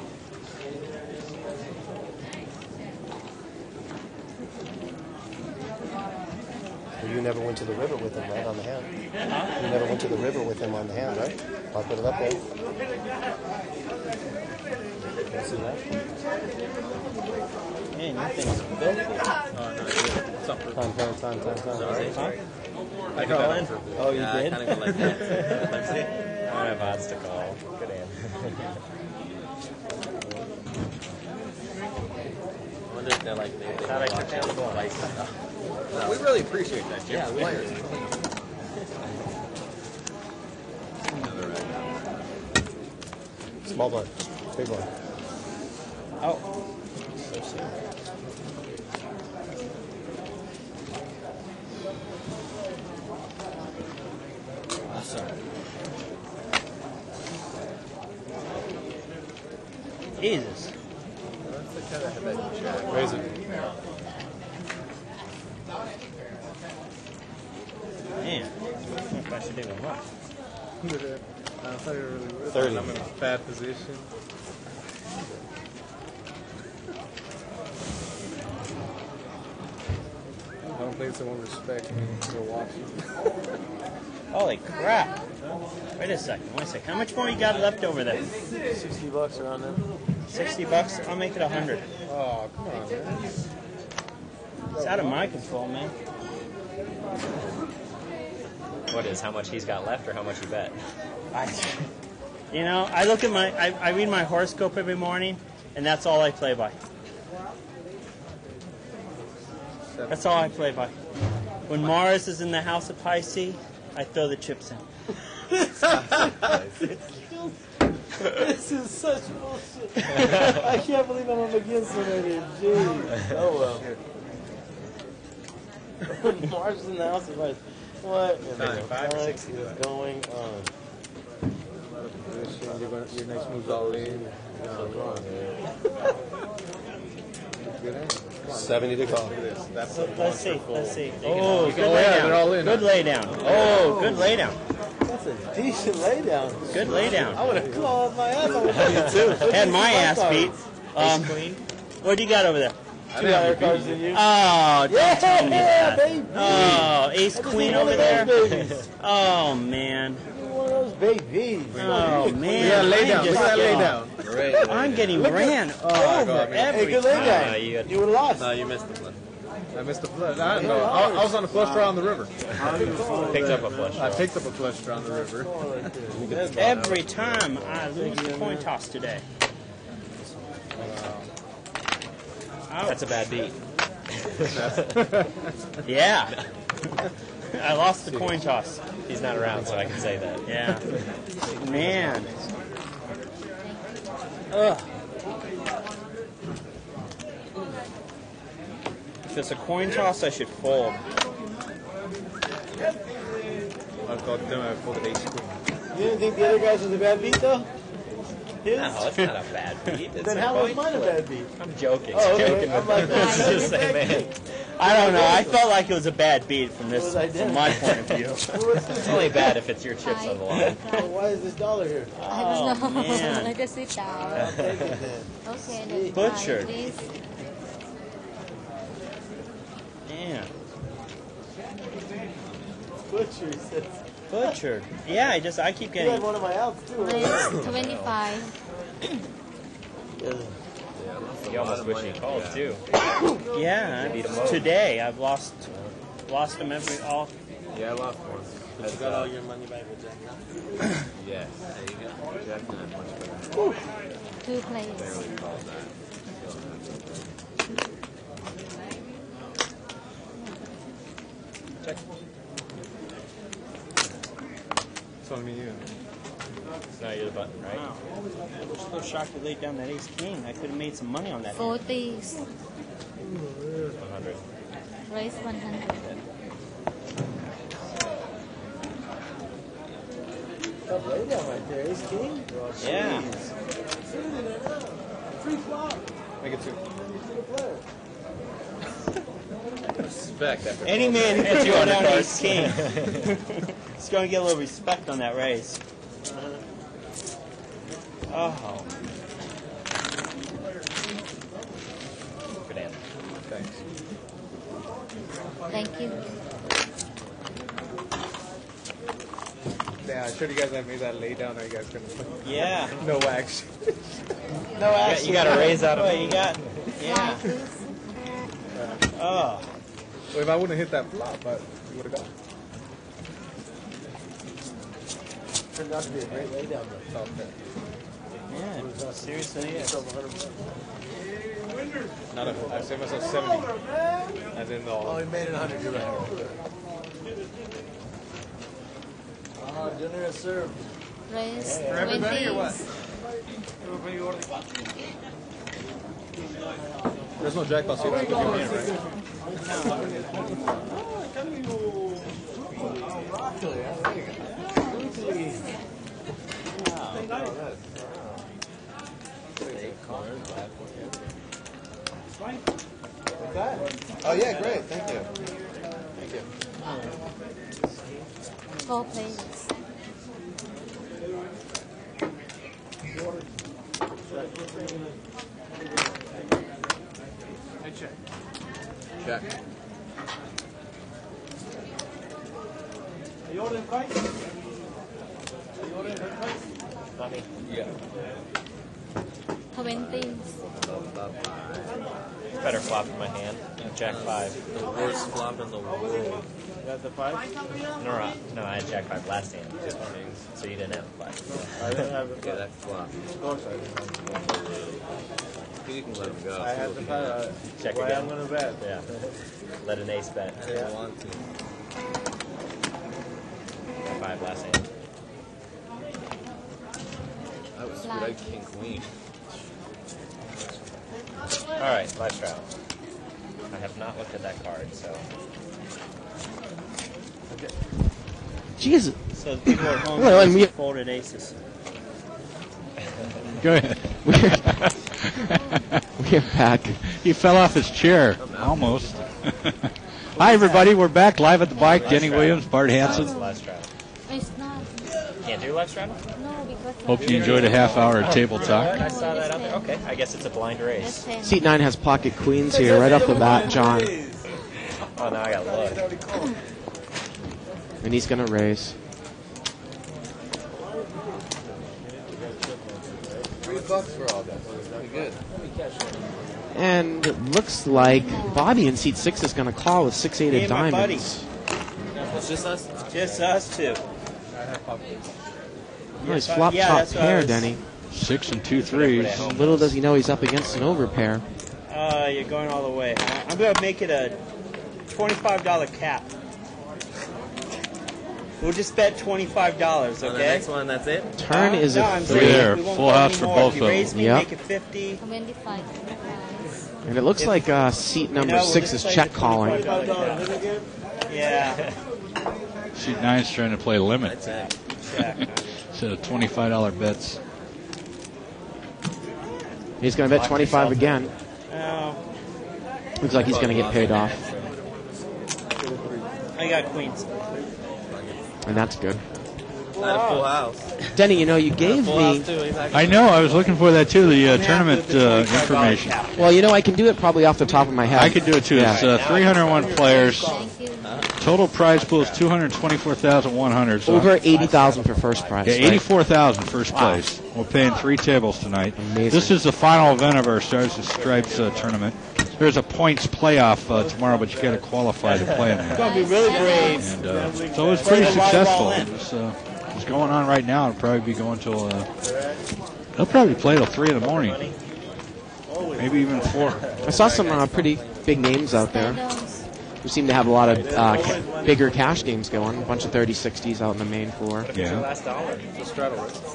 You never went to the river with him, right, on the hand? You never went to the river with him on the hand, right? I'll put it up there. Can you see that? Man, you think it's filthy. Time. Sorry. I call in? Oh, you Yeah, did? I kind of go like that. Let's see. I don't have odds to call. Good hand. I wonder if they're like, they Thought I watch took down the ball. like, We really appreciate that, Jim. yeah, players. Small blind. Big blind. Oh. So sad. Awesome. Jesus. That's the kind of head check. Raise it. Man. I don't know if I should even look. I thought you were really worth 30. it. I'm in a bad position. I don't think someone respects me for watching. Holy crap. Wait a second. How much more you got left over there? $60 around there. $60? I'll make it 100. Oh, come on, man. It's out of my control, man. What is, how much he's got left or how much you bet? I look at I read my horoscope every morning, and that's all I play by. That's all I play by. When Mars is in the house of Pisces, I throw the chips in. This is such bullshit. I can't believe I'm up against him right here. Jeez. Oh well. Mars is in the house of Pisces. What in the fuck is going on? Your next move's all in. Good hand. 70 to call. That's Let's see. Oh, good laydown. they're all in. Good laydown. Oh, good laydown. That's a decent laydown. Good laydown. I would have clawed my ass. I would have too. Had my ass beat. What do you got over there? Two higher cards than you. Oh, don't tell me that. Baby. Oh, ace queen over there. Oh man. One of those babies. Oh man. Yeah, lay down. Look at that lay down. I'm getting ran over Hey, every good laydown. time. You would have lost. No, you missed the flush. I missed the flush. I was on a flush draw on the river. Picked up a flush draw. I picked up a flush draw on the river. Every time I lose the coin toss today. That's a bad beat. Yeah. I lost the coin toss. He's not around, so I can say that. Yeah. Man. Ugh. If it's a coin toss, I should fold. I thought then I folded ace queen. You didn't think the other guys was a bad beat though? His? No, it's not a bad beat. It's Then a how was coin mine a flip. bad beat? I'm joking. Oh, okay. Joking I'm with like, it's the same man. I don't know. I felt like it was a bad beat from It was my point of view. It's only bad if it's your chips on the line. Why is this dollar here? I don't know. man. Let us sit down. I'll take it then. Okay, then. Butchered. Please. Yeah. Butcher, he says. Butchered. Yeah, I keep You had getting. one of my outs too. Minus 25. You almost wish he called, too. Yeah. Beat 'em up. Today I've lost Lost them all. Yeah, I lost one. But you got all your money back with Jack now? Yeah, there you go. Jack not much better. 2 players. Barely called that. Check. It's on me, you. Now you're the button, right? Wow. I was so shocked you laid down that ace king. I could have made some money on that. 40. 100. Raise 100. Tough lay down right there. Ace king. Yeah. Free flop. Make it 2. Respect after Any man who can throw down ace king is going to get a little respect on that raise. Oh. Good answer. Thanks. Thank you. Yeah, I showed you guys I made that lay down. Are you guys gonna? Yeah. No action. No action. You got a raise out of it. it. You got. Yeah. Oh. Well, if I wouldn't have hit that flop, but you would have got. Turned out to be a great lay down. Yeah. Seriously, yes. Not a. I saved myself 70. As in the. Oh, he made it 100. You're right. Dinner is served. Raise For everybody or 20. what? There's no jackpot, so you don't have to give me in, right? Oh yeah, great. Thank you. Thank you. 4 players. Check. Are you ordering price? Are you ordering price? Money. Yeah. 20. Better flop in my hand. Jack 5. The worst flop in the world. You got the 5? No, I had Jack 5 last hand. So you didn't have a 5. I didn't have Yeah, that flop. Of course I didn't have the 5. You can let him go. I had the 5. Check Why again. I'm going to bet. Yeah. Let an ace bet. I didn't want to. 5 last hand. I was screwed. I had king queen. Alright, last round. I have not looked at that card, so. Jesus. So the people at home Well, and we- folded aces. Go ahead. We're back. He fell off his chair. Almost. Hi, everybody. We're back live at the bike. Denny Williams, Bart Hansen. Last round. It's not. Can't do last round? No, because. Hope you enjoyed a half hour of table talk. I saw that out there. Okay, I guess it's a blind race. Seat 9 has pocket queens here right off the bat, John. Oh, now I got look. And he's going to raise. $3 for all that. Pretty good. And it looks like Bobby in seat 6 is going to call with 6-8 Me of and my buddy. diamonds. It's just us. Just us two. Nice flop Yeah, top that's what I pair, was- Denny. 6 and 2 threes. Little does he know he's up against an overpair. You're going all the way. I'm going to make it a $25 cap. We'll just bet $25, On the okay? next one, that's it? Turn is no, a I'm 3. saying There, we won't full go house for anymore. both If you of raise them. me, Yep. make it 50. 25. And it looks like seat number we'll 6 just is play check the calling. $25 cap. Yeah. Seat 9's trying to play limit. Check. Instead of $25 bets. He's going to bet 25 again. Oh, Looks like he's going to get paid off. I got queens. And that's good. Not a full house. Denny, you know, you gave Full house, me... too. He's I know. I was looking for that, too, the tournament information. Well, you know, I can do it probably off the top of my head. I could do it, too. Yeah. It's 301 players. Thank you. Total prize pool is $224,100. So Over 80,000 for first prize. yeah, right? 84,000 first place. We're paying 3 tables tonight. Amazing. This is the final event of our Stars and Stripes tournament. there's a points playoff tomorrow, but you got to qualify to play in It's there. going to be really brave. And so it was pretty successful. It's going on right now. It'll probably be going till they'll probably play till 3 in the morning, maybe even 4. I saw some pretty big names out there. We seem to have a lot of bigger cash games going. A bunch of 30-60s out on the main floor. Yeah. Last dollar.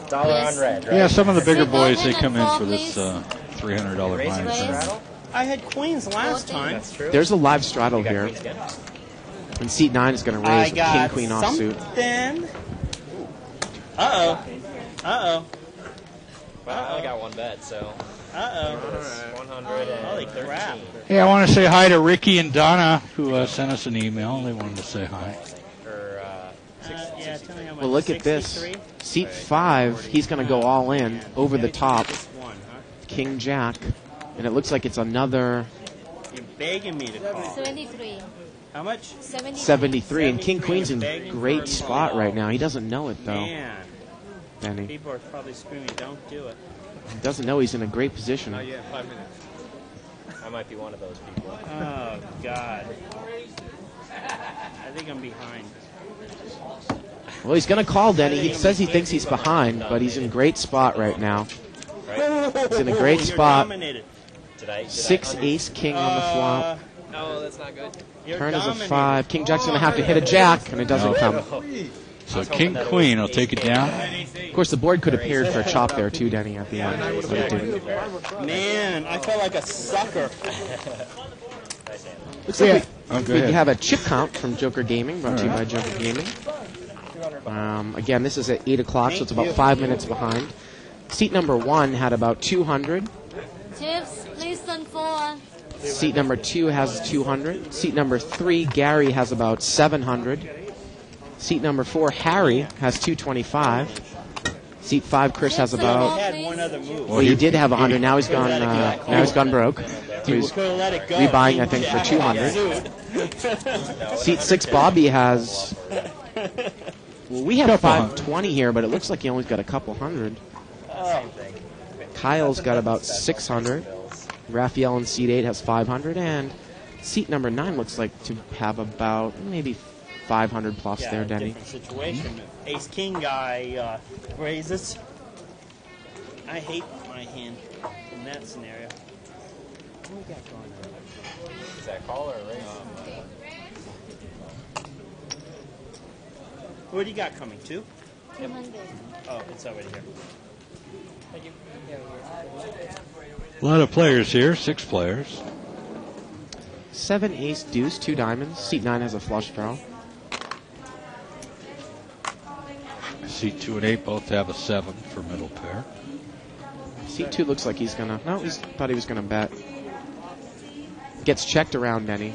Dollar on red, right? Yeah, some of the bigger boys, they come in for this $300 minus. I had queens last time. That's true. There's a live straddle here. And seat 9 is going to raise with king queen offsuit. Uh-oh. Well, I only got one bet, so. 113. Holy crap. Hey, I want to say hi to Ricky and Donna, who sent us an email. They wanted to say hi. Yeah, tell me how much. Well, look at this. 63? Seat 5, he's going to go all in, over the top. King Jack. And it looks like it's another You're begging me to call. 73. How much? 73. And King Queen's in great spot right now. He doesn't know it, though. Man. Benny. People are probably screaming, don't do it. He doesn't know he's in a great position. Not yet, 5 minutes. I might be one of those people. Oh, God. I think I'm behind. Well, he's going to call Denny. He says he thinks he's behind, but he's in great spot right now. He's in a great spot. 6 ace king on the flop. No, that's not good. Turn is a 5. King Jack's going to have to hit a jack, and it doesn't come. So King Queen will take it down. Of course, the board could have paired for a chop there too, Denny, at the end, but it didn't. Man, I felt like a sucker. Looks like go we ahead. have a chip count from Joker Gaming, brought to you by Joker Gaming. Again, this is at 8 o'clock, so it's about 5 minutes behind. Seat number 1 had about 200. Chips, please turn 4. Seat number 2 has 200. Seat number 3, Gary, has about 700. Seat number 4, Harry, has 225. Seat 5, Chris has about. Had one other move. Well, he did have 100. Now he's gone. Now he's gone broke. So he's rebuying, I think, for 200. Seat 6, Bobby has. Well, we have 520 here, but it looks like he only got a couple hundred. Kyle's got about 600. Raphael in seat 8 has 500, and seat number 9 looks like to have about maybe 500 plus there, Denny. Different situation. Ace King guy raises. I hate my hand in that scenario. What do we got going on? Is that call or a raise? What do you got coming? 2? 200. Oh, it's already here. Thank you. A lot of players here, 6 players. 7 ace deuce, 2 diamonds. Seat 9 has a flush draw. Seat 2 and 8 both have a 7 for middle pair. Seat 2 looks like he's gonna. No, he thought he was gonna bet. Gets checked around, Denny.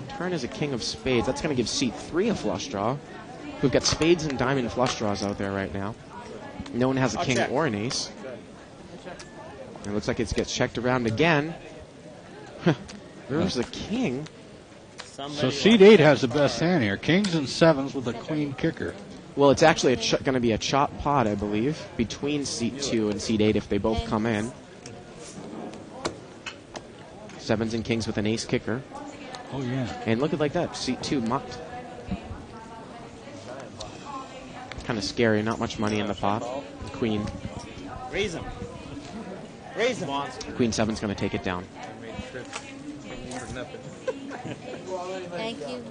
Turn is a king of spades. That's gonna give seat 3 a flush draw. We've got spades and diamond flush draws out there right now. No one has a king or an ace. It looks like it gets checked around again. There's the king. So seat 8 has the best hand here. Kings and 7s with a queen kicker. Well, it's actually going to be a chop pot, I believe, between seat 2 and seat 8 if they both come in. 7s and kings with an ace kicker. Oh, yeah. And look at like that. Seat 2 mucked. Kind of scary. Not much money in the pot. Queen. Raise him. Raise him. Queen 7's going to take it down. Thank you.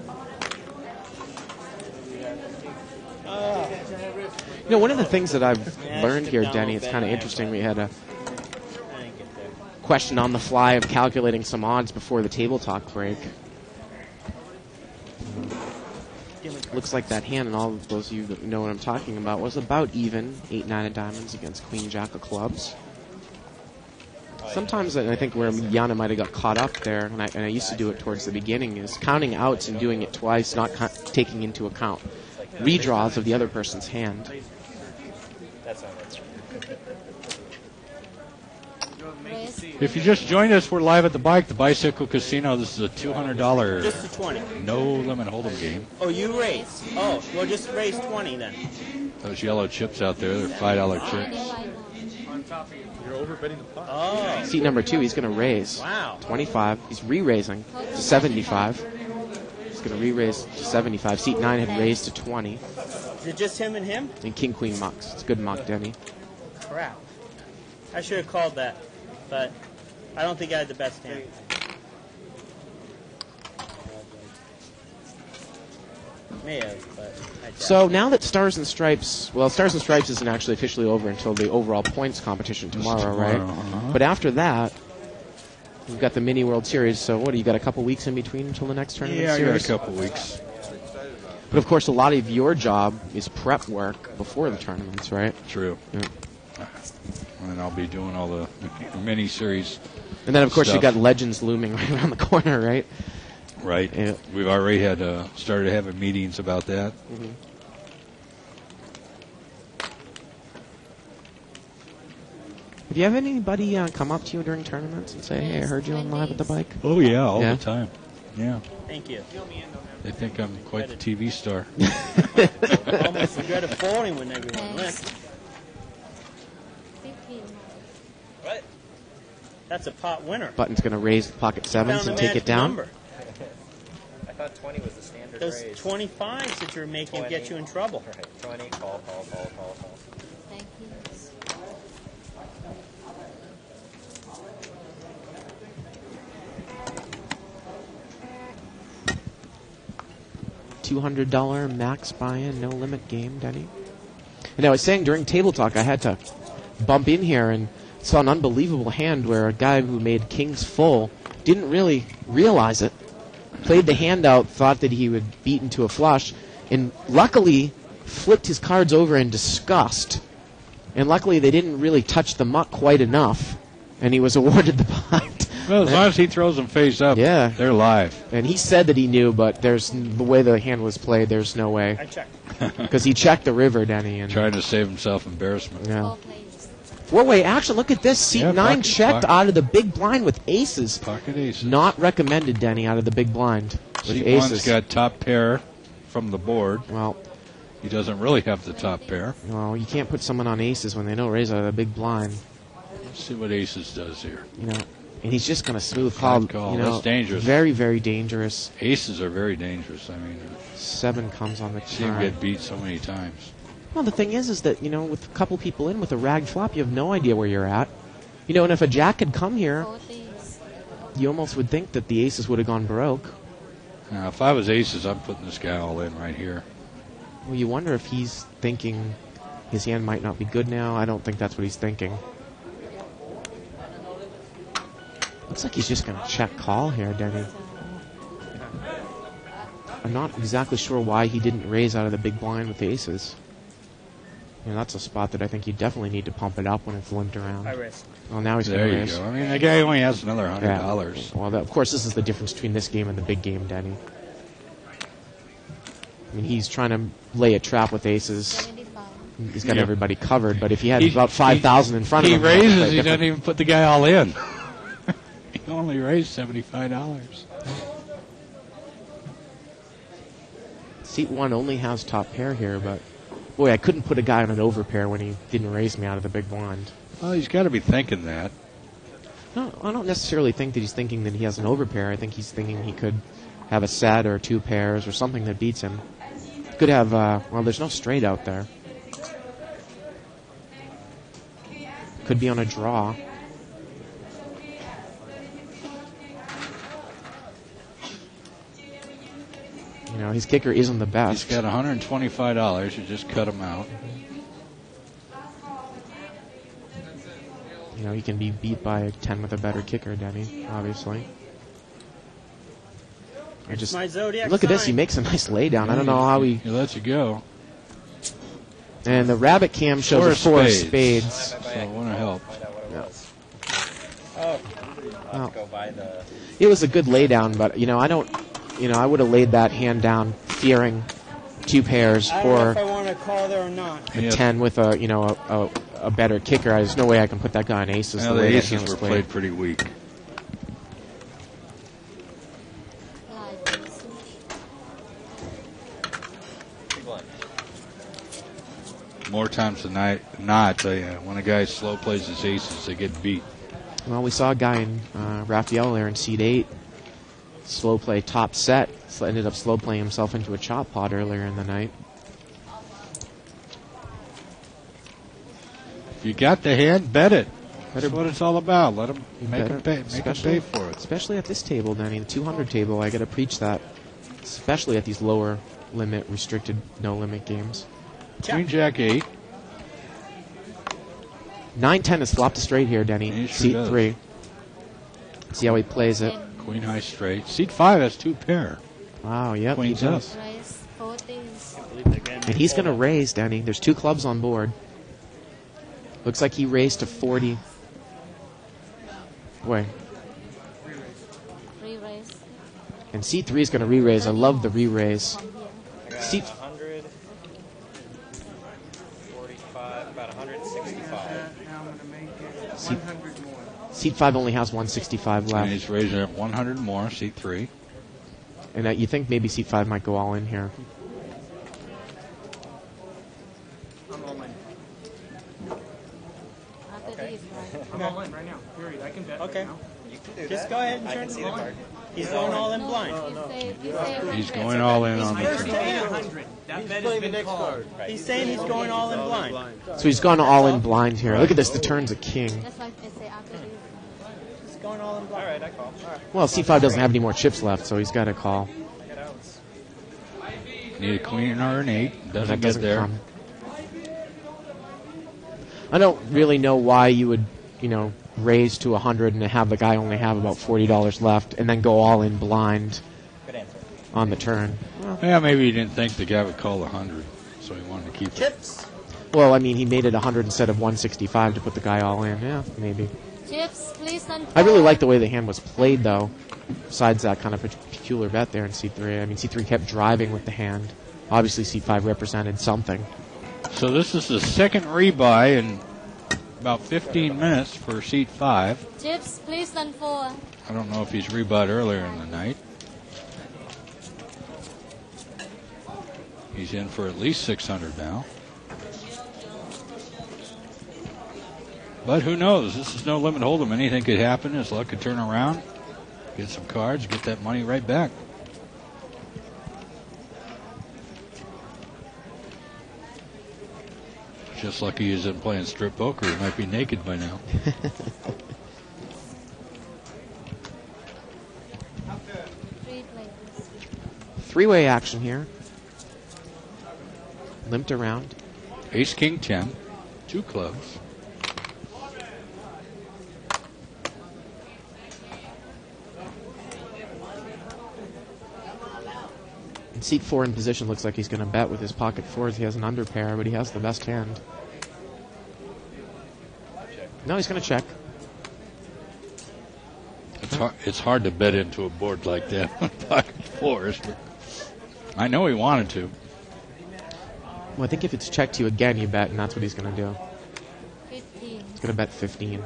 You know, one of the things that I've learned here, Denny, it's kind of interesting. We had a question on the fly of calculating some odds before the table talk break. Looks like that hand, and all of those of you that know what I'm talking about, was about even. 8-9 of diamonds against Queen Jack of clubs. Sometimes I think where Yana might have got caught up there, and I used to do it towards the beginning, is counting outs and doing it twice, not taking into account redraws of the other person's hand. That's not right. If you just joined us, we're live at the bike, the Bicycle Casino. This is a $200 Just a 20. No Limit Holdem game. Oh, you raise. Oh, well, just raise 20 then. Those yellow chips out there, they're $5 chips. You're overbetting the pot. Oh. Seat number 2, he's going to raise. Wow. 25. He's re-raising to 75. He's going to re-raise to 75. Seat 9 had raised to 20. Is it just him and him? And King Queen mucks. It's a good muck, Denny. Crap. I should have called that, but I don't think I had the best hand. May have, but I doubt So it. now that Stars and Stripes, well, Stars and Stripes isn't actually officially over until the overall points competition tomorrow, right? uh-huh. But after that, we've got the Mini World Series. So what, do you got a couple weeks in between until the next tournament Yeah, I got series? a couple weeks. But of course, a lot of your job is prep work before the tournaments, right? True. Yeah. And then I'll be doing all the mini series. And then, of course, stuff. you got Legends looming right around the corner, right? Right. Yeah. We've already had started having meetings about that. Mm-hmm. Do you have anybody come up to you during tournaments and say, "Hey, I heard you on Live at the Bike"? Oh yeah, all Yeah? the time. Yeah. Thank you. They think I'm quite the TV star. Almost regretted folding when everyone went. 15. What? That's a pot winner. Button's going to raise the pocket sevens Found and the take magic it down. number. I thought 20 was the standard Those raise. 25s that you're making get you in trouble. Right. 20, call. Thank you. $200 max buy-in, no limit game, Denny. And I was saying during Table Talk, I had to bump in here and saw an unbelievable hand where a guy who made kings full didn't really realize it. Played the hand out, thought that he would beat into a flush, and luckily flipped his cards over in disgust. And luckily they didn't really touch the muck quite enough, and he was awarded the pot. Well, as long as he throws them face up, yeah, they're live. And he said that he knew, but there's the way the hand was played, there's no way. I checked. Because he checked the river, Denny. And trying to save himself embarrassment. yeah. Four-way action. Look at this. Seat 9 pocket, checked pocket. out of the big blind with aces. Pocket aces. Not recommended, Denny, out of the big blind with Seat aces. 1's got top pair from the board. Well, he doesn't really have the top pair. well, you can't put someone on aces when they don't raise out of the big blind. Let's see what aces does here. You know, and he's just going to smooth call. Call. You know, That's dangerous. Very, very dangerous. Aces are very dangerous. I mean, 7 comes on the see him turn. get beat so many times. Well, the thing is that, you know, with a couple people in with a ragged flop, you have no idea where you're at. You know, and if a jack had come here, you almost would think that the aces would have gone broke. Now, if I was aces, I'm putting this guy all in right here. Well, you wonder if he's thinking his hand might not be good now. I don't think that's what he's thinking. Looks like he's just going to check call here, Denny. I'm not exactly sure why he didn't raise out of the big blind with aces. You know, that's a spot that I think you definitely need to pump it up when it's limped around. I risk. Well, now he's going There to you raise. go. I mean, the guy only has another $100. Yeah. Well, of course, this is the difference between this game and the big game, Denny. I mean, he's trying to lay a trap with aces. He's got Yeah. everybody covered, but if he had about 5,000 in front of him, he that would raises. play He different. doesn't even put the guy all in. He only raised $75. Seat 1 only has top pair here, but boy, I couldn't put a guy on an overpair when he didn't raise me out of the big blind. Well, he's got to be thinking that. No, I don't necessarily think that he's thinking that he has an overpair. I think he's thinking he could have a set or 2 pairs or something that beats him. Could have, well, there's no straight out there. Could be on a draw. You know, his kicker isn't the best. He's got $125. You just cut him out. You know, he can be beat by a 10 with a better kicker, Denny, obviously. I just my zodiac look at this. He sign. makes a nice laydown. I don't know how he lets you go. And the rabbit cam shows Four a 4 of spades. spades. So I want to help. Oh, Well, go by the. it was a good laydown, but you know, I would have laid that hand down, fearing 2 pairs I don't know or if I want to call there or not. a 10 with a better kicker. There's no way I can put that guy on aces. Now the the way that aces hand was were played pretty weak. more times than not, when a guy slow plays his aces, they get beat. Well, we saw a guy in Raphael there in seed 8 slow play top set. So ended up slow playing himself into a chop pot earlier in the night. If you got the hand, bet it. That's what it's all about. Let them make them pay for it. Especially at this table, Danny, the 200 table. I got to preach that, especially at these lower limit, restricted, no limit games. Queen Jack 8. 9-10 is flopped to straight here, Denny. Seat 3. See how he plays it. Queen high straight. Seat 5 has 2 pair. Wow, yep, Queen's he does. And he's going to raise, Denny. There's 2 clubs on board. Looks like he raised to 40. Boy. Re-raise. And seat 3 is going to re-raise. I love the re-raise. Seat 100, 45, about 165. Seat 5 only has 165 left. And he's raising it 100 more, seat 3. And you think maybe seat 5 might go all in here. I'm all in. Okay. I'm all in right now. Period. I can bet. Okay. Right now. You can do Just that. go ahead and I turn can see it the on. card. He's going all in blind. He's going all in on the First turn. paying 100. That bet has been called. He's saying he's going all in blind. So he's gone all in blind here. Look at this. The turn's a king. That's why I say after this. He's going all in blind. All right, I call. Well, C5 doesn't have any more chips left, so he's got to call. Need a queen or an 8. Doesn't That get there. come. I don't really know why you would, raise to 100 and have the guy only have about $40 left and then go all in blind on the turn. Yeah, maybe he didn't think the guy would call 100, so he wanted to keep Chips. Well, I mean, he made it 100 instead of 165 to put the guy all in. Yeah, maybe. Chips, please don't. I really like the way the hand was played, though, besides that kind of peculiar bet there in C3. I mean, C3 kept driving with the hand. Obviously, C5 represented something. So this is the second rebuy in about 15 minutes for seat 5. Chips, please don't fall. I don't know if he's rebut earlier in the night. He's in for at least 600 now. But who knows? This is no limit hold'em. Anything could happen. His luck could turn around. Get some cards. Get that money right back. Just lucky he isn't playing strip poker. He might be naked by now. Three-way action here. Limped around. Ace, King, 10. 2 clubs. And seat 4 in position looks like he's going to bet with his pocket fours. He has an under pair, but he has the best hand. No, he's going to check. It's hard to bet into a board like that with pocket fours, but I know he wanted to. Well, I think if it's checked to you again, you bet, and that's what he's going to do. 15. He's going to bet 15.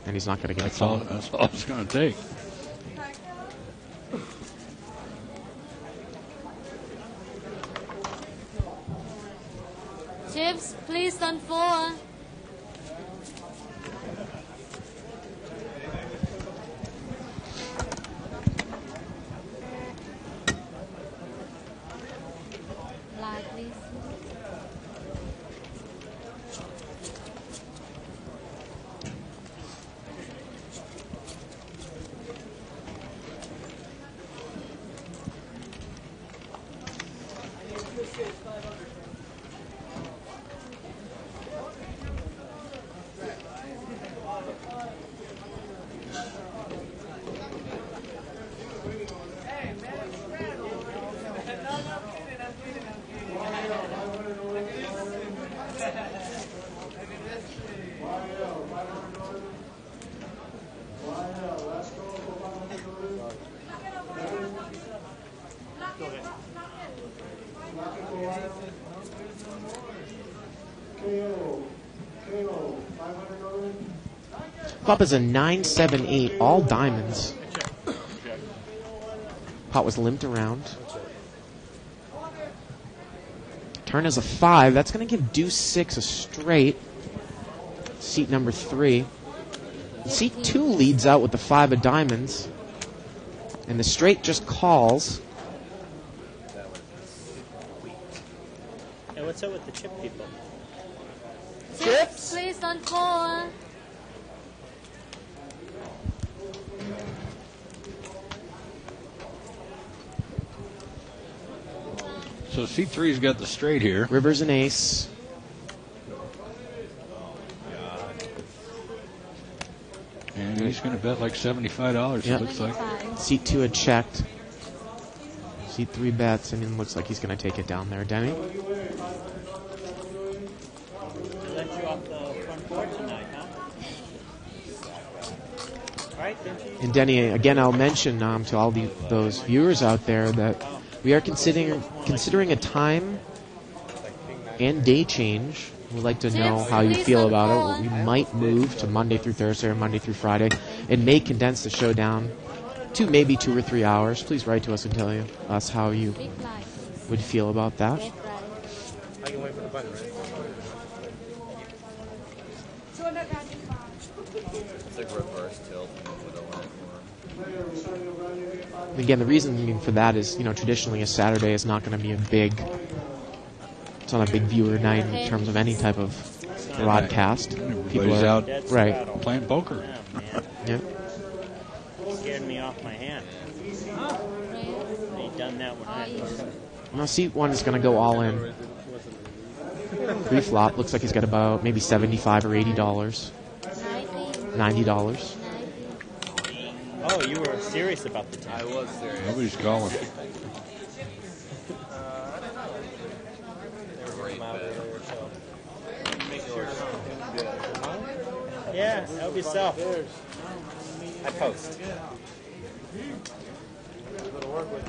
And he's not going to get That's a all, call. that's all it's going to take. Chips, please don't fall. Black, please. Flop is a 9-7-8, all diamonds. Pot was limped around. Turn is a 5. That's going to give deuce 6 a straight. Seat number 3. Seat 2 leads out with the 5 of diamonds. And the straight just calls. Hey, what's up with the chip people? Chips, please on 4. So C3's got the straight here. River's an ace. And he's going to bet like $75, Yep. it looks like. Seat 2 had checked. Seat 3 bets, and it looks like he's going to take it down there. Denny? They let you off the front porch tonight, huh? Right, didn't you? And Denny, again, I'll mention to all those viewers out there that we are considering a time and day change. We'd like to know how you feel about it. We might move to Monday through Thursday or Monday through Friday and may condense the show down to maybe 2 or 3 hours. Please write to us and tell us how you would feel about that. I can wait for the button, right? It's like reverse tilt. Again, the reason for that is, traditionally a Saturday is not going to be it's not a big viewer night in terms of any type of broadcast. People Everybody's are out right playing poker. Yeah. Scared me off my hand. They done that when I was. Now, seat 1 is going to go all in. Pre-flop looks like he's got about maybe $75 or $80. $90. Oh, you were serious about the time. I was serious. Nobody's calling. Yeah, help yourself. I post.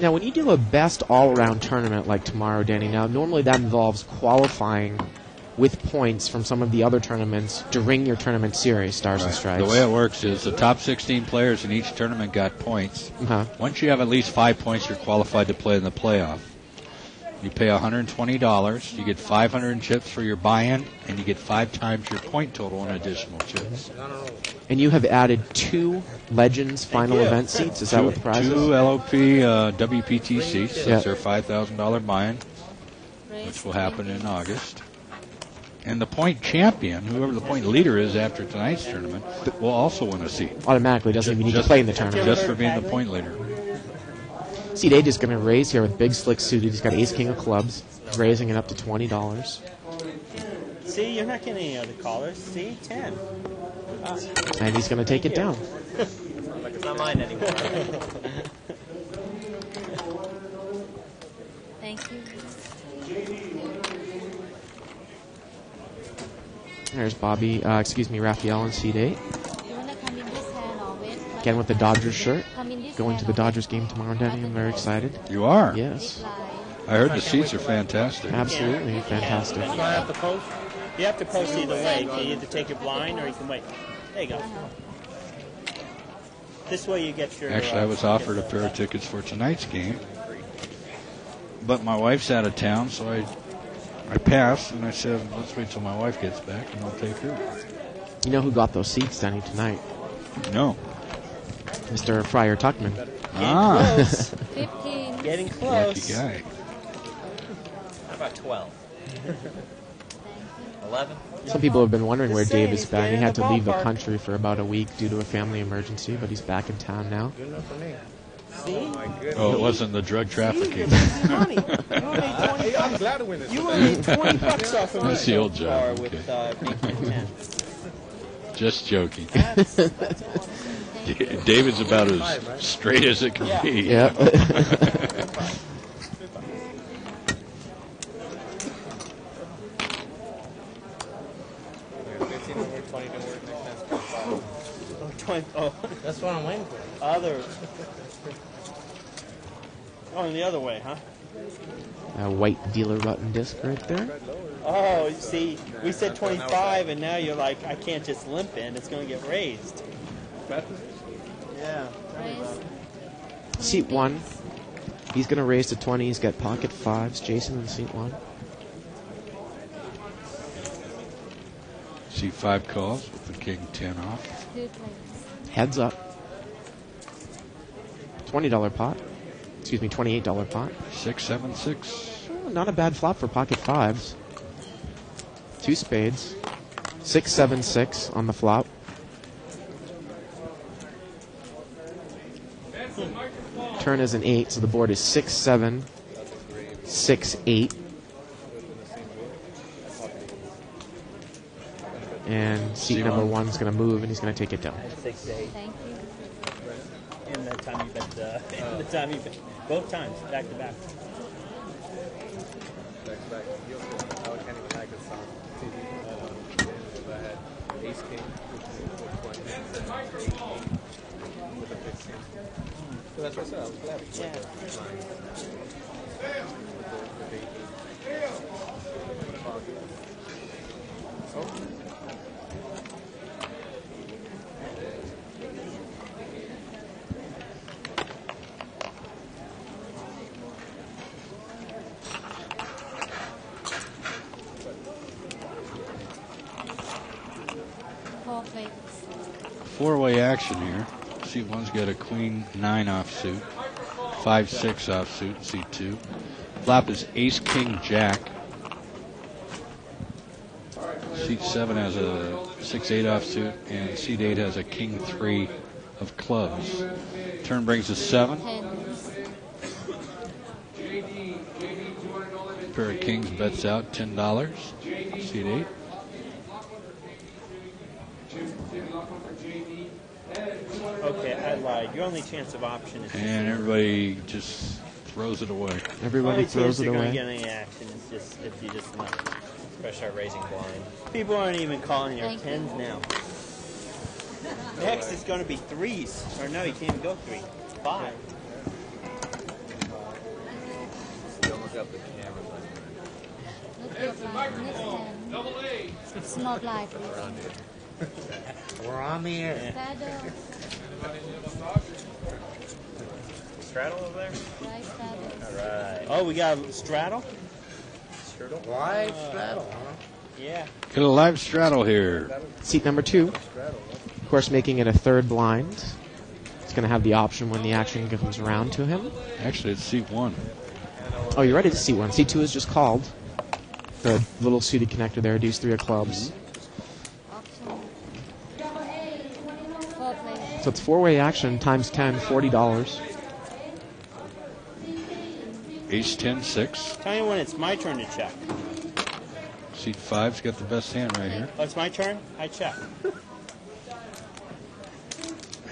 Now, when you do a best all-around tournament like tomorrow, Danny, now normally that involves qualifying with points from some of the other tournaments during your tournament series, Stars and Stripes. The way it works is the top 16 players in each tournament got points. Uh-huh. Once you have at least 5 points, you're qualified to play in the playoff. You pay $120. You get 500 chips for your buy-in, and you get 5 times your point total in additional chips. And you have added 2 Legends final event seats. Is that what the prize is? 2 LOP WPT seats. Yeah. That's their $5,000 buy-in, which will happen in August. And the point champion, whoever the point leader is after tonight's tournament, will also win a seat. Automatically, doesn't even need to play in the tournament. Just for being the point leader. Seat 8 is going to raise here with Big Slick suited. He's got Ace King of clubs, raising it up to $20. See, you're not getting any other callers. See, 10. And he's going to take it down. Like it's not mine anymore. Thank you. There's Raphael in seat 8. You want to come in this hand or wait? Again with the Dodgers shirt. Come in this Going to the Dodgers game tomorrow, Danny. I'm very excited. You are? Yes. I heard the seats are fantastic. Absolutely fantastic. You have to post? You have to post either way. You can either take it blind or you can wait. There you go. This way you get your... Actually, I was offered a pair of tickets for tonight's game. But my wife's out of town, so I passed, and I said, let's wait till my wife gets back, and I'll take her. You know who got those seats, Danny, tonight? No. Mr. Friar Tuckman. Close. 15. Getting close. Lucky guy. How about 12? 11? Some people have been wondering where Just saying, Dave is he's been. He getting had the to leave the ballpark. country for about a week due to a family emergency, but he's back in town now. Good enough for me. See? Oh, it wasn't the drug trafficking. Money. You only made I'm glad to win this. You only made $20 off of That's the old job. With, Okay. making 10. Just joking. David's about as straight as it can be. Yeah. That's what I'm waiting for. Other. Oh, and the other way, huh? A white dealer button disc right there. Oh, you see, we said 25, and now you're like, I can't just limp in. It's going to get raised. Yeah. Seat 1. He's going to raise to 20. He's got pocket 5s. Jason in seat 1. C5 calls with the king 10 off. Heads up. $20 pot. Excuse me, $28 pot. 6, 7, 6. Not a bad flop for pocket fives. 2 spades. 6, 7, 6 on the flop. Turn is an 8, so the board is 6, 7, 6, 8. And seat number 1 is going to move, and he's going to take it down. 6, 8. Thank you. And the time you bet, both times, back to back. Back to back. I can't even like this song. I had ace king, with a 15. So that's what I said. I was glad. Yeah. Four-way action here. C1's got a queen 9 offsuit, 5, 6 offsuit, C2. Flop is ace, king, jack. Seat 7 has a 6, 8 offsuit, and seat 8 has a king 3 of clubs. Turn brings a 7. Pair of kings bets out $10. Seat 8. Okay, I lied. Your only chance of option is... And everybody just throws it away. Everybody throws it you're away. Going to get any action is just if you just not. Especially our raising blind. People aren't even calling your tens now. Next is going to be threes. Or no, you can't even go 3. 5. Don't look up the camera. It's not live. We're on the air. Straddle over there? Alright. Oh, we got straddle? Live straddle, huh? Yeah. Got a live straddle here. Seat number 2. Of course, making it a third blind. It's going to have the option when the action comes around to him. Actually, it's seat 1. Oh, you're right, it's seat 1. Seat 2 is just called. The little suited connector there, deuce 3 of clubs. So it's four-way action times 10, $40. Ace 10, 6. Tell me when it's my turn to check. Seat 5's got the best hand right here. Oh, it's my turn? I check.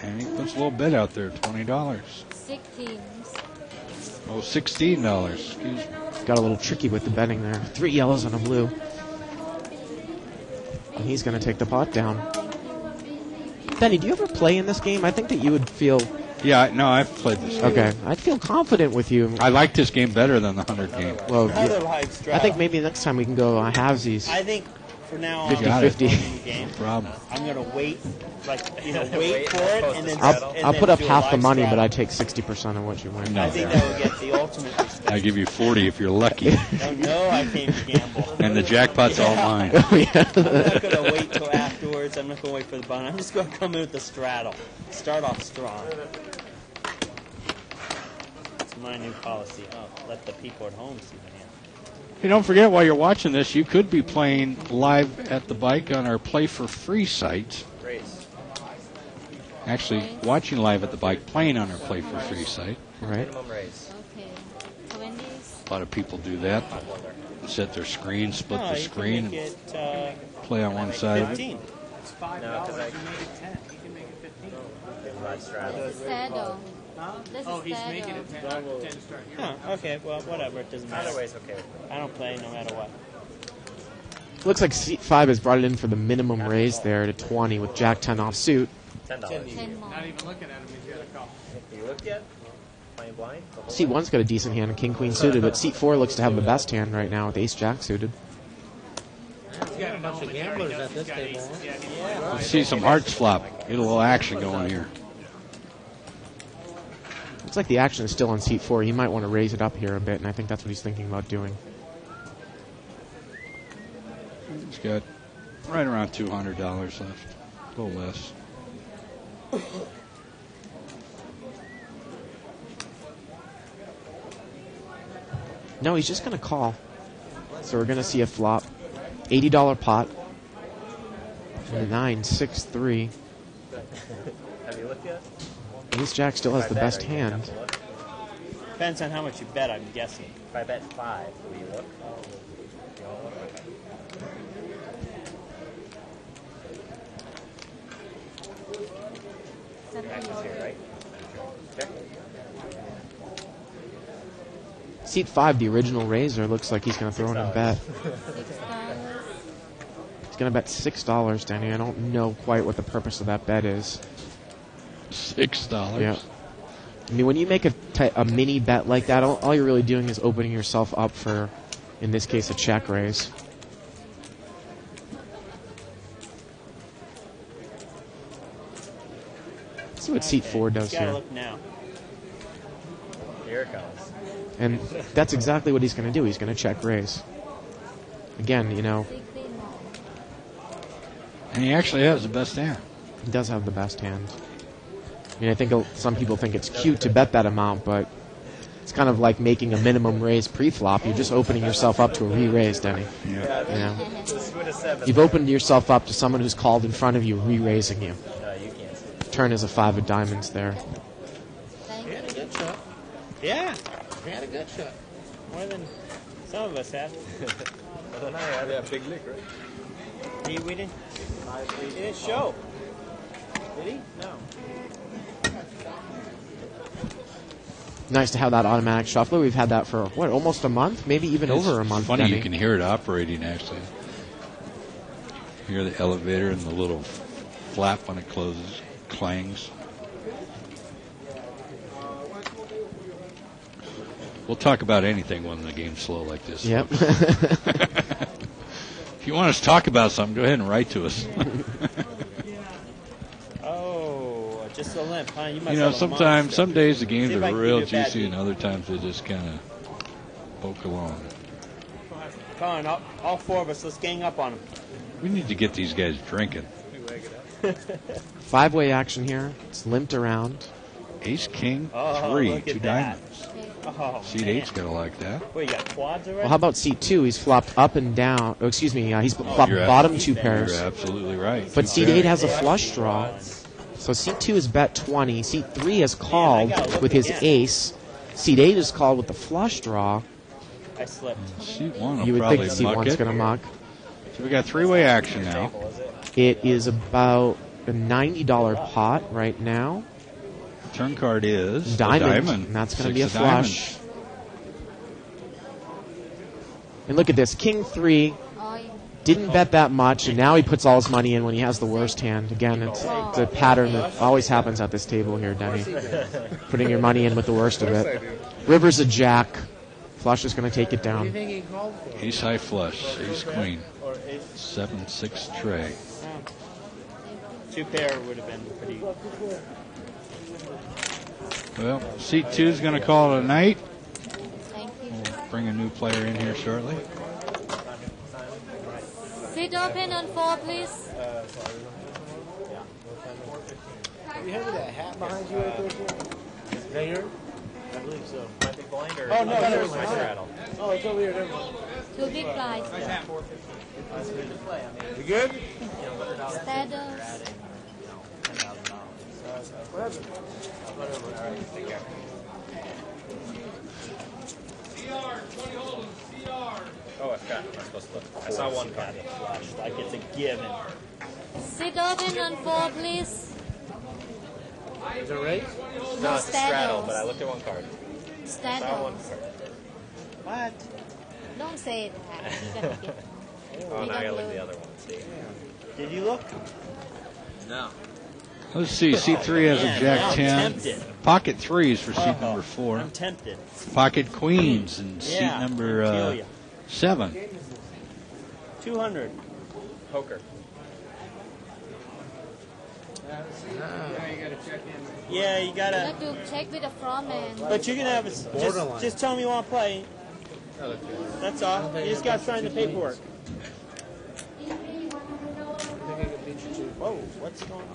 And he puts a little bet out there, $20. 16. Oh, $16. Excuse me. Got a little tricky with the betting there. 3 yellows and a blue. And he's going to take the pot down. Benny, do you ever play in this game? I think that you would feel... Yeah, no, I've played this game. Okay, I'd feel confident with you. I like this game better than the 100 game. Well, Another yeah. live straddle. I think maybe next time we can go halvesies. I think for now on, 50-50. game, Problem. I'm going to wait, wait for it, and then I'll put up do a half the live money, straddle. but I take 60% of what you win. I think that will get the ultimate respect. I give you 40 if you're lucky. Oh, no, I came to gamble. And the jackpot's all mine. Oh, yeah. I'm not going to wait till afterwards. I'm not going to wait for the button. I'm just going to come in with the straddle. Start off strong. It's my new policy. Oh, let the people at home see my hand. Hey, don't forget, while you're watching this, you could be playing live at the bike on our Play for Free site. Race. Actually, watching live at the bike, playing on our Play for Free site. Right. Minimum raise. Okay. 20s. A lot of people do that. Set their screen, split the screen, You can make it, play on one side of it. 15. It's $5. No, 'cause I- You made it 10. You can make it 15. Live straddle. This is saddle. Huh? This Oh, is he's saddle. making it 10. 10 to start. You're Huh, okay, well, whatever. It doesn't matter. Either way's okay with me. I don't play no matter what. Looks like seat 5 has brought it in for the minimum raise there to 20 with Jack 10 off suit. $10. Not even looking at him. He's got a call. You look yet? Playing blind? Seat 1's got a decent hand, King Queen suited, but seat 4 looks to have the best hand right now with Ace Jack suited. He's got a bunch of gamblers at this table. Huh? Let's see some hearts flop. Get a little action going here. Looks like the action is still on seat 4. He might want to raise it up here a bit, and I think that's what he's thinking about doing. He's got Right around $200 left. A little less. No, he's just going to call. So we're going to see a flop. $80 pot. 9, 6, 3. Have you looked yet? Ace Jack still has the best hand. Depends on how much you bet, I'm guessing. If I bet 5, will you look? You won't look? Okay. Max is here, right? Okay. Seat 5, the original raiser, looks like he's going to throw in a bet. He's going to bet $6, Danny. I don't know quite what the purpose of that bet is. $6? Yeah. I mean, when you make a mini bet like that, all you're really doing is opening yourself up for, in this case, a check raise. Let's see what seat 4 does You gotta here. look now. Here it comes. And that's exactly what he's going to do. He's going to check raise. Again, you know. And he actually has the best hand. He does have the best hand. I mean, I think some people think it's cute to bet that amount, but it's kind of like making a minimum raise pre-flop. You're just opening yourself up to a re-raise, Denny. Yeah. You know? You've opened yourself up to someone who's called in front of you, re-raising you. You can't see. Turn is a 5 of diamonds there. He had a good shot. Yeah. He had a good shot. More than some of us have. More than I have. Yeah, big lick, right? We didn't. He didn't show. Did he? No. Nice to have that automatic shuffler. We've had that for, what, almost a month? Maybe even over a month, Funny, Denny. you can hear it operating, actually. You hear the elevator and the little flap when it closes, clangs. We'll talk about anything when the game's slow like this. Yep. If you want us to talk about something, go ahead and write to us. Oh, just a limp, huh? You must You know, have a sometimes, monster. some days the games See if I are can real give you a bad juicy, beat. and other times they just kind of poke along. Come on, all 4 of us, let's gang up on him. We need to get these guys drinking. 5-way action here. It's limped around. Ace, king, Oh, 3, look at 2 that. diamonds. Oh, Seat man. 8's going to like that. Wait, you got quads already? Well, how about seat 2? He's flopped up and down. Oh, excuse me. He's flopped You're bottom ab- 2 pairs. You're absolutely right. But Two seat pairs. 8 has a flush draw. So seat 2 is bet 20. Seat 3 is called with his ace. Seat 8 is called with the flush draw. I slipped. Seat 1 will You would probably think seat muck 1's it. going to muck. So we got 3-way action now. It is about a $90 pot right now. Turn card is Diamond. a diamond. And that's going to 6 be a of diamonds. flush. And look at this. King 3 didn't bet that much, and now he puts all his money in when he has the worst hand. Again, it's a pattern that always happens at this table here, Denny. Putting your money in with the worst of it. River's a jack. Flush is going to take it down. Ace high flush. Ace queen. 7-6 tray. 2 pair would have been pretty. Well, seat 2 is going to call it a night. Thank you. We'll bring a new player in here shortly. Sit open on 4, please. You have that hat behind you right there? Is that yours? I believe so. Might be blind or Oh, no, or there's my mine. straddle. Oh, it's over here. Never mind. 2 big blinds. You good? Staddles. What happened? Oh, I forgot. I'm supposed to look. I saw one card. Like it's a given. Sit open on 4, please. Is it right? No, it's a straddle, Staddles. but I looked at one card. Saw one Staddles. card. What? Don't say that. You gotta get. Oh, now I gotta look at the other one. See. Did you look? No. Let's see. Seat 3 has Man, a jack now I'm 10. tempted. Pocket 3s for seat number 4. I'm tempted. Pocket queens and seat Yeah, number I'll kill ya. 7. 200. Poker. Yeah, you You gotta. have to check with the front man. But you can have a. Just tell me you want to play. That's all. You just gotta sign the paperwork. Whoa, what's going on?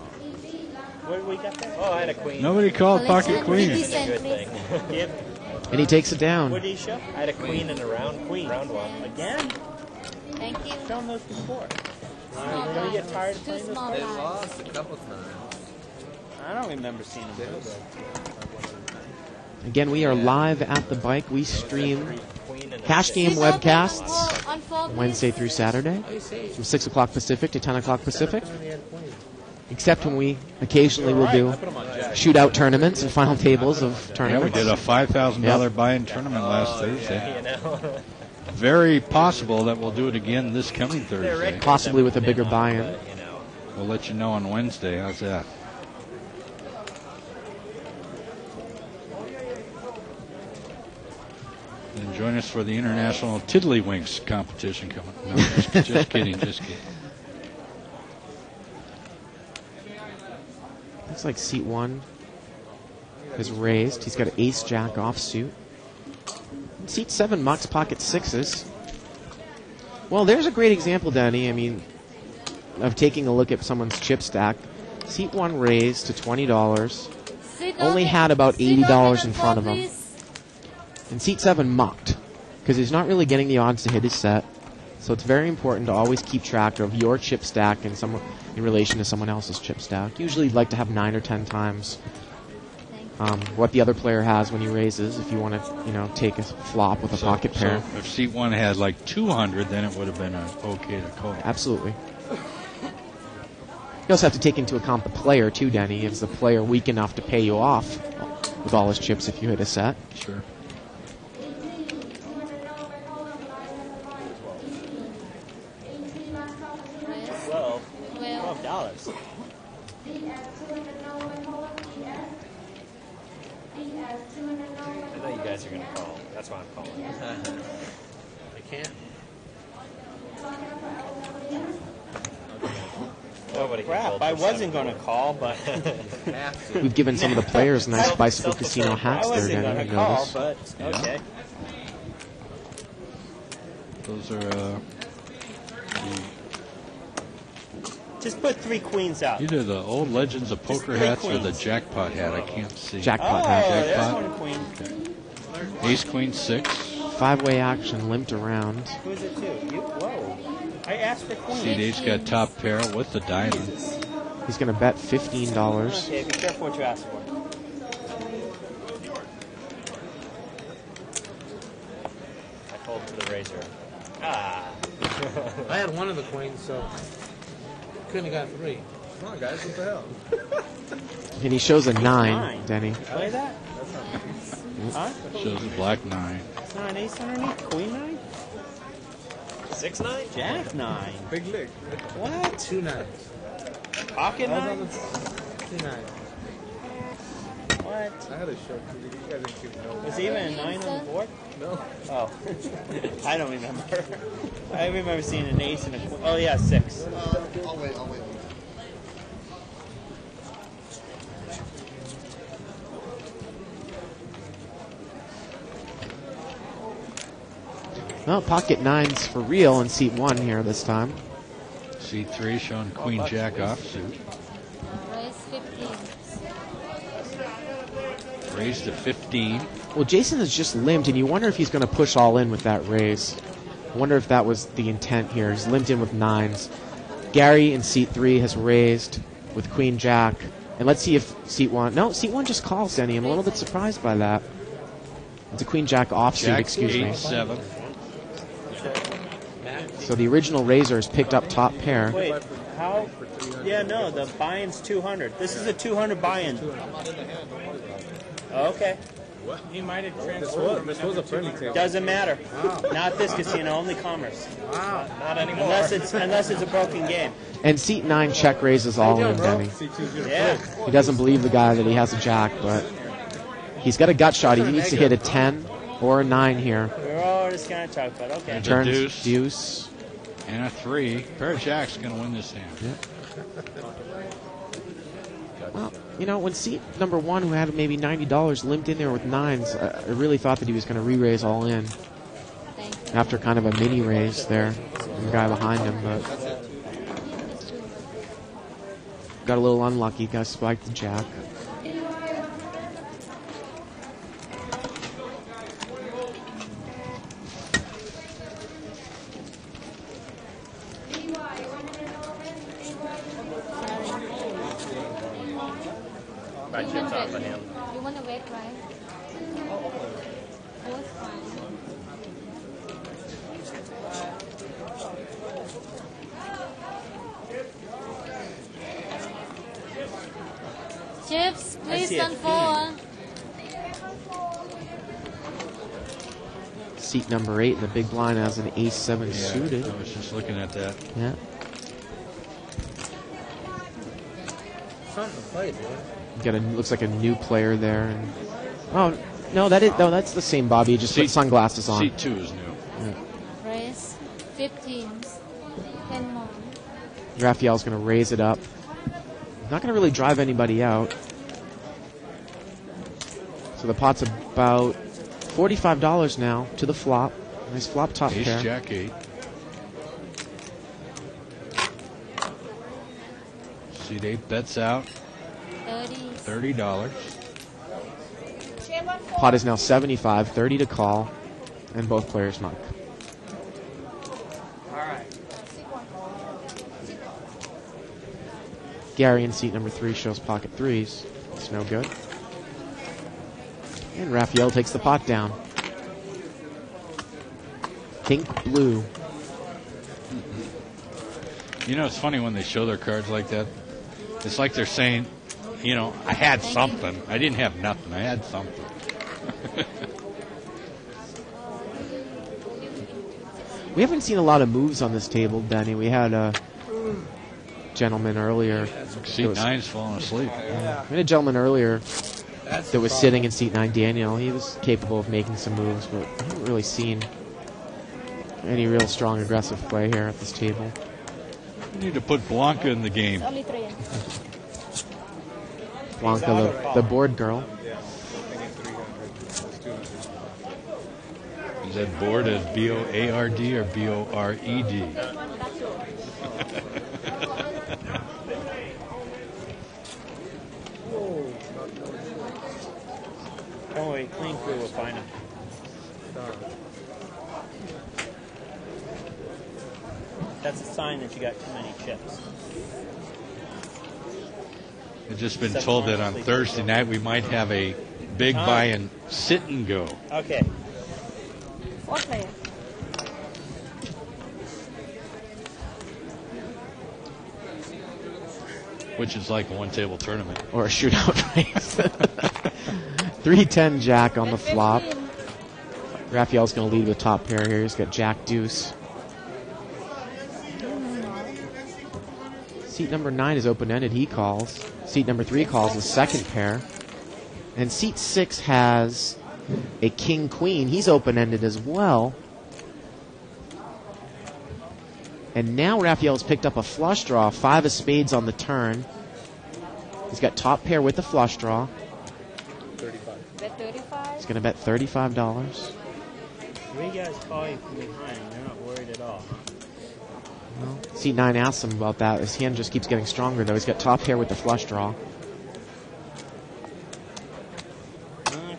What do we got there? Oh, I had a queen. Nobody called pocket queen. That's a good thing. Yep. And he takes it down. What did he show? I had a queen in a round one. Again? Thank you. Show him those before. Small Don't you get pies. tired of Two playing this? small They pies. lost a couple times. I don't remember seeing them lose. Again, we are live at the bike. We stream cash game Sit open webcasts on four, please. Wednesday through Saturday from 6 o'clock Pacific to 10 o'clock Pacific. Except when we occasionally will do shootout tournaments and final tables of Yeah, we tournaments. did a $5,000 buy-in tournament last Thursday. Very possible that we'll do it again this coming Thursday. Possibly with a bigger buy-in. We'll let you know on Wednesday. How's that? And join us for the International Tiddlywinks competition coming. No, just kidding, just kidding. Looks like seat 1 has raised. He's got an ace-jack offsuit. Seat 7 mucks pocket 6s. Well, there's a great example, Danny. I mean, of taking a look at someone's chip stack. Seat 1 raised to $20. Sit Only open- had about sit $80 open in on front four, of him. please. And seat 7 mucked because he's not really getting the odds to hit his set. So it's very important to always keep track of your chip stack and in relation to someone else's chip stack. Usually you'd like to have 9 or 10 times what the other player has when he raises if you want to, take a flop with a pocket pair. So if seat 1 had like 200, then it would have been okay to call. Absolutely. You also have to take into account the player too, Denny. Is the player weak enough to pay you off with all his chips if you hit a set? Sure. $12. I know you guys are going to call. That's why I'm calling. I can't. Nobody can Crap, fold I for wasn't 7. going to call, but... We've given some of the players nice bicycle casino hats I there, wasn't going Denny. to you call, notice. but okay. Those are Just put 3 queens out. either the old Legends of Just Poker 3 hats or the queens. jackpot hat. I can't see. Jackpot Oh, hat. there's Jackpot. one queen. Ace, Queen, 6. 5-way action limped around. Who is it to? You? Whoa. I asked for queen. Seat 8's got top pair with the diamond. He's going to bet $15. Okay, be careful what you ask for. I fold to the razor. Ah. I had one of the queens, so couldn't have got 3. Come on, guys, what the hell? And he shows a 9, Nine. Denny. Play that? Huh? Shows a black 9. It's not an ace underneath? Queen 9? 6-9? Jack 9. Big lick. What? 2 9. Pocket 9? 2 9. What? I had a short. You guys didn't keep notes. Was even a 9 on the board? No. Oh. I don't remember. I remember seeing an ace and a queen. Oh, yeah, 6. I'll wait. Well, pocket 9's for real in seat 1 here this time. Seat 3 showing Queen Jack offsuit. Raise 15. Raised to 15. Well, Jason has just limped, and you wonder if he's going to push all in with that raise. I wonder if that was the intent here. He's limped in with 9s. Gary in seat 3 has raised with Queen Jack. And let's see if seat 1... No, seat 1 just calls, Denny. I'm a little bit surprised by that. It's a Queen Jack offsuit, Jack excuse me. 8-7. So the original raiser has picked up top pair. Wait, how? Yeah, no, the buy-in's 200. This is a 200 buy-in. Okay. He might have transferred. This was a friendly table. Doesn't matter. Not this casino, only Commerce. Wow. Not anymore. Unless it's a broken game. And seat 9 check raises all in, Denny. Yeah. He doesn't believe the guy that he has a jack, but he's got a gut shot. He needs to hit a 10 or a 9 here. We're all just going to talk about okay. And Turns deuce. deuce. And a 3. Pair of Jacks going to win this hand. Yeah. Well, when seat number 1, who had maybe $90, limped in there with 9s, I really thought that he was going to re-raise all in after kind of a mini raise there. The guy behind him, but got a little unlucky. Got spiked the jack. My chips off of him. You want to wait, right? Oh, it's fine. Chips, please don't fall. Seat number 8 in the big blind has an ace-7 suited. I was just looking at that. Yeah. Something to play, dude. Got a looks like a new player there. And, oh no, that's the same Bobby. Just put sunglasses on. Seat 2 is new. Yeah. Raise 15. 10 more. Raphael's going to raise it up. Not going to really drive anybody out. So the pot's about $45 now to the flop. Nice flop top Ace, pair. Jack 8. Seat 8 bets out. $30. Pot is now 75, 30 to call, and both players muck. Gary in seat number 3 shows pocket threes. It's no good. And Raphael takes the pot down. Pink, blue. You know, it's funny when they show their cards like that. It's like they're saying, you know, I had something. I didn't have nothing. I had something. We haven't seen a lot of moves on this table, Benny. We had a gentleman earlier. Seat 9's falling asleep. Yeah. We had a gentleman earlier that was sitting in seat 9, Daniel. He was capable of making some moves, but I haven't really seen any real strong aggressive play here at this table. You need to put Blanca in the game. Blanca, the board girl. Is that board as B-O-A-R-D or B-O-R-E-D? Don't worry, clean crew will find him. That's a sign that you got too many chips. I've just been told that on Thursday night we might have a big buy and sit and go. Okay. 4 players. Which is like a one-table tournament. Or a shootout race. 3-10 Jack on the flop. Raphael's going to lead with top pair here. He's got Jack Deuce. Seat number 9 is open-ended. He calls. Seat number 3 calls the second pair. And seat 6 has a king-queen. He's open-ended as well. And now Raphael's picked up a flush draw. 5 of spades on the turn. He's got top pair with the flush draw. 35. Bet 35. He's going to bet $35. 3 guys call you from behind. You're not worried at all. Well, seat 9 asks him about that. His hand just keeps getting stronger, though. He's got top pair with the flush draw.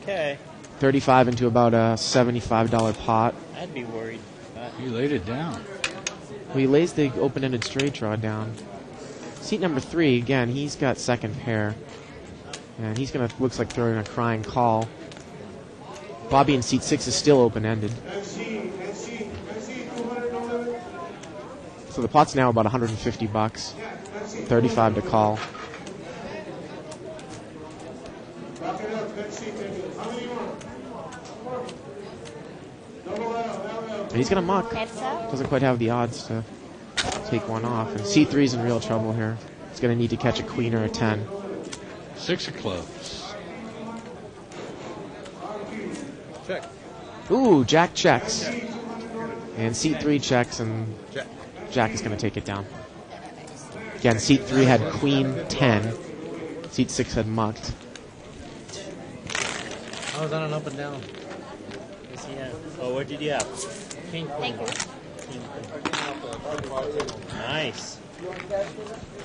Okay. 35 into about a $75 pot. I'd be worried. He laid it down. Well, he lays the open-ended straight draw down. Seat number 3, again, he's got second pair. And he's going to, looks like throwing a crying call. Bobby in seat 6 is still open-ended. So the pot's now about $150. 35 to call. And he's going to muck. Doesn't quite have the odds to take one off. And C3's in real trouble here. He's going to need to catch a queen or a 10. 6 of clubs. Check. Ooh, Jack checks. And seat 3 checks, and Jack is going to take it down. Again, seat 3 had queen 10. Seat 6 had mucked. I was on an up and down. Yes, he had. Oh, what did you have? King. Thank you. Nice.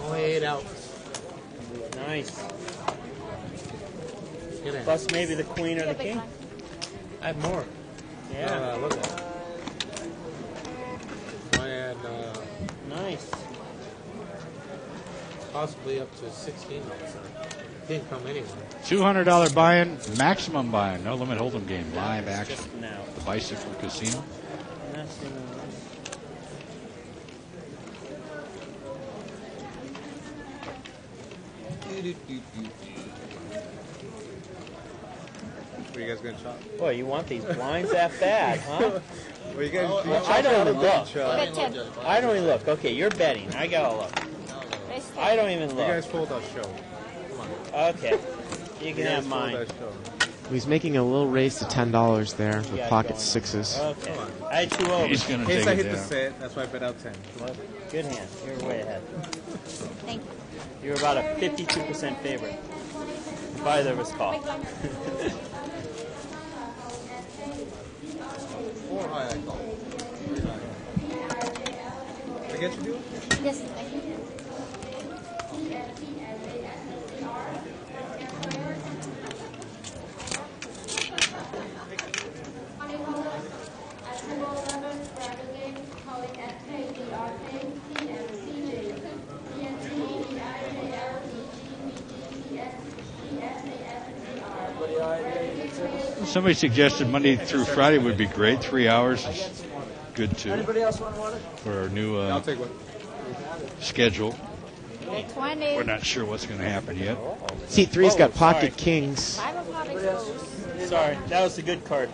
Only 8 out. Nice. Plus maybe the queen or the king. I have more. Yeah. Look at that. I had nice. Possibly up to 16. Didn't come anywhere. $200 buy-in, maximum buy-in. No Limit Holdem game, live action. Now. The Bicycle Casino. Where you guys gonna shop? Boy, you want these blinds that bad, huh? Where you guys? Well, I don't even look. Bet 10. I don't even look. Okay, you're betting. I gotta look. Raise 10. I don't even You look. guys fold that show. Come on. Okay. You can have fold mine. that show. He's making a little raise to $10 there with Yeah, pocket going. sixes. Okay. I had 2 overs. He's going In to case take I it hit the down. set, that's why I bet out 10. Good hand. You're way ahead. Thank you. You're about a 52% favorite. If either of us call. 4 high, I call. 3 high. I get you, dude? Yes, thank you. Somebody suggested Monday through Friday would be great. 3 hours is good too Anybody else want water? for our new I'll take one. schedule. 20. We're not sure what's going to happen yet. Seat three's got pocket sorry. kings. I will probably close. Sorry, that was a good card.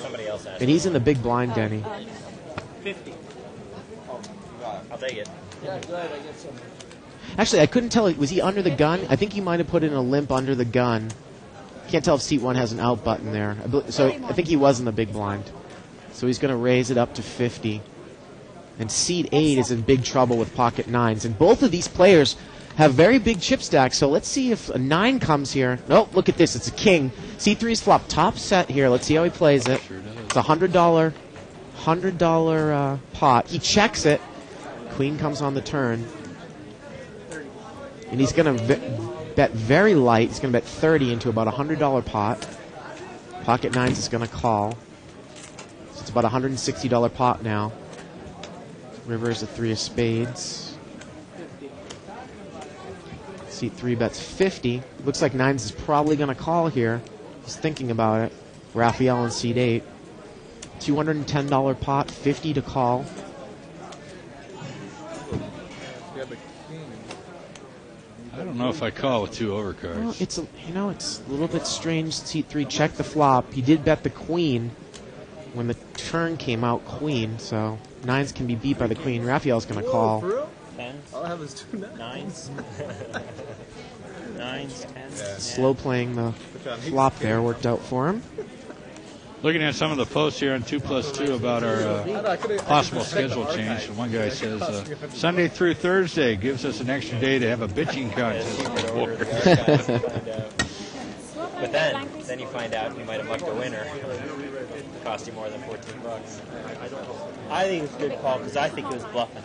Somebody else asked. And he's in the big blind, Denny. 50. I'll take it. Yeah, glad I get some. Actually, I couldn't tell. Was he under the gun? I think he might have put in a limp under the gun. Can't tell if seat one has an out button there. So I think he was in the big blind. So he's going to raise it up to 50. And seat 8 is in big trouble with pocket 9s. And both of these players have very big chip stacks. So let's see if a 9 comes here. Nope, look at this. It's a king. Seat 3's flop top set here. Let's see how he plays it. It's a $100 pot. He checks it. Queen comes on the turn. And he's going to bet very light. He's going to bet 30 into about a $100 pot. Pocket 9s is going to call. So it's about a $160 pot now. River is a 3 of spades. Seat 3 bets 50. Looks like 9s is probably going to call here. He's thinking about it. Raphael in seat 8. $210 pot, 50 to call. I don't know if I call with 2 overcards. Well, it's a little bit strange. Seat 3 checked the flop. He did bet the queen when the turn came out queen, so 9s can be beat by the queen. Raphael's going to call. For real? 10s. All I have is 2 9s. 9s, 10s. Yeah. Slow playing the flop there worked out for him. Looking at some of the posts here on 2+2 about our possible schedule change. And one guy says Sunday through Thursday gives us an extra day to have a bitching contest. But then you find out you might have mucked a winner. It cost you more than $14. I think it's a good call because I think it was bluffing.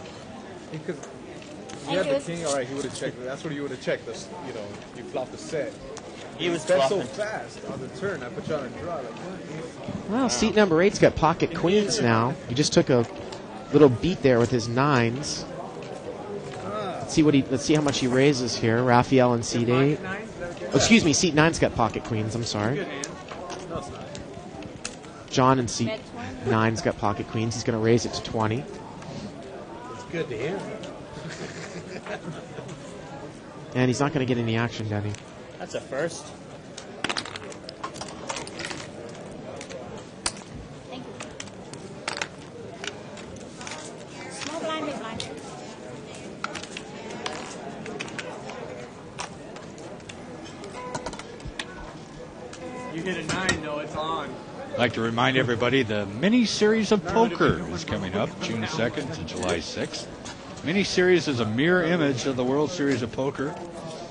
Because you had the king, all right, he would have checked. That's what he would have checked. This, you flopped the set. He was bet so bluffing. fast on the turn. I put you on a draw. Like, what? Well, seat number 8's got pocket queens now. He just took a little beat there with his 9s. Let's see how much he raises here. Raphael in seat 8. Oh, excuse me, seat 9's got pocket queens. I'm sorry. John in seat 9's got pocket queens. He's going to raise it to 20. It's good to hear. And he's not going to get any action, Denny. That's a first. Thank you. Small blind, big blind. You hit a 9, though, it's on. I'd like to remind everybody the mini-series of poker is coming up June 2nd to July 6th. Mini-series is a mirror image of the World Series of Poker.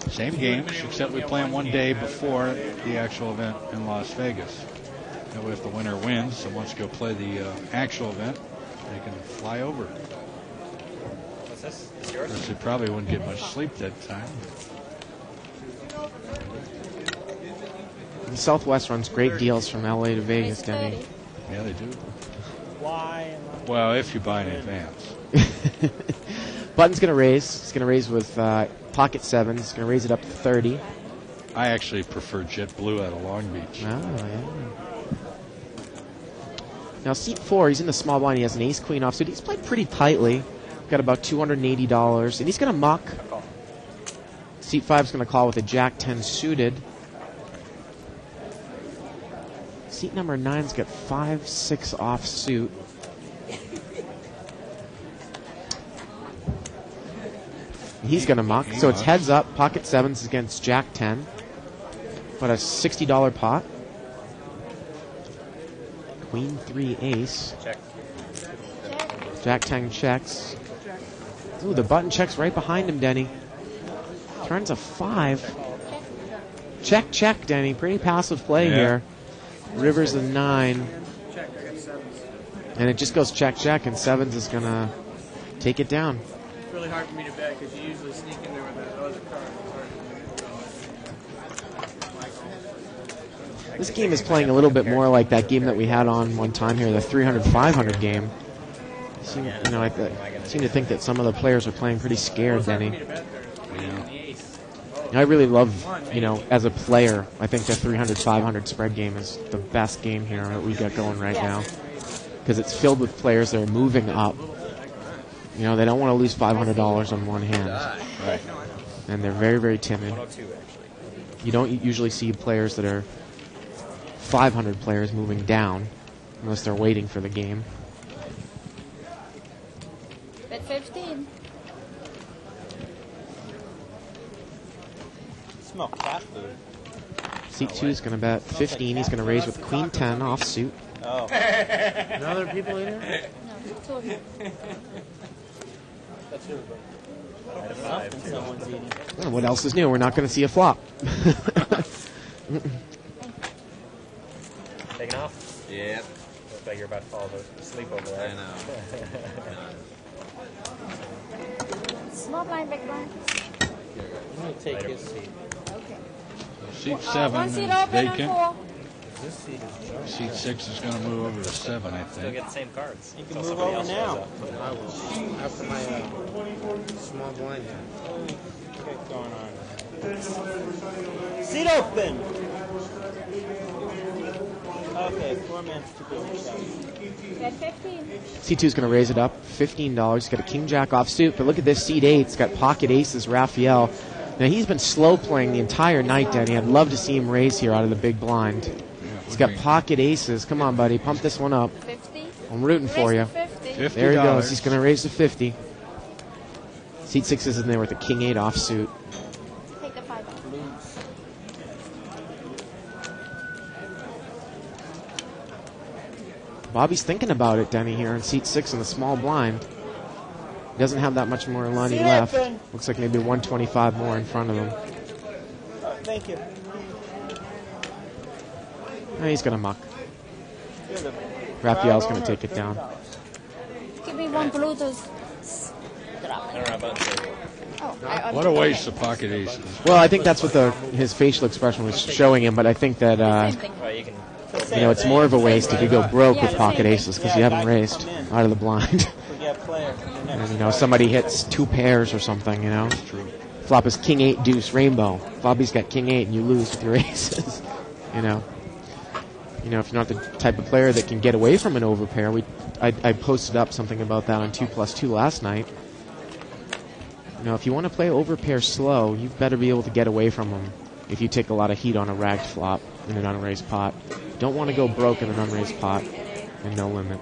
Same games, except we play them one day before the actual event in Las Vegas. That way if the winner wins and wants to go play the actual event, they can fly over. What's this? Is yours? She probably wouldn't get much sleep that time. The Southwest runs great deals from LA to Vegas, Denny. Yeah, they do. Why? Well, if you buy in advance. Button's going to raise. He's going to raise with pocket 7. He's going to raise it up to 30. I actually prefer JetBlue out of Long Beach. Oh, yeah. Now, seat 4, he's in the small blind. He has an ace-queen offsuit. He's played pretty tightly. Got about $280. And he's going to muck. Seat 5 is going to call with a Jack-10 suited. Seat number 9's got 5-6 offsuit. He's going to muck. So it's heads up. Pocket 7's against Jack-10. What, a $60 pot? Queen 3 ace. Check. Jack-10 checks. Ooh, the button checks right behind him, Denny. Turns a 5. Check, check, Denny. Pretty passive play here. River's a 9. Check, I got 7s. And it just goes check, check, and 7s is going to take it down. It's really hard for me to bet because you usually sneak in there with that other card. This game is playing a little bit more like that game that we had on one time here, the 300-500 game. I seem to think that some of the players are playing pretty scared, Denny. I really love, as a player, I think the 300-500 spread game is the best game here that we got going right now. Because it's filled with players that are moving up. They don't want to lose $500 on one hand. Right. And they're very, very timid. 102, actually. You don't usually see players that are 500 players moving down unless they're waiting for the game. Bet 15. Smell cat food. Seat 2 is going to bet 15. He's going to raise with Queen 10 offsuit. Oh. No other people in here? No, 2 of you. That's yours, bro. Someone's eating. Well, what else is new? We're not going to see a flop. Taking off? Yep. Looks like you're about to fall asleep over there. I know. Small blind, big blind. I'm going to take his seat. Okay. Seat 7 One is seat open vacant. on 4. This seat is Seat 6 is going to move over to 7, I Still think. get the same cards. You can Until move somebody over else now. shows up. I will. After my small blind here. What's going on? Seat open! Okay, 4 minutes to go. Bet 15. C2 is going to raise it up $15. He's got a King Jack offsuit, but look at this seat 8. It's got pocket aces, Raphael. Now he's been slow playing the entire night, Denny. I'd love to see him raise here out of the big blind. He's got pocket aces. Come on, buddy, pump this one up. 50. I'm rooting for you. $50. There he goes. He's going to raise to 50. Seat 6 is in there with a King 8 offsuit. Take the 5. Bobby's thinking about it, Denny, here in seat 6 in the small blind. He doesn't have that much more money Seat left. open. Looks like maybe 125 more in front of him. Thank you. He's going to muck. You're the Raphael's proud going to owner. take it down. Give me one Bluetooth. I don't know about that. Oh, What a waste of pocket aces. Well, I think that's what his facial expression was showing him, but I think that Well, you can. it's more of a waste if you go broke with pocket aces because you haven't raised out of the blind. Forget player. And, somebody hits 2 pairs or something, Flop is King 8 deuce rainbow. Bobby's got King 8 and you lose with your aces. If you're not the type of player that can get away from an overpair, I posted up something about that on 2+2 last night. If you want to play overpair slow, you better be able to get away from them if you take a lot of heat on a ragged flop in an unraised pot. Don't want to go broke in an unraised pot and no limit.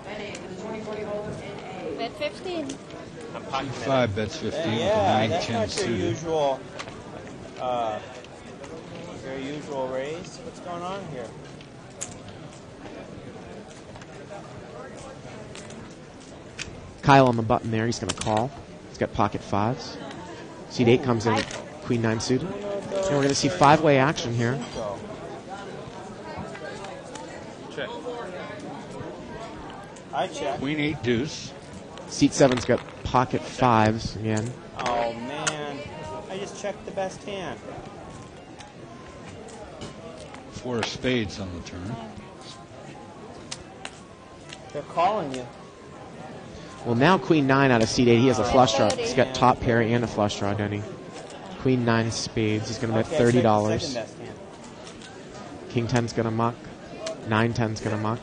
Bet 15. 5 bets 15 with a Yeah, 9-10 that's not your suited. usual raise. What's going on here? Kyle on the button there. He's going to call. He's got pocket 5s. Seat 8 comes in Queen 9 suited. And we're going to see 5-way action here. I check. Queen 8 deuce. Seat 7's got pocket 5s again. Oh, man. I just checked the best hand. 4 of spades on the turn. They're calling you. Well, now Queen 9 out of seat 8. He has a flush draw. He's got top pair and a flush draw, doesn't he? Queen 9 spades. He's going to bet $30. Second best hand. King 10's going to muck. 9-10's going to muck.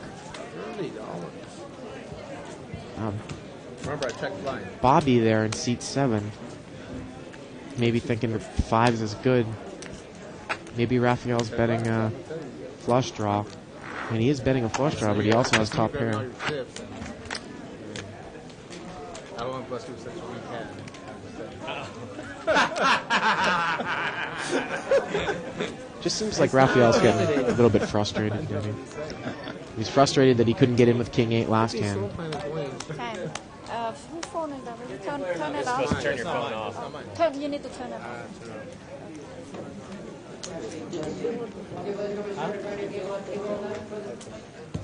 Remember, I checked blind. Bobby there in seat 7. Maybe thinking that 5s is good. Maybe Raphael's betting a flush draw. And he is betting a flush draw, but he also has top pair. I want plus 2 6 Just seems like Raphael's getting a little bit frustrated, doesn't he? He's frustrated that he couldn't get in with King 8 last hand. Okay. Whose phone is that? Will you turn it You're off? supposed to turn your phone off. You need to turn it off.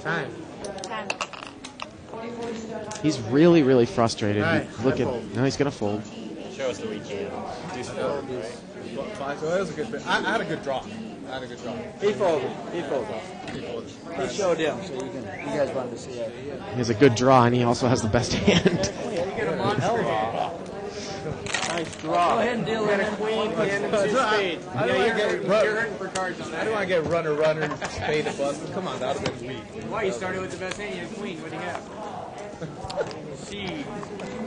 Time. He's really, really frustrated. Right, Look I at fold. no, he's gonna fold. Show us the weekend. Do some fold, right? Five, so that was a good bit. I had a good draw. He folded. He showed him, so you guys wanted to see that. He has a good draw, and he also has the best hand. Nice draw. Go ahead and deal with a queen and 2 spades. You're hurting for cards on that. I don't want to get runner, spade, and bust. Come on, that would have been weak. Why? You started with the best hand. You had a queen. What do you have? Gee,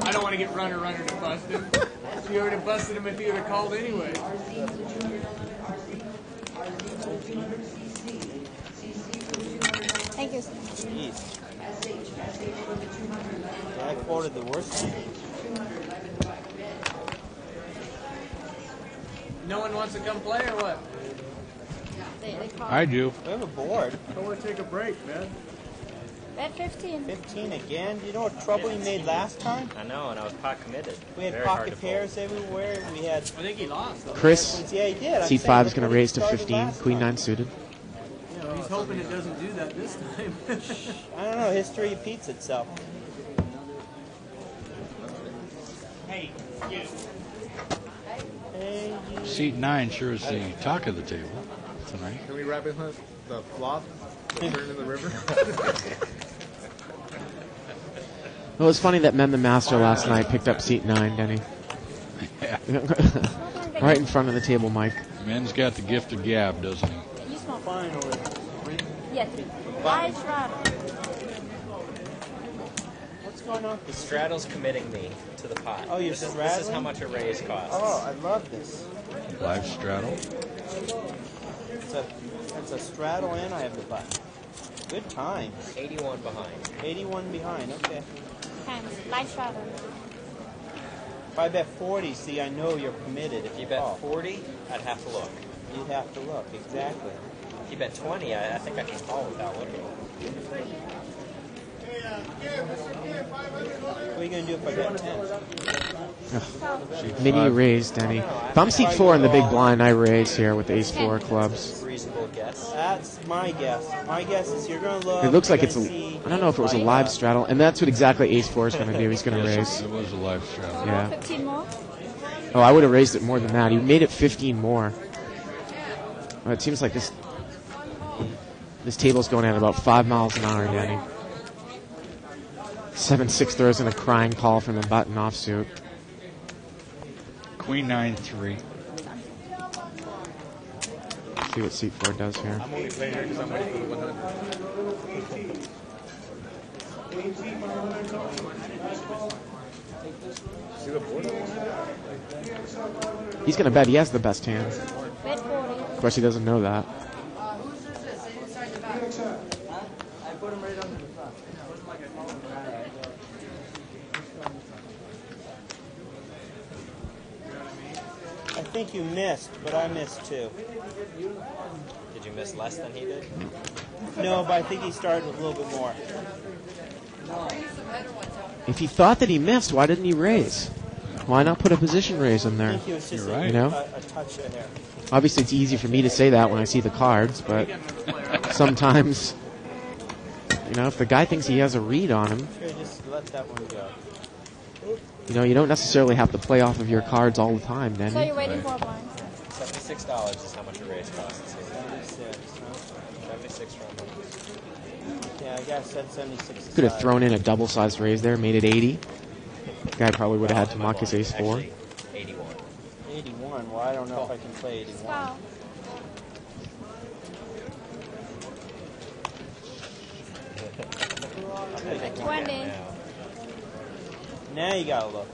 I don't want to get runner to bust him. You would have busted him if he would have called anyway. Thank you. Jeez. I quoted the worst. No one wants to come play or what? They call. I do. We have a board. I want to take a break, man. Bet 15. 15 again. Do you know what trouble you made last time? I know, and I was pot committed. We had Very hard pocket to fold. pairs everywhere. We had. I think he lost. Chris, Yeah, he did. I'm seat saying 5 is look going what to he raise to started 15. last Queen time. 9 suited. You know, he's hoping it doesn't do that this time. I don't know. History repeats itself. Hey, you. Hey, you. Seat 9 sure is the talk of the table tonight. Can we wrap it with the flop? The turn in the river? Well, it's funny that Men the Master last night picked up seat 9, Denny. Yeah. Right in front of the table, Mike. Men's got the gift of gab, doesn't he? You smoke. Fine over. Yeah, 3. I straddle. What's going on? The straddle's committing me to the pot. Oh, you're This is straddling? how much a raise costs. Oh, I love this. Live straddle. It's a straddle and I have the button. Good times. 81 behind. 81 behind. Okay. Hands. Light straddle. If I bet 40, see, I know you're committed. If you bet 40, I'd have to look. You'd have to look, exactly. If you bet 20, I think I can call without looking. What are you going to do if I bet 10? Mini raise, Denny. If I'm seat 4 in the big blind, I raise here with ace 4 clubs. Reasonable guess. That's my guess. My guess is you're going to look. It looks like you're it's a. gonna see I don't know if it was a live straddle, and that's what exactly ace 4 is going to do. He's going to raise. It was a live straddle. Yeah. 15 more. Oh, I would have raised it more than that. He made it 15 more. Well, it seems like this table's going at about 5 miles an hour, Danny. 7-6 throws in a crying call from the button offsuit. Queen 9-3. See what seat 4 does here. I'm only playing here because I'm waiting for the 100. See the board? He's going to bet he has the best hand. Bet 40. Of course, he doesn't know that. I put him right under the top. I think you missed, but I missed too. Did you miss less than he did? No, but I think he started with a little bit more. If he thought that he missed, why didn't he raise? Why not put a position raise in I there? think he was just You're right. You know? a touch there. Obviously, it's easy for me to say that when I see the cards, but sometimes, you know, if the guy thinks he has a read on him, Sure, just let that one go. You know, you don't necessarily have to play off of your cards all the time, Denny. So you're waiting for a blind? $76 is how much a raise costs. 76 from Yeah, I guess that's 76. Could have thrown in a double-sized raise there, made it 80. Guy probably would have had to mock his ace 4. 81. 81. Well, I don't know if I can play 81. At 20. Now you gotta look.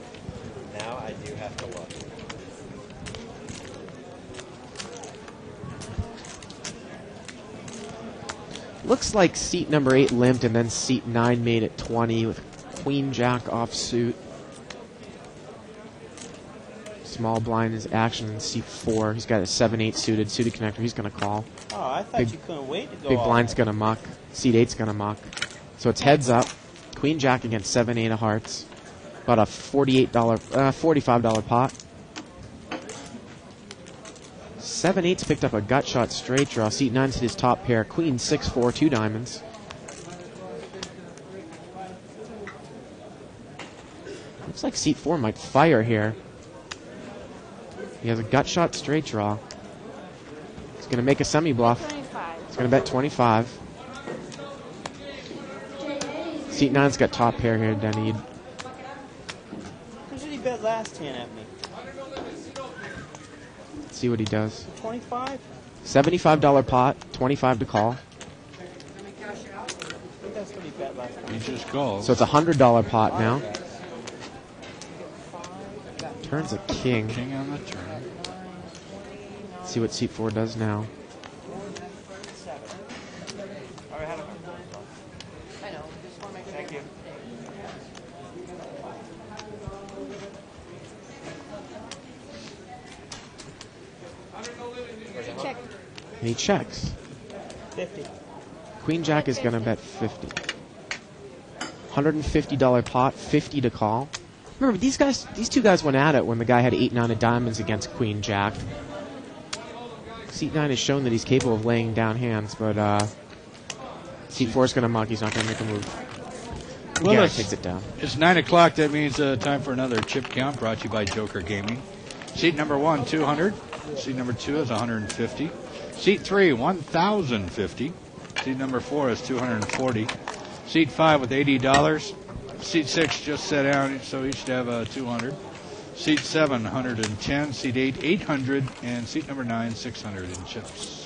Now I do have to look. Looks like seat number 8 limped, and then seat 9 made it 20 with Queen Jack offsuit. Small blind is action in seat 4. He's got a 7-8 suited connector. He's going to call. Oh, I thought you couldn't wait to go. Big all blind's in. going to muck. Seat 8's going to muck. So it's heads up. Queen Jack against 7-8 of hearts. About a $45 pot. 7-8's picked up a gut shot straight draw. Seat 9's hit his top pair. Queen 6-4, 2 diamonds. Looks like seat 4 might fire here. He has a gut shot straight draw. He's going to make a semi-bluff. He's going to bet 25. Seat 9's got top pair here, Denny. How much did he bet last hand at me? Let's see what he does. 25? $75 pot, 25 to call. I think that's what he bet last time. He just calls. So it's a $100 pot now. Turns a king. King on the turn. Let's see what seat 4 does now. I know. Just want to make it. Thank you. Check. And he checks. 50. Queen Jack is going to bet 50. $150 pot, 50 to call. Remember, these two guys went at it when the guy had 8-9 of diamonds against Queen Jack. Seat 9 has shown that he's capable of laying down hands, but seat 4 is going to muck. He's not going to make a move. Well, Garrett takes it down. It's 9 o'clock. That means time for another chip count brought to you by Joker Gaming. Seat number 1, 200. Seat number 2 is 150. Seat 3, 1,050. Seat number 4 is 240. Seat 5 with $80. Seat 6 just sat down, so he should have 200. Seat 7, 110. Seat 8, 800. And seat number 9, 600 in chips.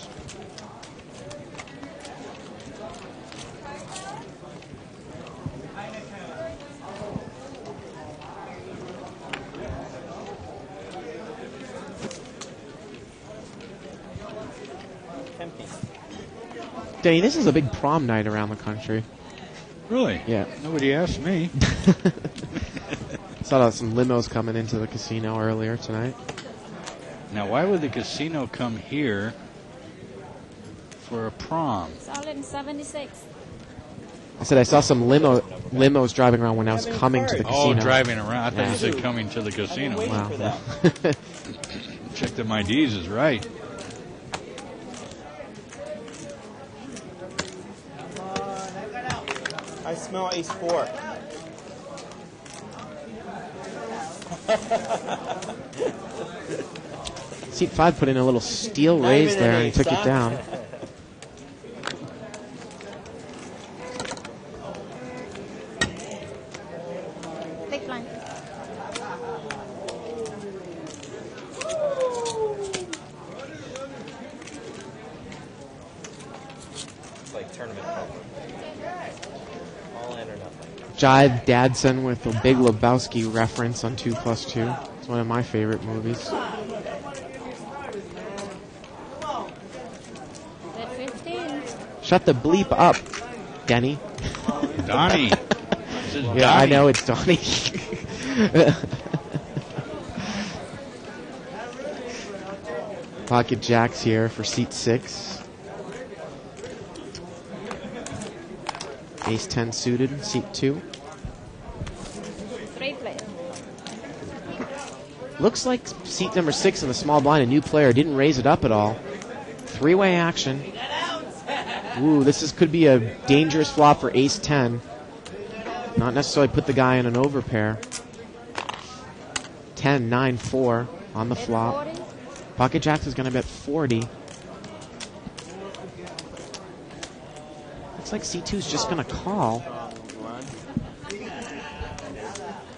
Danny, this is a big prom night around the country. Really? Yeah. Nobody asked me. Saw some limos coming into the casino earlier tonight. Now, why would the casino come here for a prom? It's all in 76. I said I saw some limos driving around when I was coming to the casino. Oh, driving around. I thought Yeah. you said coming to the casino. Wow. Check that my D's is right. I smell ace 4. Seat 5 put in a little steel raise there and he took it down. Big blind. It's like tournament poker. All in or nothing. Jive Dadson with a Big Lebowski reference on 2+2. It's one of my favorite movies. Bet 15. Shut the bleep up, Denny. Donnie. This is Yeah, I Donnie. know it's Donnie. Pocket jacks here for seat 6. Ace 10 suited, seat 2. 3 players. Looks like seat number 6 in the small blind, a new player, didn't raise it up at all. 3-way action. Ooh, could be a dangerous flop for ace 10. Not necessarily put the guy in an overpair. 10, 9, 4 on the flop. Pocket Jacks is going to bet 40. Looks like C2 is just going to call.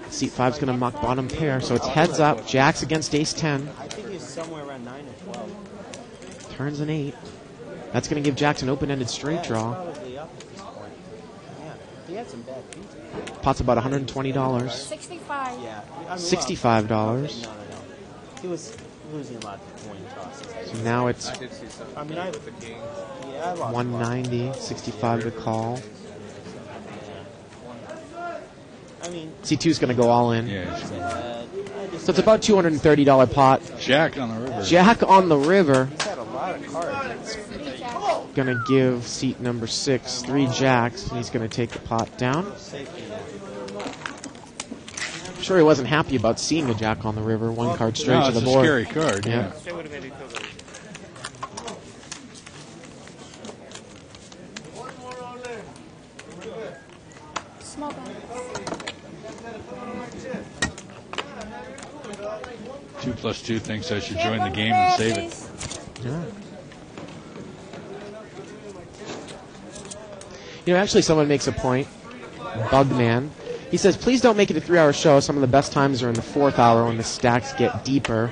Seat 5's going to muck bottom pair, so it's heads up. Jacks against ace 10. I think he's somewhere around 9 or 12. Turns an 8. That's going to give Jacks an open-ended straight draw. Probably up at this point. Yeah, he had some bad beats. Pot's about $120. 65. Yeah. $65. No. He was losing a lot of coin tosses. So now it's I did see something I mean, with the king. Yeah, I lost 190, 65 to call. I mean, C2's going to go all in. Yeah. So it's about $230 pot. Jack on the river. Jack on the river. he's had a lot of cards. Going to give seat number 6 3 jacks, and he's going to take the pot down. I'm sure he wasn't happy about seeing a jack on the river. One card straight No, to the it's a board. scary card, yeah. Small balance. 2 plus 2 thinks I should join the game and save it. Yeah. You know, actually, someone makes a point. Bugman. He says, please don't make it a 3-hour show. Some of the best times are in the 4th hour when the stacks get deeper.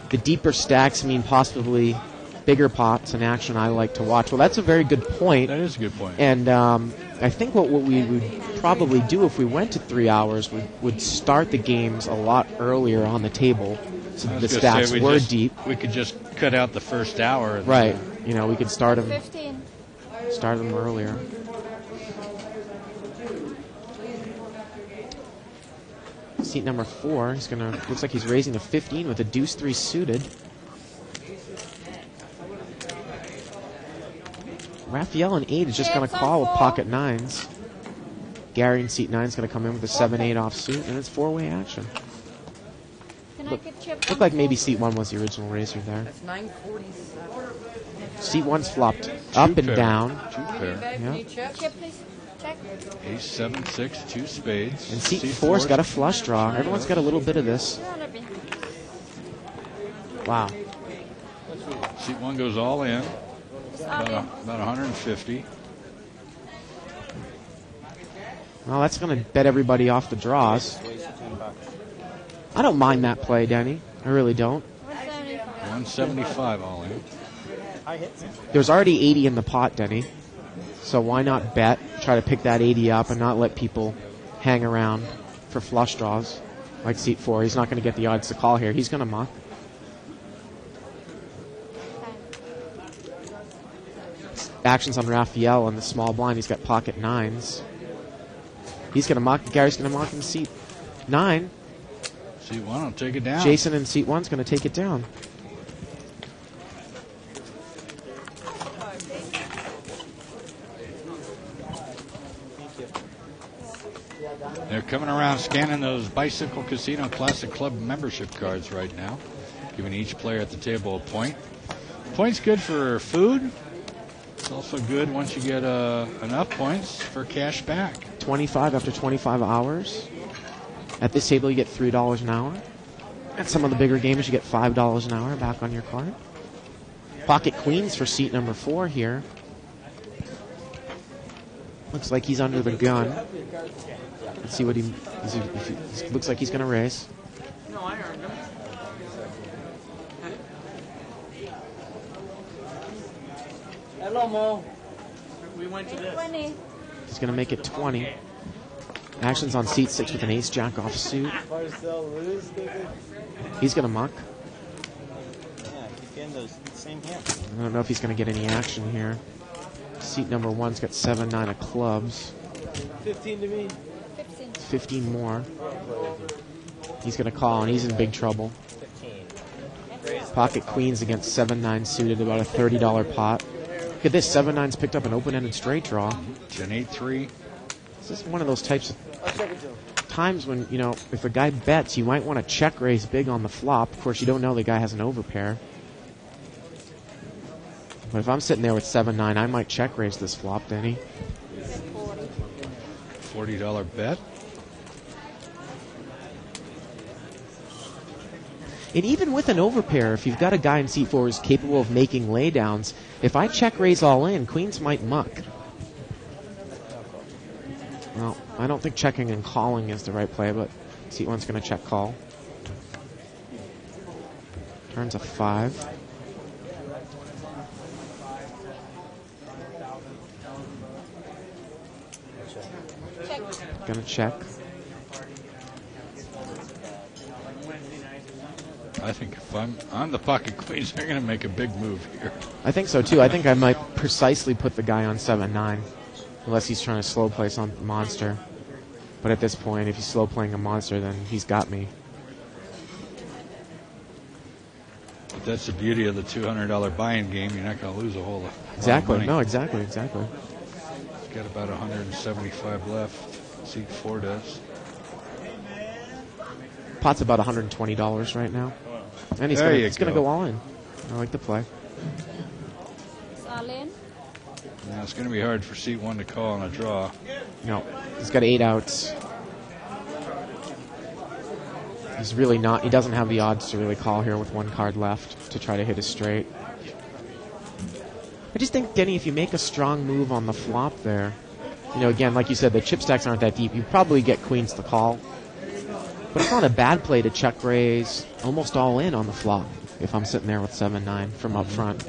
The deeper stacks mean possibly bigger pots, an action I like to watch. Well, that's a very good point. That is a good point. And I think what we would probably do if we went to 3 hours would start the games a lot earlier on the table so the stacks were deep. We could just cut out the first hour. Right. You know, we could start them 15. Start them earlier. Seat number 4, he's gonna looks like he's raising to 15 with a deuce 3 suited. Raphael in 8 is just gonna call with pocket 9s. Gary in seat 9 is gonna come in with a 7-8 offsuit, and it's 4-way action. Looked like maybe seat 1 was the original raiser there. That's 947. Seat 1's flopped up and pair. down. 2 pair. Yeah. Chip, please. Check. Ace 7, 6, 2 spades. And seat 4's got a flush draw. Everyone's got a little bit of this. Wow. Seat 1 goes all in. About 150. Well, that's going to bet everybody off the draws. I don't mind that play, Denny. I really don't. 175 all in. There's already 80 in the pot, Denny. So why not bet, try to pick that 80 up, and not let people hang around for flush draws like seat 4. He's not going to get the odds to call here. He's going to muck. Actions on Raphael on the small blind. He's got pocket 9s. He's going to muck. Gary's going to muck in seat 9. Seat 1 will take it down. Jason in seat 1's going to take it down. They're coming around scanning those Bicycle Casino Classic Club membership cards right now, giving each player at the table a point. Points good for food. It's also good once you get enough points for cash back. 25 after 25 hours. At this table, you get $3 an hour. At some of the bigger games, you get $5 an hour back on your card. Pocket queens for seat number 4 here. Looks like he's under the gun. Let's see what he looks like he's going to raise. No, I earned them. Hello, Mo. We went to this. 20. He's going to make it 20. Actions on seat 6 with an ace jack off suit. He's going to muck. Yeah, keep getting those same hands. I don't know if he's going to get any action here. Seat number 1's got 7-9 of clubs. 15 to me. 15 more. He's going to call, and he's in big trouble. Pocket queens against 7-9 suited, about a $30 pot. Look at this, 7-9's picked up an open-ended straight draw. 10-8-3. This is one of those types of times when, you know, if a guy bets, you might want to check raise big on the flop. Of course, you don't know the guy has an overpair. But if I'm sitting there with 7-9, I might check raise this flop, Denny. $40 bet. And even with an overpair, if you've got a guy in seat 4 who's capable of making laydowns, if I check raise all in, queens might muck. Well, I don't think checking and calling is the right play, but seat 1's going to check call. Turns a 5. Gonna check. I think if I'm on the pocket queens, they're going to make a big move here. I think so too. I think I might precisely put the guy on 7-9, unless he's trying to slow play some monster. But at this point, if he's slow playing a monster, then he's got me. But that's the beauty of the $200 buy-in game. You're not going to lose a whole lot. Exactly. No, exactly. He's got about 175 left. Seat 4 does. Pot's about $120 right now. And he's going to go all in. I like the play. All in. Now it's going to be hard for seat 1 to call on a draw. No, he's got 8 outs. He's really not. He doesn't have the odds to really call here with 1 card left to try to hit a straight. I just think, Denny, if you make a strong move on the flop there, you know, again, like you said, the chip stacks aren't that deep. You probably get queens to call. But it's not a bad play to check raise almost all in on the flop if I'm sitting there with 7-9 from up front.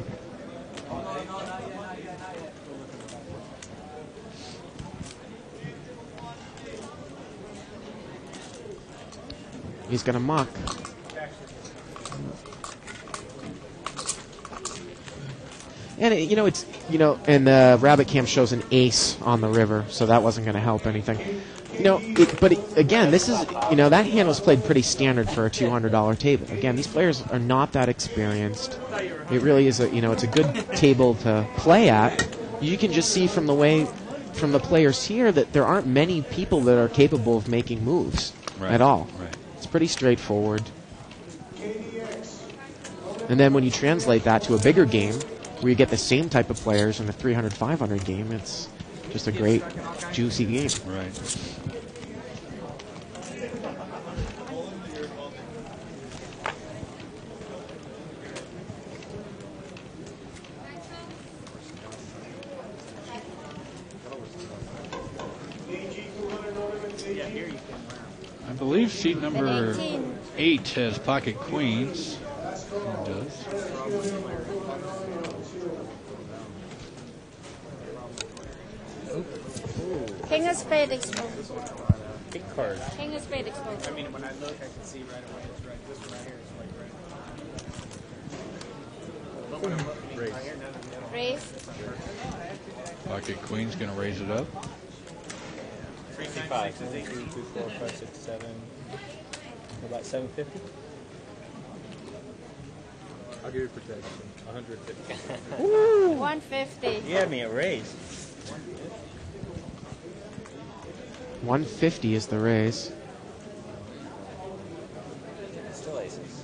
He's going to muck. And and the rabbit cam shows an ace on the river, so that wasn't going to help anything. Again, this is, that hand was played pretty standard for a $200 table. Again, these players are not that experienced. It really is it's a good table to play at. You can just see from the players here that there aren't many people that are capable of making moves at all. Right. It's pretty straightforward. And then when you translate that to a bigger game, where you get the same type of players in the 300, 500 game, it's just a great, juicy game. Right. I believe seat number 8 has pocket queens. It does. King of spade exposed. Big card. King of spade exposed. I mean, when I look, I can see right away. It's right. This one right here is like right. But when I'm looking right here, none of them. Raise. Pocket queen's going to raise it up. 365. 3, 2, 4, 5, 6, 7. About 750. I'll give you protection. 150. Woo! 150. You had me at raise. 150 is the raise. Still aces.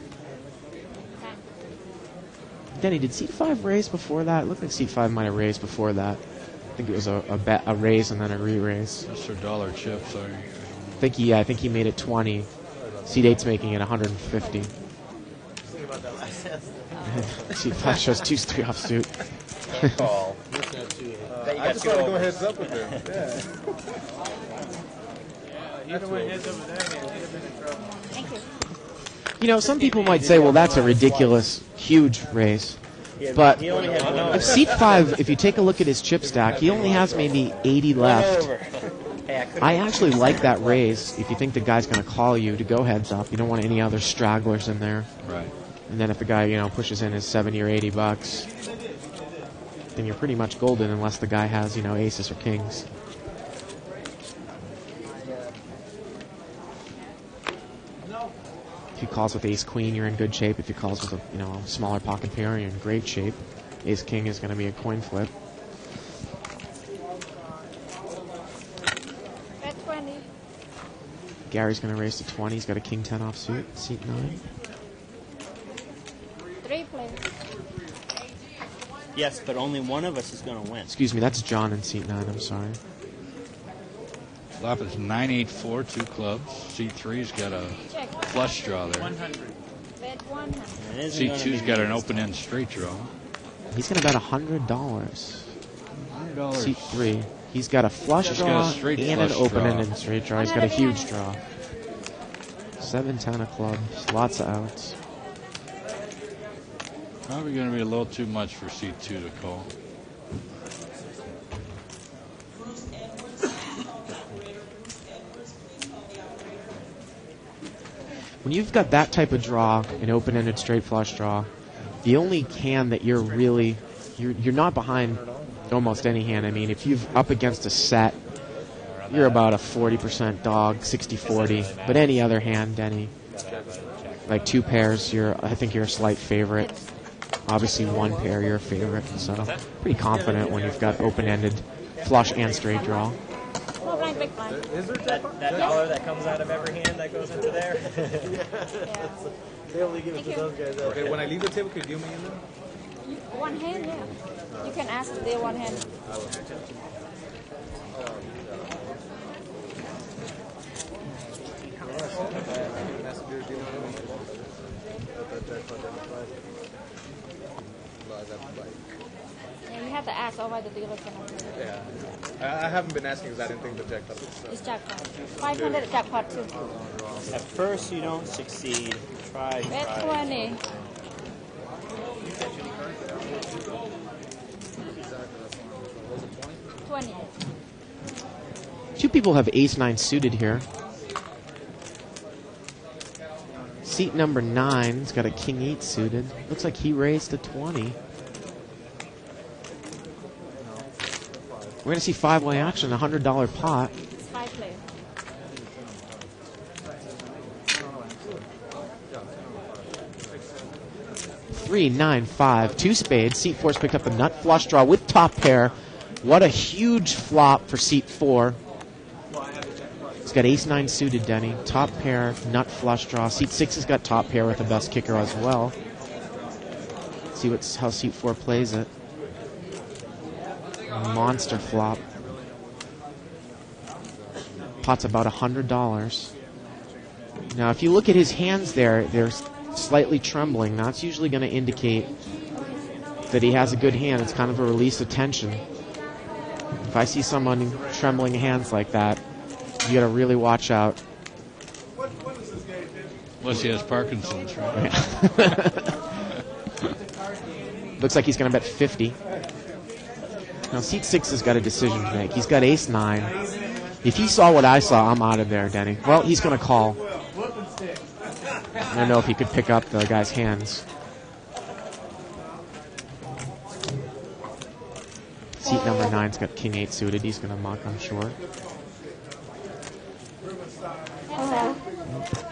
Denny, did seat 5 raise before that? It looked like seat 5 might have raised before that. I think it was a raise and then a re-raise. That's for dollar chips. I think he made it 20. Seat 8's making it 150. Seat 5 shows 2-3 offsuit. Call. I just want to go heads up with him. Yeah. Either way, heads over there, man. He'd have been in trouble. Thank You know, some people might say, well, that's a ridiculous, huge raise. But if seat 5, if you take a look at his chip stack, he only has maybe 80 left. I actually like that raise if you think the guy's going to call you to go heads up. You don't want any other stragglers in there. Right. And then if the guy, pushes in his 70 or 80 bucks, then you're pretty much golden unless the guy has, aces or kings. If he calls with ace queen, you're in good shape. If he calls with a smaller pocket pair, you're in great shape. Ace king is going to be a coin flip. Bet 20. Gary's going to raise to 20. He's got a king 10 offsuit. Seat 9. 3 players. Yes, but only one of us is going to win. Excuse me, that's John in seat 9. I'm sorry. Flop is 9-8-4, 2 clubs. Seat 3's got a flush draw there. 100. Bet C2's got an open-end straight draw. He's going to bet $100. $100. Seat 3. He's got a flush He's draw got a straight and an flush draw. open-ended straight draw. He's got a huge draw. 7-10 of clubs. Lots of outs. Probably going to be a little too much for C2 to call. When you've got that type of draw, an open-ended straight flush draw, the only hand that you're really, you're not behind almost any hand. I mean, if you've up against a set, you're about a 40% dog, 60-40. But any other hand, Denny, like two pairs, I think you're a slight favorite. Obviously, one pair, you're a favorite. So pretty confident when you've got open-ended flush and straight draw. That dollar that comes out of every hand that goes into there. They only give it to those guys. Okay, when I leave the table, could you give me in there? One hand, yeah. You can ask if they one hand. Yeah, you have to ask, otherwise the dealer cannot. Yeah. I haven't been asking because I didn't think the jackpot was. It's jackpot. 500 jackpot too. At first, you don't succeed. Try. Bet 20. Two people have ace-9 suited here. Seat number 9's got a king-8 suited. Looks like he raised to 20. We're going to see five-way action, $100 pot. Five player. Three, 9, 5, 2 spades. Seat 4's picked up a nut flush draw with top pair. What a huge flop for seat 4. He's got ace-9 suited, Denny. Top pair, nut flush draw. Seat 6 has got top pair with the best kicker as well. See how seat 4 plays it. Monster flop. Pot's about $100. Now, if you look at his hands there, they're slightly trembling. That's usually going to indicate that he has a good hand. It's kind of a release of tension. If I see someone trembling hands like that, you got to really watch out. Unless he has Parkinson's, right? Looks like he's going to bet 50. Now, seat 6 has got a decision to make. He's got ace-9. If he saw what I saw, I'm out of there, Denny. Well, he's going to call. I don't know if he could pick up the guy's hands. Seat number 9's got king-8 suited. He's going to muck, I'm sure.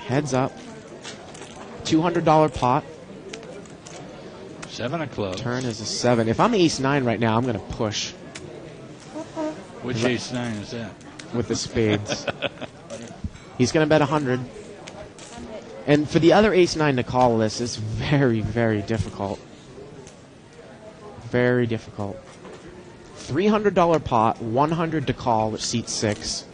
Heads up. $200 pot. 7 of clubs. Turn is a 7. If I'm ace-9 right now, I'm going to push. Which ace-9 is that? With the spades. He's going to bet 100. And for the other ace-9 to call this, it's very, very difficult. Very difficult. $300 pot, 100 to call with seat 6.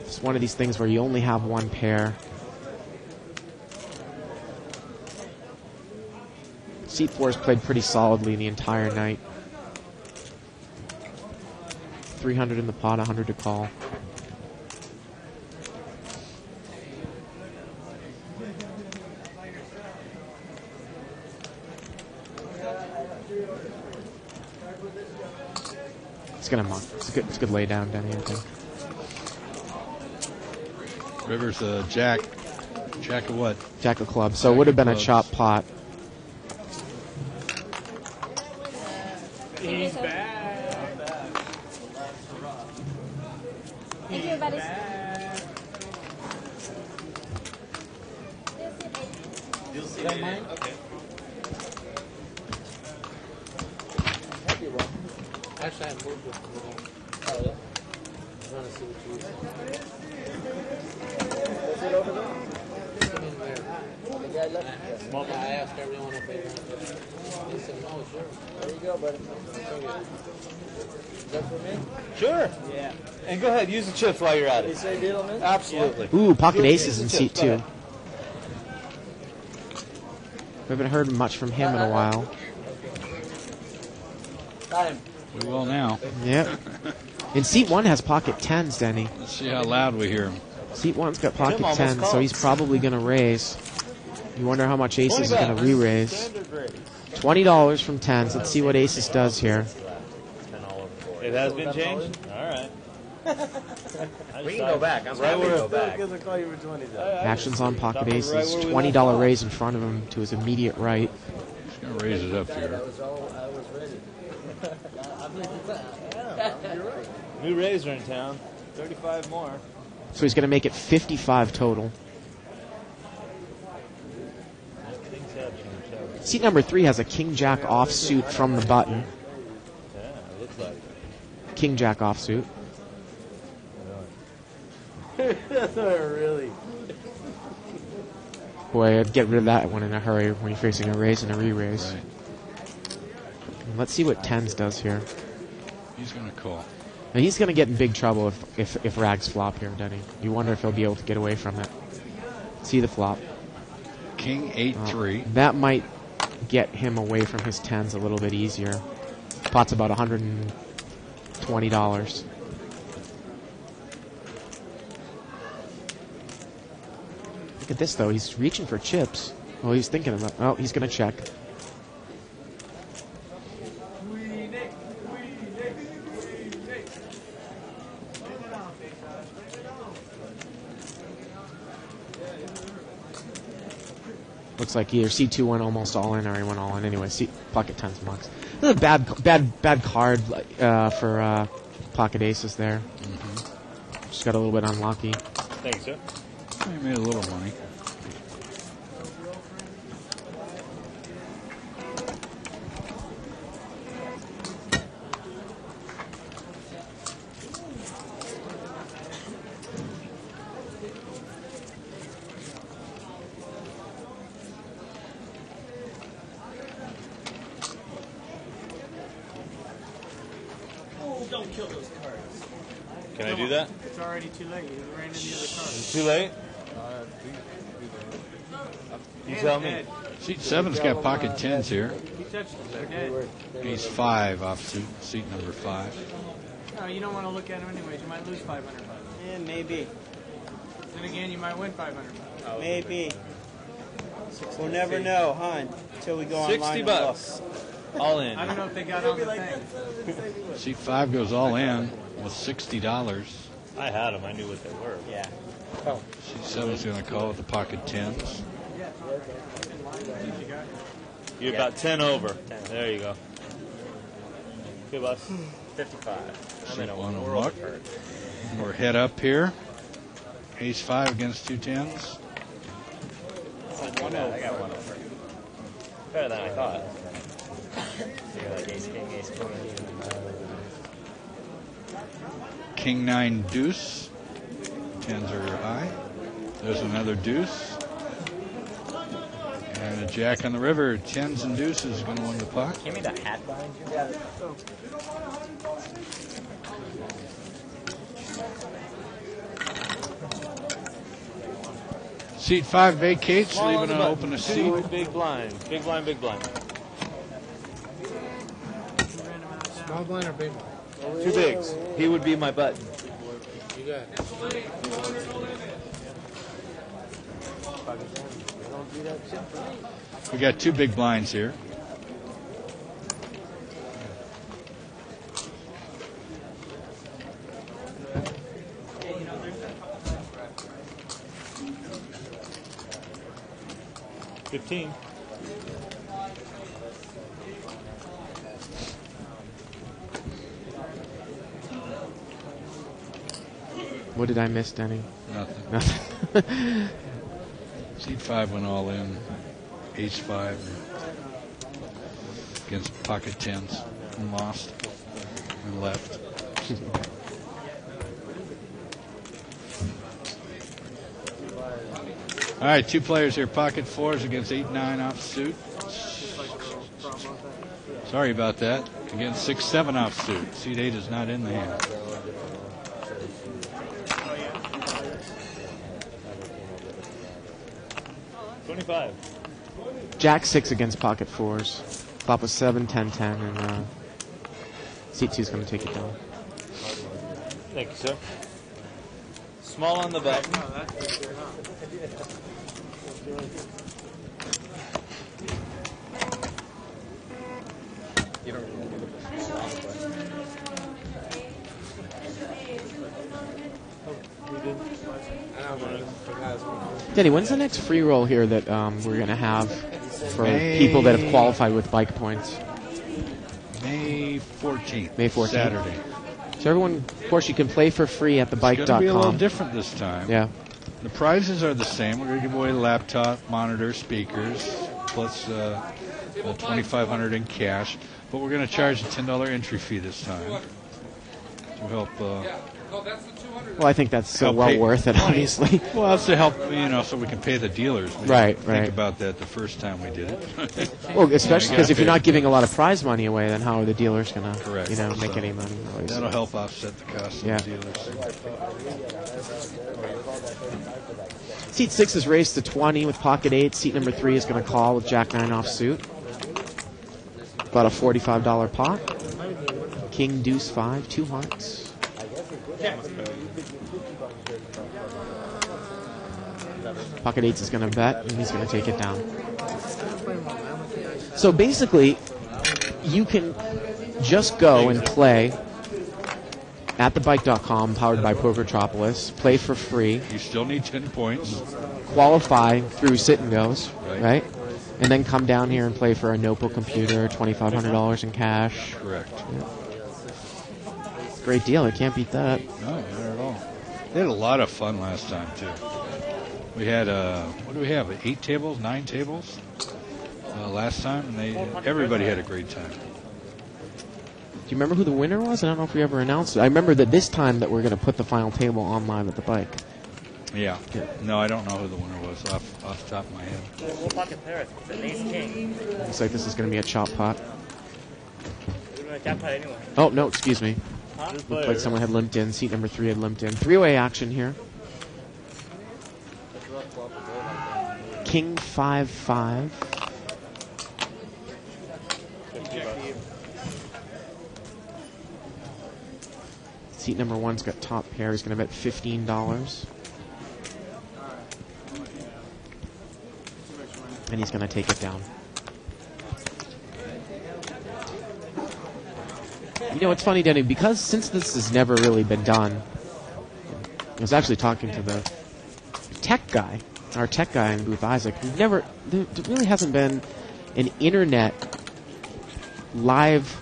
It's one of these things where you only have one pair. Seat 4 has played pretty solidly the entire night. 300 in the pot, 100 to call. It's gonna muck. It's a good lay down, Denny, I think. River's a jack. Jack of what? Jack of clubs. So it would have been a chop pot. He's back. Thank you, buddy. You'll see that mine? Okay. Actually, I moved it. Oh, yeah. I want to see what you use. Is it over there? It's in there. The guy left. I asked everyone if they wanted it. It's in There you go, buddy. Is that for me? Sure. Yeah. And go ahead, use the chips while you're at Did it. he say Diedelman? Absolutely. Ooh, pocket Use aces the in chips, seat go 2. ahead. We haven't heard much from him in a while. Time. We will now. Yep. And seat 1 has pocket 10s, Denny. Let's see how loud we hear him. Seat 1's got pocket Tim almost 10s, so called. he's probably going to raise. You wonder how much Aces is going to re-raise. $20 from 10s. Let's see what Aces does here. It has been changed? All right. We can go back. I'm Right happy to where- go back. Because I call you for 20. Actions on pocket Right Aces. where we $20 left off. raise in front of him to his immediate right. He's going to raise it up here. I was ready. You're right. New razor in town. 35 more. So he's going to make it 55 total. Seat number 3 has a King-Jack offsuit from the button. Yeah, it looks like it. King-Jack offsuit. Really? Boy, I'd get rid of that one in a hurry when you're facing a raise and a re-raise. Right. Let's see what 10s does here. He's going to call. Now he's going to get in big trouble if rags flop here, Denny. You wonder if he'll be able to get away from it. See the flop. King 8-3. That might get him away from his 10s a little bit easier. Pot's about $120. Look at this, though. He's reaching for chips. Oh, he's thinking about... Oh, he's going to check. Looks like either C2 went almost all in or he went all in. Anyway, pocket 10s max. This is a bad card for pocket aces there. Just got a little bit unlucky. Thanks, sir. He made a little money. Oh, don't kill those cards. Can I do that? It's already too late. You ran into the other card. Is it too late? You tell me. Seat 7's got pocket 10s here. He touched it. They're dead. Ace 5 off seat number 5. No, you don't want to look at them anyways. You might lose $500. Yeah, maybe. Then again, you might win $500. Maybe. We'll never know, huh? Until we go online 60 and bucks. All in. I don't know if they got on the thing. Seat 5 goes all in with $60. I had them. I knew what they were. Yeah. Seat 7's going to call with the pocket 10s. You're about 10 over. There you go. Good, boss. 55. I'm Seat in a 1 will world muck. of hurt. We're head up here. Ace 5 against 2 10s. I got 1 over. Better than I thought. Figure like ace king, ace queen. King 9 deuce. 10s are high. There's another deuce. And a jack on the river. 10s and deuces is going to win the pot. Give me the hat behind you. Yeah. Seat 5 vacates, Small on leaving the an button. open a Two seat. big blind. Big blind, big blind. Small blind or big blind? Two bigs. He would be my button. You got it. We got 2 big blinds here. $15. What did I miss, Denny? Nothing. Nothing. Seat 5 went all in. Ace 5 against pocket 10s and lost and left. All right, 2 players here. Pocket 4s against 8-9 off suit. Sorry about that. Again, 6-7 offsuit. Seat 8 is not in the hand. Jack 6 against pocket 4s. Flop was 7, 10, 10, and seat 2 is going to take it down. Thank you, sir. Small on the bet. Denny, when's the next free roll here that we're going to have for people that have qualified with bike points? May 14th. May 14th. Saturday. So everyone, of course, you can play for free at thebike.com. It's going to be a little different this time. Yeah. The prizes are the same. We're going to give away laptop, monitor, speakers, plus $2,500 in cash. But we're going to charge a $10 entry fee this time to help. Well, I think that's well worth it, obviously. Well, it's to help, so we can pay the dealers. We right. Think about that the first time we did it. Well, especially because if you're not giving a lot of prize money away, then how are the dealers going to, make any money? That'll help offset the cost of the dealers. Seat 6 is raised to 20 with pocket 8. Seat number 3 is going to call with Jack 9 offsuit. About a $45 pot. King, Deuce 5, 2 hearts. Pocket 8 is going to bet, and he's going to take it down. So basically, you can just go and play at thebike.com, powered by Pokertropolis. Play for free. You still need 10 points. Qualify through sit and goes, right? And then come down here and play for a Nopo computer, $2,500 in cash. Correct. Yeah. Great deal. I can't beat that. No, not at all. They had a lot of fun last time, too. We had, what do we have, 8 tables, 9 tables last time, and everybody had a great time. Do you remember who the winner was? I don't know if we ever announced it. I remember that this time that we're going to put the final table on live at the bike. Yeah. No, I don't know who the winner was off the top of my head. We'll pocket pair it. It's an ace king. Looks like this is going to be a chop pot. We're going to chop pot anyway. Oh, no, excuse me. Looked like someone had limped in. Seat number 3 had limped in. 3-way action here. King 5-5. Seat number 1's got top pair. He's going to bet $15. And he's going to take it down. You know, it's funny, Denny, because since this has never really been done, I was actually talking to the tech guy, our tech guy in booth, Isaac. There really hasn't been an internet live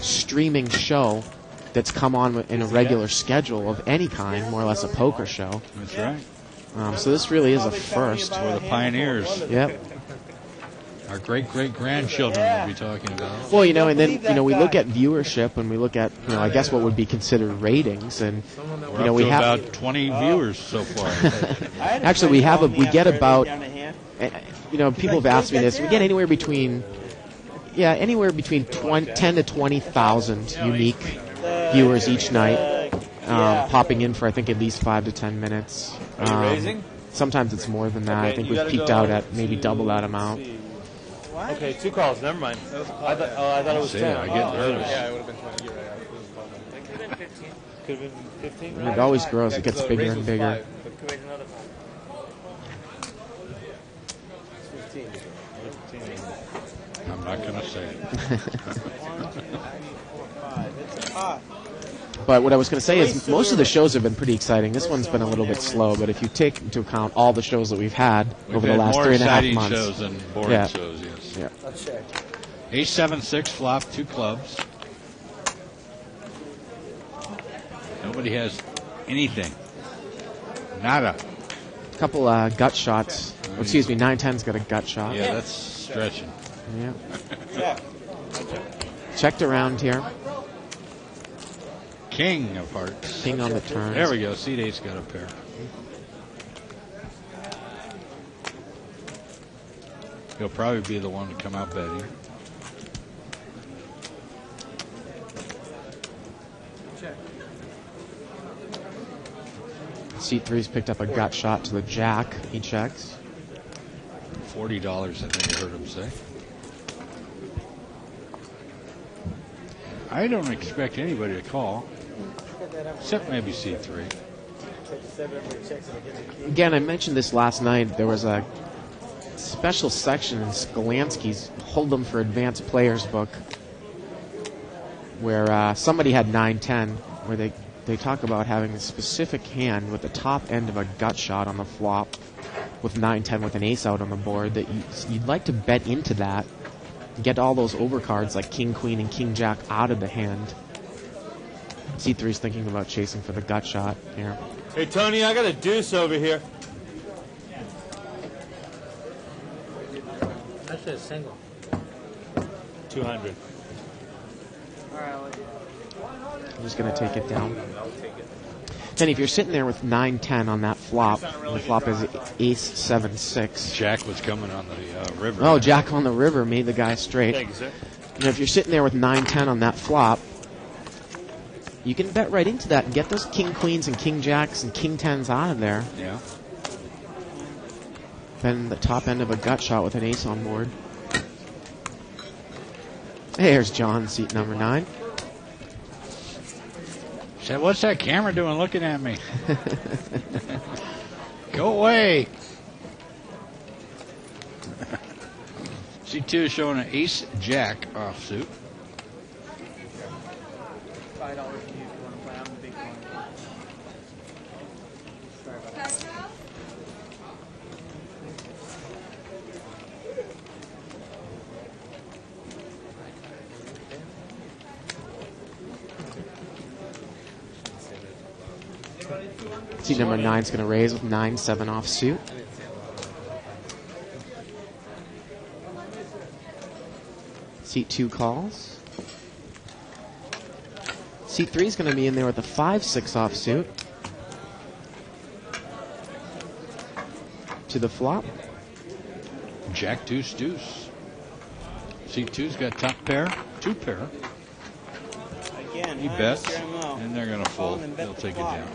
streaming show that's come on in a regular schedule of any kind, more or less a poker show. That's right. So this really is a first. We're the pioneers. Yep. Our great-great-grandchildren will be talking about. Well, and then, we look at viewership and we look at, I guess what would be considered ratings, and, We're we have about 20 viewers so far. Actually, we get about, people have asked me this, we get anywhere between 10 to 20,000 unique viewers each night, popping in for, I think, at least 5 to 10 minutes. Are you raising? Sometimes it's more than that. I think we've peaked out at maybe double that amount. Okay, 2 calls. Never mind. I thought it was 10. I get nervous. Yeah, it would have been 20. You're right. Could have been 15. Could have been 15. It always grows. It gets bigger and bigger. Could raise another 5. I'm not going to say it. But what I was going to say is most of the shows have been pretty exciting. This one's been a little bit slow, but if you take into account all the shows that we've had over the last 3.5 months. More exciting shows than boring shows, yes. Yeah. Ace 7-6 flop, 2 clubs. Nobody has anything. Nada. A couple gut shots. Oh, excuse me, 9-10's got a gut shot. Yeah, that's stretching. Yeah. Checked around here. King of hearts. King on the turn. There we go. Seat 8's got a pair. He'll probably be the one to come out betting. Seat 3's picked up a gut shot to the jack. He checks. $40, I think I heard him say. I don't expect anybody to call, except maybe C3. Again, I mentioned this last night. There was a special section in Skolansky's Hold'em for Advanced Players book where somebody had 9-10, where they talk about having a specific hand with the top end of a gut shot on the flop with 9-10 with an ace out on the board that you'd like to bet into that and get all those overcards like king, queen, and king, jack out of the hand. C3's thinking about chasing for the gut shot here. Hey, Tony, I got a deuce over here. Actually, a single. 200. I'm just going to take it down. Then if you're sitting there with 9-10 on that flop, and the flop is ace 7-6. Jack was coming on the river. Oh, jack on the river made the guy straight. Thank you, sir. You know, if you're sitting there with 9-10 on that flop, you can bet right into that and get those king queens and king jacks and king tens out of there. Yeah. Then the top end of a gut shot with an ace on board. There's John, seat number 9. Said, what's that camera doing looking at me? Go away. C2 is showing an ace jack offsuit. $5 if you want to play. I'm the big one. Sorry about that. Seat number 9 is going to raise with 9-7 offsuit. Seat 2 calls. Seat 3 is going to be in there with a 5-6 offsuit. To the flop. Jack deuce deuce. Seat 2's got top pair, 2 pair. Again, He huh? bets, Mr. MO. and they're going to Call fold. and bet They'll the take it flop. down.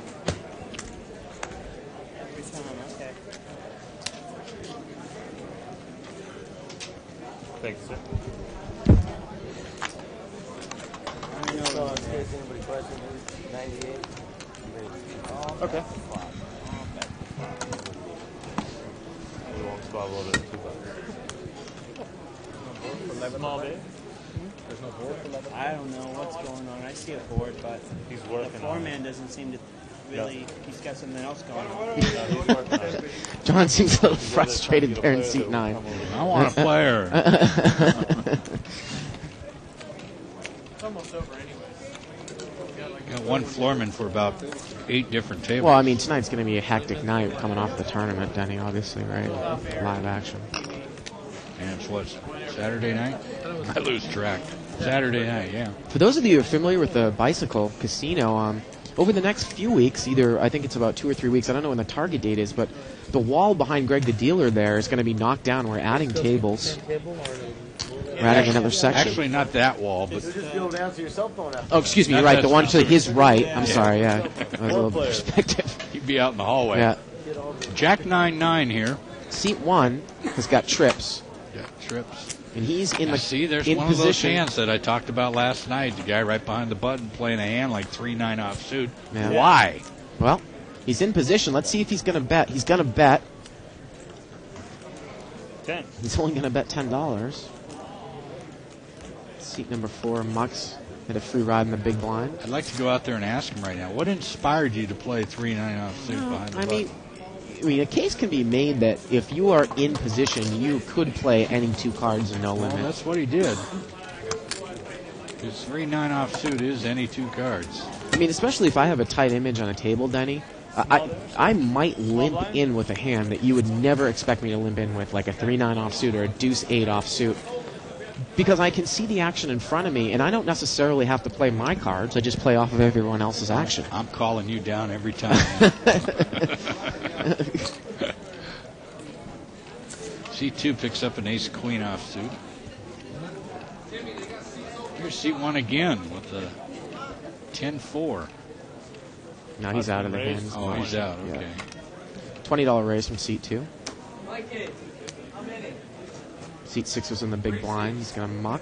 Every time, okay. Thank you, sir. I know. So, in case anybody questions, 98. Okay. We won't squabble over it too much. Small bit. There's no board for 11. I don't know what's going on. I see a board, but He's the working on foreman doesn't seem to really. He's got something else going on. He's working on it. John seems a little frustrated there in seat 9. I want a player. It's almost over anyways. Got one floorman for about 8 different tables. Well, I mean, tonight's going to be a hectic night coming off the tournament, Denny, obviously, right? Live action. And it's what, Saturday night? I lose track. Saturday night, yeah. For those of you who are familiar with the bicycle casino, over the next few weeks, either I think it's about 2 or 3 weeks, I don't know when the target date is, but the wall behind Greg the dealer there is going to be knocked down. We're adding tables. We're adding another section. Actually, not that wall, but... Just be able to answer your cell phone after. Oh, excuse me, you're right. The one to his right. I'm sorry, yeah. That was a little perspective. He'd be out in the hallway. Yeah. Jack 9-9 here. Seat 1 has got trips. Yeah, trips. And he's in the See, there's in one of those position. hands that I talked about last night. The guy right behind the button playing a hand like 3-9 offsuit. Yeah. Why? Well, he's in position. Let's see if he's going to bet. He's going to bet. 10. He's only going to bet $10. Seat number 4, Mux had a free ride in the big blind. I'd like to go out there and ask him right now. What inspired you to play 3-9 offsuit behind the button? I mean, a case can be made that if you are in position, you could play any 2 cards in No Limit. Well, that's what he did. His 3-9 offsuit is any 2 cards. I mean, especially if I have a tight image on a table, Denny, I might limp in with a hand that you would never expect me to limp in with, like a 3-9 offsuit or a deuce-8 offsuit. Because I can see the action in front of me, and I don't necessarily have to play my cards. I just play off of everyone else's action. I'm calling you down every time. C2 picks up an ace-queen offsuit. Here's C1 again with the 10-4. No, he's out of the hand. Oh, he's out. Okay. $20 raise from seat 2. Seat 6 was in the big blind. He's going to muck.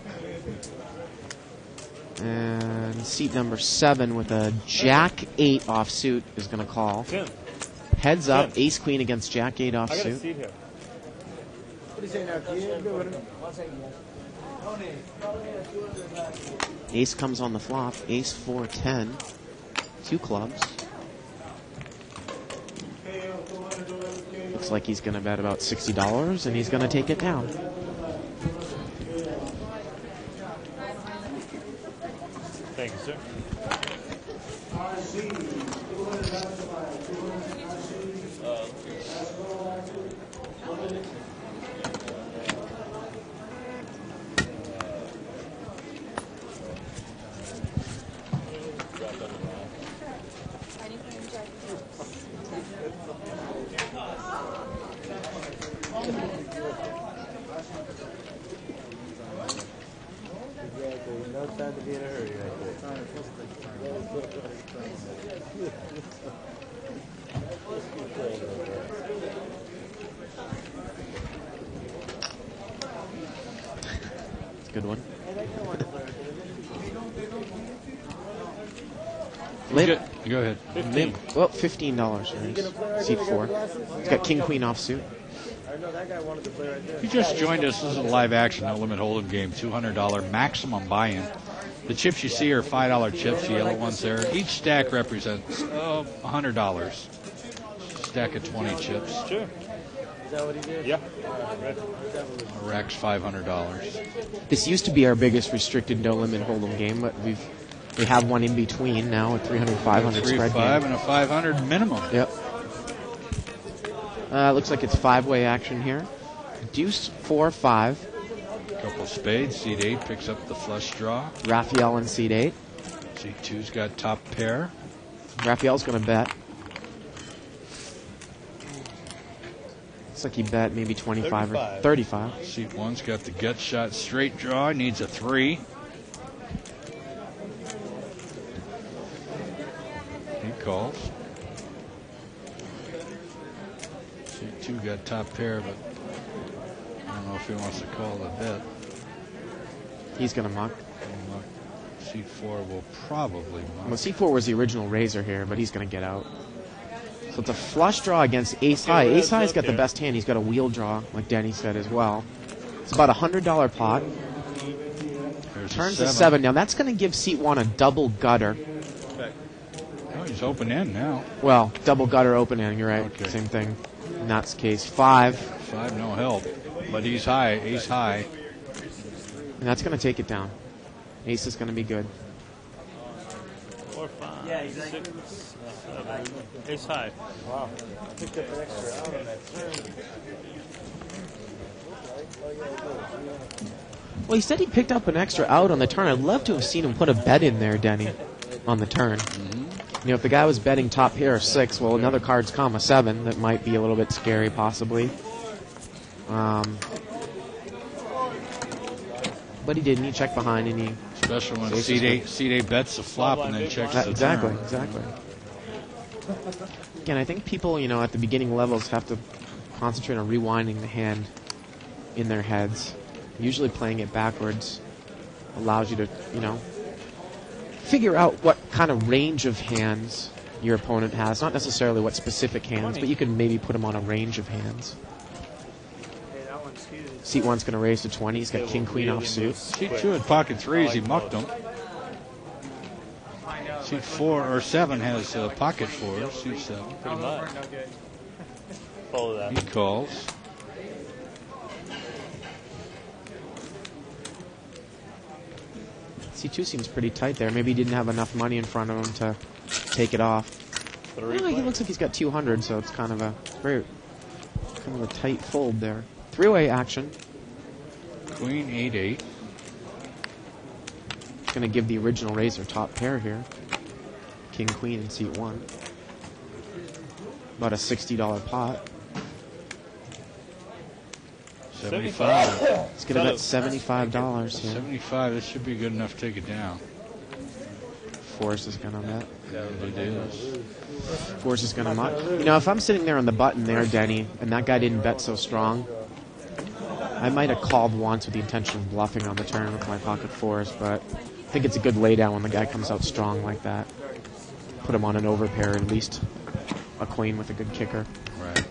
And seat number 7 with a Jack 8 offsuit is going to call. Heads up, Ace Queen against Jack 8 offsuit. I got a seat here. What do you say now, kid? Ace comes on the flop. Ace 4 10. 2 clubs. Looks like he's going to bet about $60, and he's going to take it down. Thank you, sir. No time to be in a hurry right It's a good one. Go ahead. Well, $15. Seat 4. He's got King Queen offsuit. I know that guy wanted to play right there. If you just joined us, this is a live action No Limit Holdem game, $200 maximum buy-in. The chips you see are $5 chips, the yellow ones there. Each stack represents $100. Stack of 20 chips. Sure. Is that what he did? Yeah. A rack's $500. This used to be our biggest restricted No Limit Holdem game, but we have one in between now, a 300, 500 spread game. 3-5 and a 500 minimum. Yep. Looks like it's 5-way action here. Deuce 4-5. Couple spades. Seat 8 picks up the flush draw. Raphael in seat 8. Seat 2's got top pair. Raphael's going to bet. Looks like he bet maybe 25 or 35. Seat 1's got the gut shot straight draw. Needs a 3. He calls. Seat 2 got top pair, but I don't know if he wants to call the bet. He's going to muck. Seat 4 will probably muck. Well, Seat 4 was the original raiser here, but he's going to get out. So it's a flush draw against Ace High. Ace High's got the best hand. He's got a wheel draw, like Denny said as well. It's about a $100 pot. Turns to 7. Now that's going to give Seat 1 a double gutter. Oh, he's open in now. Well, double gutter open in. You're right. Okay. Same thing. In that case, 5. 5, no help. But he's high. Ace high. And that's going to take it down. Ace is going to be good. 4, 5, 6, 7. Ace high. Wow. Picked up an extra out on that turn. Well, he said he picked up an extra out on the turn. I'd love to have seen him put a bet in there, Denny, on the turn. You know, if the guy was betting top pair of 6, well, another card's come a 7. That might be a little bit scary, possibly. But he didn't. He checked behind, and he... Especially when seat 8 bets the flop and then checks the exactly, turn. Exactly. Again, I think people, you know, at the beginning levels have to concentrate on rewinding the hand in their heads. Usually playing it backwards allows you to, you know, figure out what kind of range of hands your opponent has. Not necessarily what specific hands, but you can maybe put them on a range of hands. Seat 1's going to raise to 20. He's got King Queen offsuit. Seat 2 had pocket 3s. He mucked them. Seat 4 or 7 has pocket 4s. Seat 7. Pretty much. Follow that. He calls. C2 seems pretty tight there. Maybe he didn't have enough money in front of him to take it off. Oh, he looks like he's got 200, so it's kind of a tight fold there. 3-way action. Queen 8-8. Going to give the original raiser top pair here. King Queen in seat 1. About a $60 pot. 75. It's going to bet $75 here. 75. That should be good enough to take it down. Forrest is going to bet. It is. Forrest is going to muck. You know, if I'm sitting there on the button there, Denny, and that guy didn't bet so strong, I might have called once with the intention of bluffing on the turn with my pocket fours, but I think it's a good laydown when the guy comes out strong like that. Put him on an overpair, at least a queen with a good kicker. Right.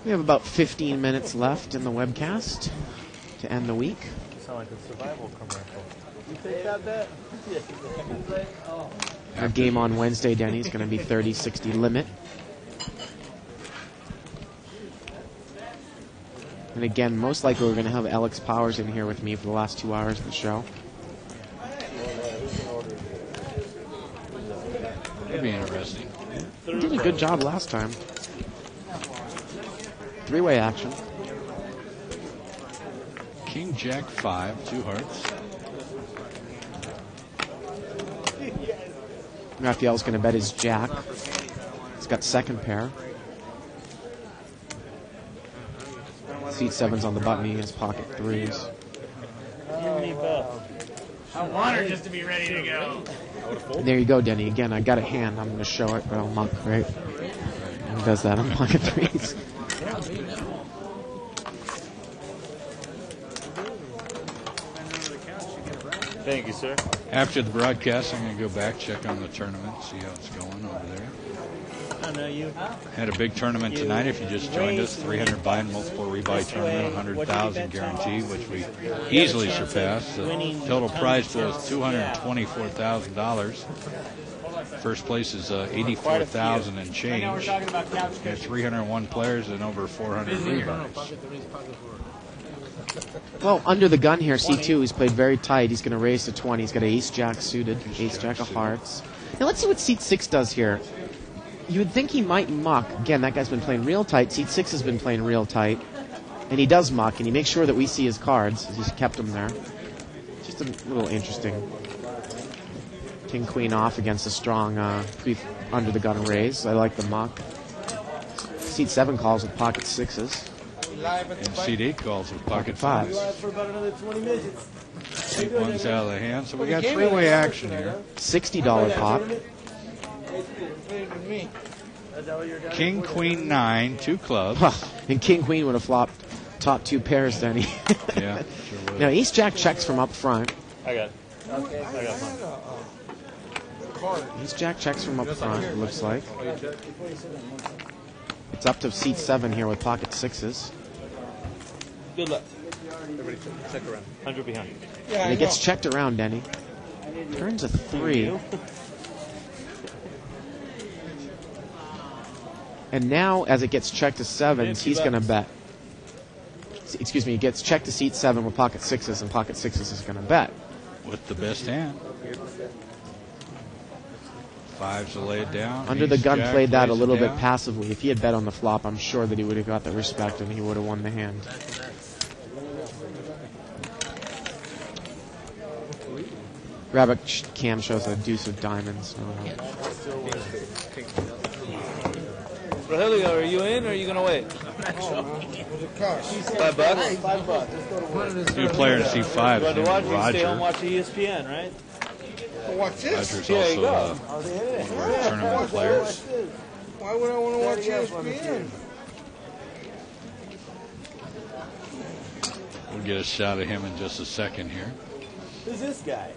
We have about 15 minutes left in the webcast to end the week. You sound like a survival commercial. You take that bet? Our game on Wednesday, Denny, is going to be 30-60 limit. And again, most likely we're going to have Alex Powers in here with me for the last 2 hours of the show. That'd be interesting. We did a good job last time. Three-way action. King, Jack, 5, 2 hearts. Raphael's going to bet his Jack. He's got second pair. Seat 7's on the button. He has pocket 3s. I want her just to be ready to go. There you go, Denny. Again, I got a hand. I'm going to show it, but I'll muck, right? He does that on pocket 3s. Thank you, sir. After the broadcast, I'm going to go back, check on the tournament, see how it's going over there. I know you. Had a big tournament tonight. If you just joined us, 300 buy and multiple rebuy tournament, 100,000 guarantee, which we easily surpassed. The total prize pool is $224,000. First place is 84,000 and change. Got 301 players and over 400 rebuys. Well, under the gun here, C2, he's played very tight. He's going to raise to 20. He's got ace-jack suited, ace-jack of hearts. Now let's see what seat 6 does here. You would think he might muck. Again, that guy's been playing real tight. Seat 6 has been playing real tight. And he does muck, and he makes sure that we see his cards. He's kept them there. Just a little interesting. King, queen off against a strong under the gun raise. I like the muck. Seat 7 calls with pocket 6s. And seat 8 calls with pocket 5s. Seat 1's out of the hand. So we got three-way action here. $60 pot. King, queen, 9, 2 clubs. And king, queen would have flopped top 2 pairs, Denny. Yeah, sure would. Now, ace jack checks from up front. I got mine. Ace jack checks from up front, it looks like. It's up to seat 7 here with pocket 6s. Good luck. Everybody check around. 100 behind. And it gets checked around, Denny. Turns a 3. And now, as it gets checked to 7s, he's going to bet. Excuse me, it gets checked to seat 7 with pocket 6s, and pocket 6s is going to bet. With the best hand. 5s to lay it down. Under the gun Jack played that a lays little it bit down. passively. If he had bet on the flop, I'm sure that he would have got the respect and he would have won the hand. Rabbit cam shows a deuce of diamonds. Rogelio, are you in or are you going to wait? $5? New player in seat 5 is Roger, you stay home Roger. watch ESPN, right? Watch this. Roger's There you also go. one of our tournament players. Why would I want to watch ESPN? We'll get a shot of him in just a second here. Who's this guy?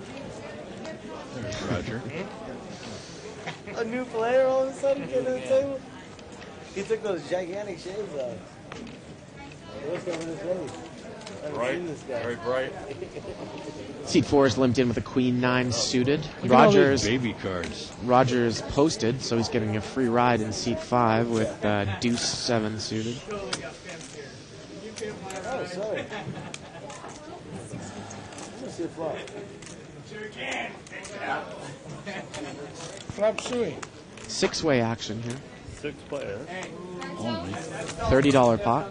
There's Roger. A new player all of a sudden came to the table? He took those gigantic shades off. What's going on his face? Bright, very bright. Seat 4 is limped in with a queen 9 suited. Look at all those Rogers baby cards. Rogers posted, so he's getting a free ride in seat 5 with deuce 7 suited. Oh, sorry. Let's see a flop. Flop suey. 6-way action here. 6 players. Only. $30 pot.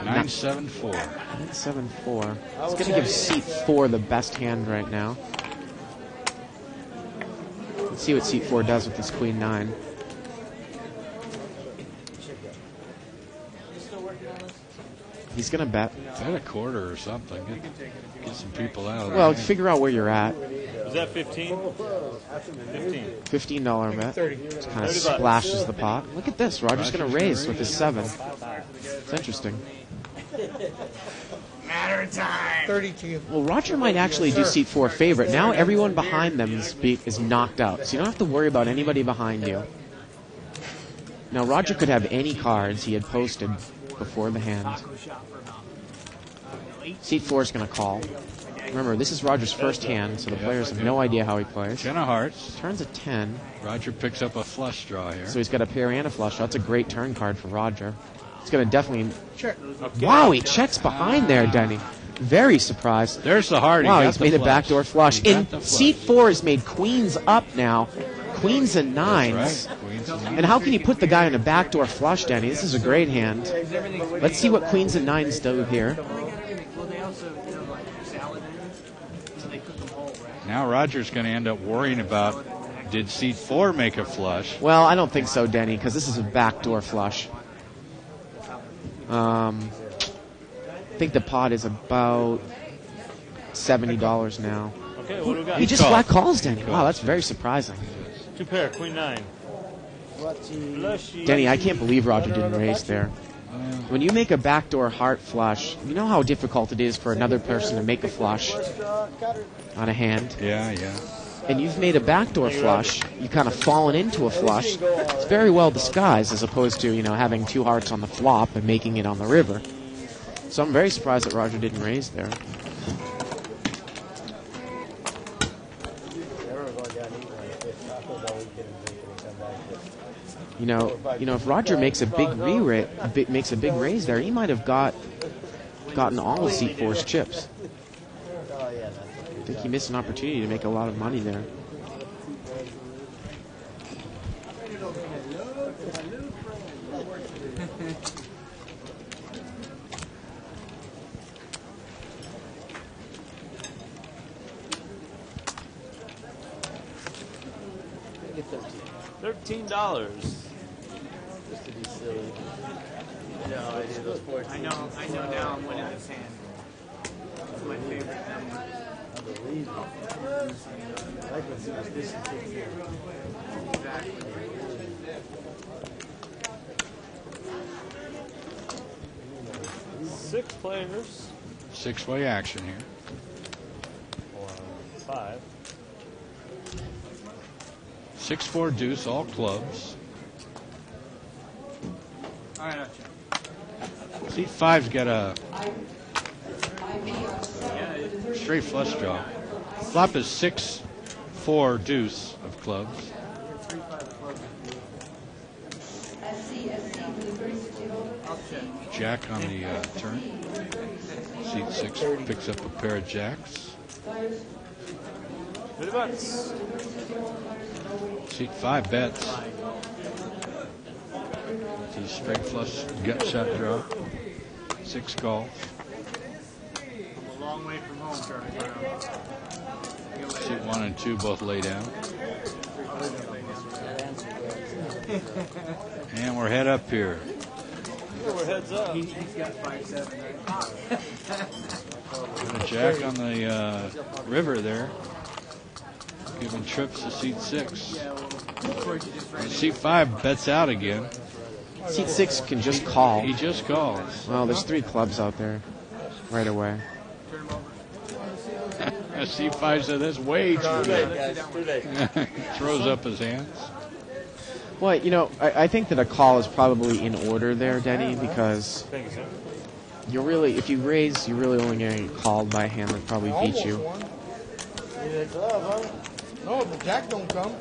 974. 974. It's going to give seat 4 the best hand right now. Let's see what seat 4 does with this queen 9. He's going to bet. Bet a quarter or something. Get some people out. Well, figure out where you're at. Is that 15? 15. $15 bet. 30. Just kind of splashes the pot. Look at this. Roger's going to raise with his 7. It's interesting. Matter of time. 32. Well, Roger might actually do seat 4 favorite. Now everyone behind them is knocked out, so you don't have to worry about anybody behind you. Now Roger could have any cards he had posted before the hand. Seat 4 is going to call. Remember, this is Roger's first hand, so the players have no idea how he plays. 10 of hearts. Turns a 10. Roger picks up a flush draw here. So he's got a pair and a flush. That's a great turn card for Roger. He's going to definitely... Check. Wow, he checks behind there, Denny. Very surprised. There's the heart. Wow, he's made a backdoor flush. In seat 4 is made queens up now. Queens and 9s. Right. Queens and 9s. And how can you put the guy in a backdoor flush, Denny? This is a great hand. Let's see what queens and 9s do here. Now Roger's going to end up worrying about, did seat 4 make a flush? Well, I don't think so, Denny, because this is a backdoor flush. I think the pot is about $70 now. Okay, what do we got? He just flat calls, Denny. Wow, that's very surprising. 2 pair, queen 9. Denny, I can't believe Roger didn't raise there. When you make a backdoor heart flush, you know how difficult it is for another person to make a flush on a hand? Yeah, yeah. And you've made a backdoor flush, you've kind of fallen into a flush. It's very well disguised as opposed to, having 2 hearts on the flop and making it on the river. So I'm very surprised that Roger didn't raise there. If Roger makes a big raise there, he might have gotten all of seat 4's chips. I think he missed an opportunity to make a lot of money there. $13. Just to be silly. No idea those 14. I know now I'm winning this hand. It's my favorite number. Unbelievable. I like when superstition kicks in. Exactly. Six players. 6-way action here. 5. 6-4 deuce, all clubs. All right, Seat 5's got a straight flush draw. Flop is 6-4 deuce of clubs. Jack on the turn. Seat 6 picks up a pair of jacks. Seat 5 bets. It's a straight flush gut shot draw. 6 calls. I'm a long way from home, Charlie Brown. Seat 1 and 2 both lay down. And we're head up here. We're heads up. He's got 5-7, right? And a jack on the river there. Giving trips to seat 6. And seat 5 bets out again. Seat 6 can just call. He just calls. Well, there's 3 clubs out there right away. Seat 5 said that's way too good. Throws up his hands. Well, I think that a call is probably in order there, Denny, because if you raise, you're really only getting called by a hand that probably beats you. Need a glove, huh? No, the jack don't come.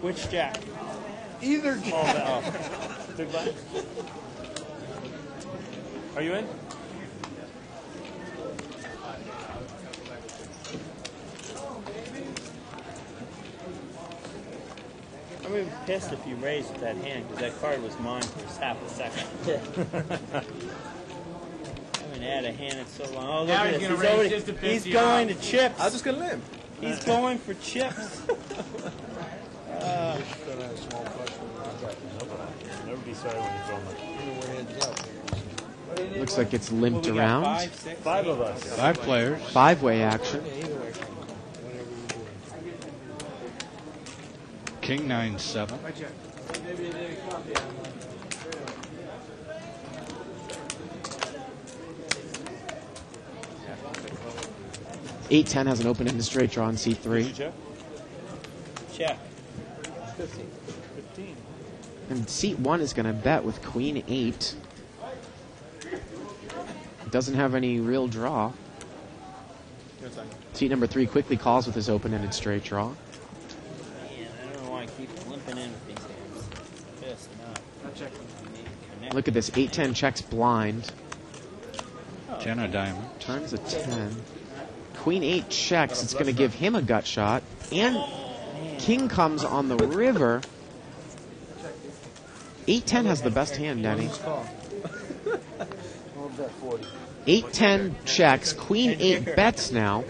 Which jack? Either jack. Big blind. Are you in? I would be pissed if you raised with that hand because that card was mine for half a second. I haven't had a hand in so long. Oh, look Now at he's this. gonna raise just to piss He's you going off. to chips. I was just gonna limp. He's going for chips. sorry when you throw them. Even when heads up. Looks like it's limped around. Five of us. 5 players. 5-way action. King 9-7. 8-10 has an open-ended straight draw on C3. Check. 15. And seat 1 is going to bet with Queen 8. Doesn't have any real draw. Seat number 3 quickly calls with his open-ended straight draw. Man, I don't know why I keep limping in with these hands. Just not. Look at this. 8-10 checks blind. 10 a diamond. Turns a 10. Queen 8 checks. It's going to give him a gut shot. And King comes on the river. 8-10 has the best hand, Denny. 8-10 checks. Queen 8 bets now.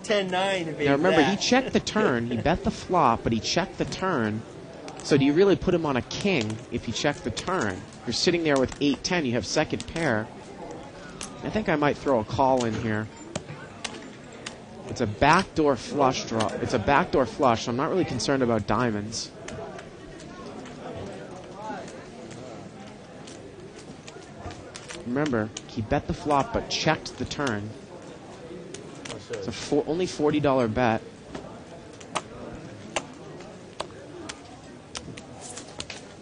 10-9. Now remember, he checked the turn. He bet the flop, but he checked the turn. So do you really put him on a king if you check the turn? You're sitting there with 8-10. You have second pair. I think I might throw a call in here. It's a backdoor flush draw. It's a backdoor flush, so I'm not really concerned about diamonds. Remember, he bet the flop but checked the turn. It's a only $40 bet.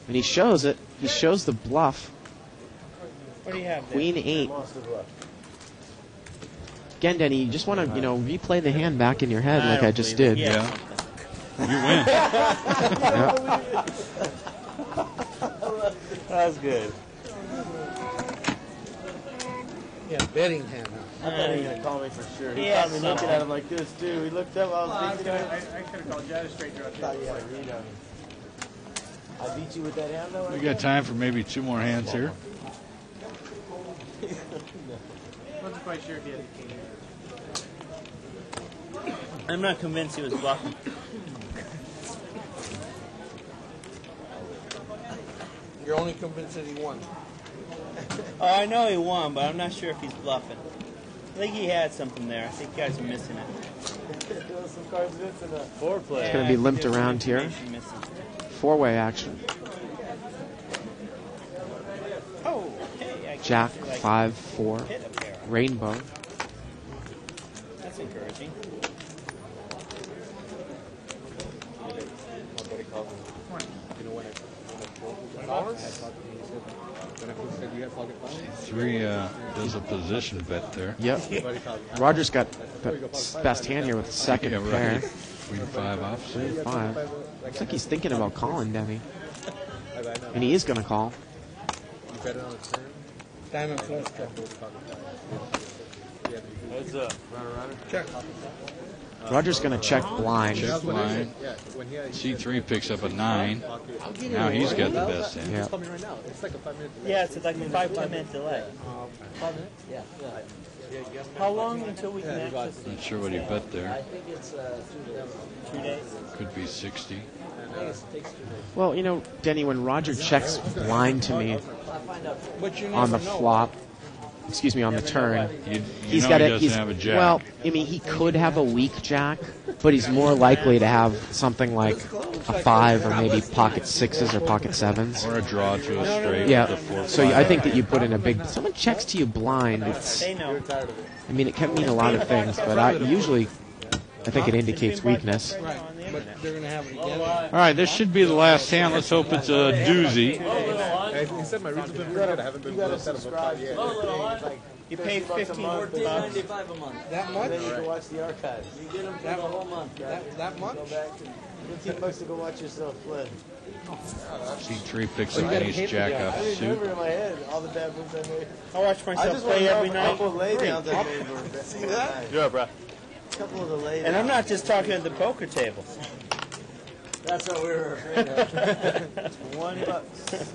And he shows it. He shows the bluff. What do you have there? Queen 8. Again, Denny, you just want to, replay the hand back in your head like I just did. Yeah. You win. That was good. Yeah, betting hand. I thought he was going to call me for sure. He Yeah, got me looking at him like this, too. He looked up, I was thinking of it. I could have called you out a straight draw. I thought you had a read on me. I beat you with that hand, though? We got time for maybe 2 more hands here. Wasn't quite sure if he had the king. I'm not convinced he was bluffing. You're only convinced that he won. Oh, I know he won, but I'm not sure if he's bluffing. I think he had something there. I think you guys are missing it. There was some cards missing. It's going to be limped around here. 4-way action. Oh, okay. Jack 5-4. Rainbow. That's encouraging. Three does a position bet there. Yep. Roger's got the best hand here with second Yeah, right. pair. 3-5 off. 3-5. Looks like he's thinking about calling, Denny. And he is going to call. You bet it on the turn. Diamond flush check. Heads up. Runner. Check. Roger's going to check blind. Check blind. C3 picks up a 9. Now he's got the best hand. Yeah. Call me right now. It's like a 5-minute delay. Yeah, it's like a 5-10 minute delay. 5 minutes? Yeah. How long until we can access Not sure what he bet there. I think it's 2 days? Could be 60. Well, Denny, when Roger checks blind to me on the flop, excuse me, on the turn, he's got he doesn't have a jack. Well, I mean, he could have a weak jack, but he's more likely to have something like a 5 or maybe pocket 6s or pocket 7s. Or a draw to a straight. Yeah. With the 4-5. So I think that you put in a big. Someone checks to you blind. It's. They know. I mean, it can mean a lot of things, but I think it indicates weakness. Right. But they're going to have it again. All right, this should be the last hand. Let's hope it's a doozy. He said my reads have been pretty good. I haven't been able to set them up yet. You pay $15 $14.95 a month. That much? Then you can watch the archives. You get them for the whole month. That much? Go back to $15 to go watch yourself play. C3 picks up ace jack I off didn't suit. remember in my head all the bad moves I made. I watch myself play every night. A couple of laydowns I made were See that? Yeah, bro. A couple of the laydowns. And I'm not just talking at the poker tables. That's what we were afraid of. $1.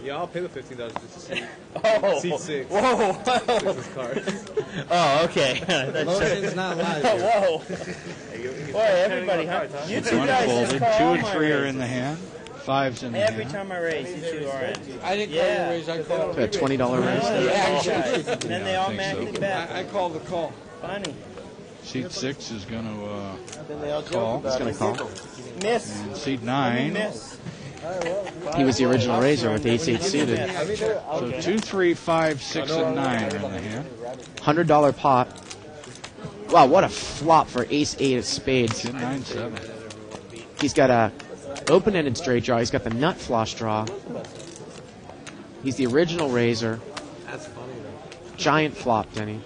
Yeah, I'll pay the $15 just to see. Oh. Seat 6. Whoa. Six's cards. Oh, okay. Motion's not live. Whoa. Boy, everybody, huh? You two guys just Unfolded. call 2 all and my 3 are races. in the hand. 5s in the Every hand. time I raise, you two are in. I didn't call the raise. I called A $20 raise. And then they Yeah, I think automatically so. bet. I called the call. Funny. Seat 6 is going Then they all to call. He's going to call. Miss. And seat 9. Miss. He was the original raiser with ace-8 suited. So 2, 3, 5, 6, and 9 are in the hand. $100 pot. Wow, what a flop for ace-8 of spades. 9, 7. He's got a open-ended straight draw. He's got the nut flush draw. He's the original raiser. That's funny, though. Giant flop, Denny.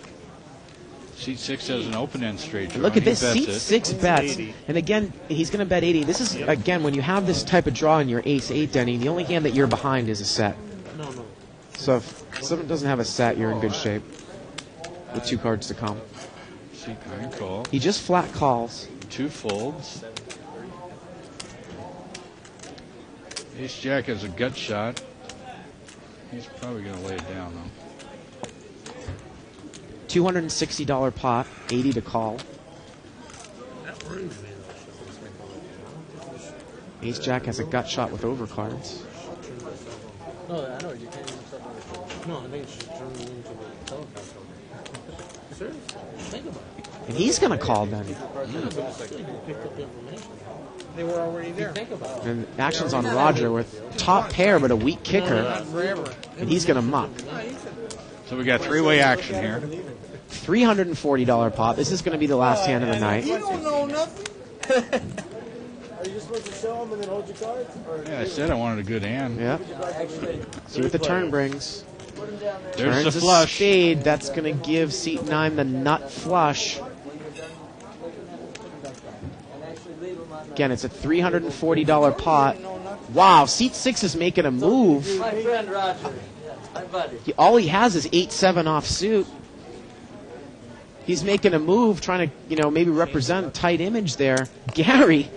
Seat 6 has an open-end straight draw. And look at He this, bets seat it. 6 bets. And again, he's going to bet 80. This is, again, when you have this type of draw in your ace-8, Denny, the only hand that you're behind is a set. No. So if someone doesn't have a set, you're in good shape with 2 cards to come. Seat 9 call. He just flat calls. 2 folds. Ace Jack has a gut shot. He's probably going to lay it down, though. $260 pot, 80 to call. Ace Jack has a gut shot with overcards. No, I know. You can't even start on the No, I think you should turn it into the telecast. Seriously, think about it. And he's going to call then. Yeah, but still, you picked up the information. They were already there. Think about it. And action's on Roger with top pair but a weak kicker. And he's going to muck. So we got 3-way action here. $340 pot. This is going to be the last hand of the night. You don't know nothing. Are you just supposed to show them and then hold your cards? Or Yeah, I said I wanted a good hand. Yeah. See what the turn brings. There's Turns the a flush. spade. That's going to give seat 9 the nut flush. Again, it's a $340 pot. Wow, seat 6 is making a move. My friend Roger. My buddy. All he has is 8-7 offsuit. He's making a move, trying to, maybe represent a tight image there. Gary,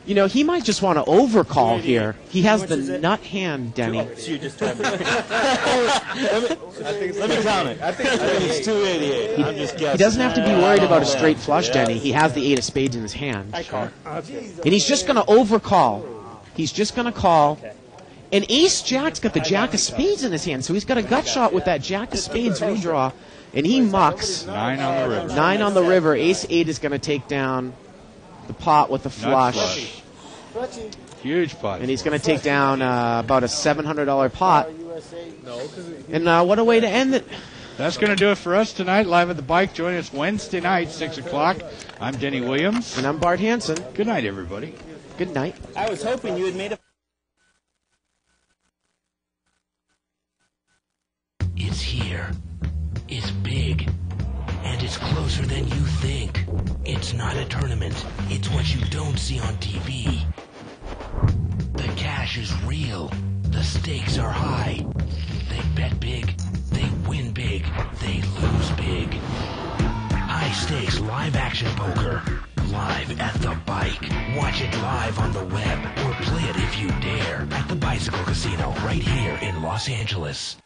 he might just want to overcall here. He has the nut hand, Denny. Let me count it. I think it's 288. I'm just guessing. He doesn't have to be worried about a straight flush, Denny. He has the 8 of spades in his hand. And he's just going to overcall. He's just going to call. And Ace Jack's got the Jack of spades in his hand, so he's got a gut shot with that Jack of spades redraw. And he mucks. 9 on the river. 9 on the river. Ace 8 is going to take down the pot with the flush. Huge pot. And he's going to take down about a $700 pot. And what a way to end it. That's going to do it for us tonight, live at the bike. Join us Wednesday night, 6 o'clock. I'm Denny Williams. And I'm Bart Hansen. Good night, everybody. Good night. I was hoping you had made a... It's here. It's big. And it's closer than you think. It's not a tournament. It's what you don't see on TV. The cash is real. The stakes are high. They bet big. They win big. They lose big. High stakes live action poker. Live at the bike. Watch it live on the web or play it if you dare at the Bicycle Casino right here in Los Angeles.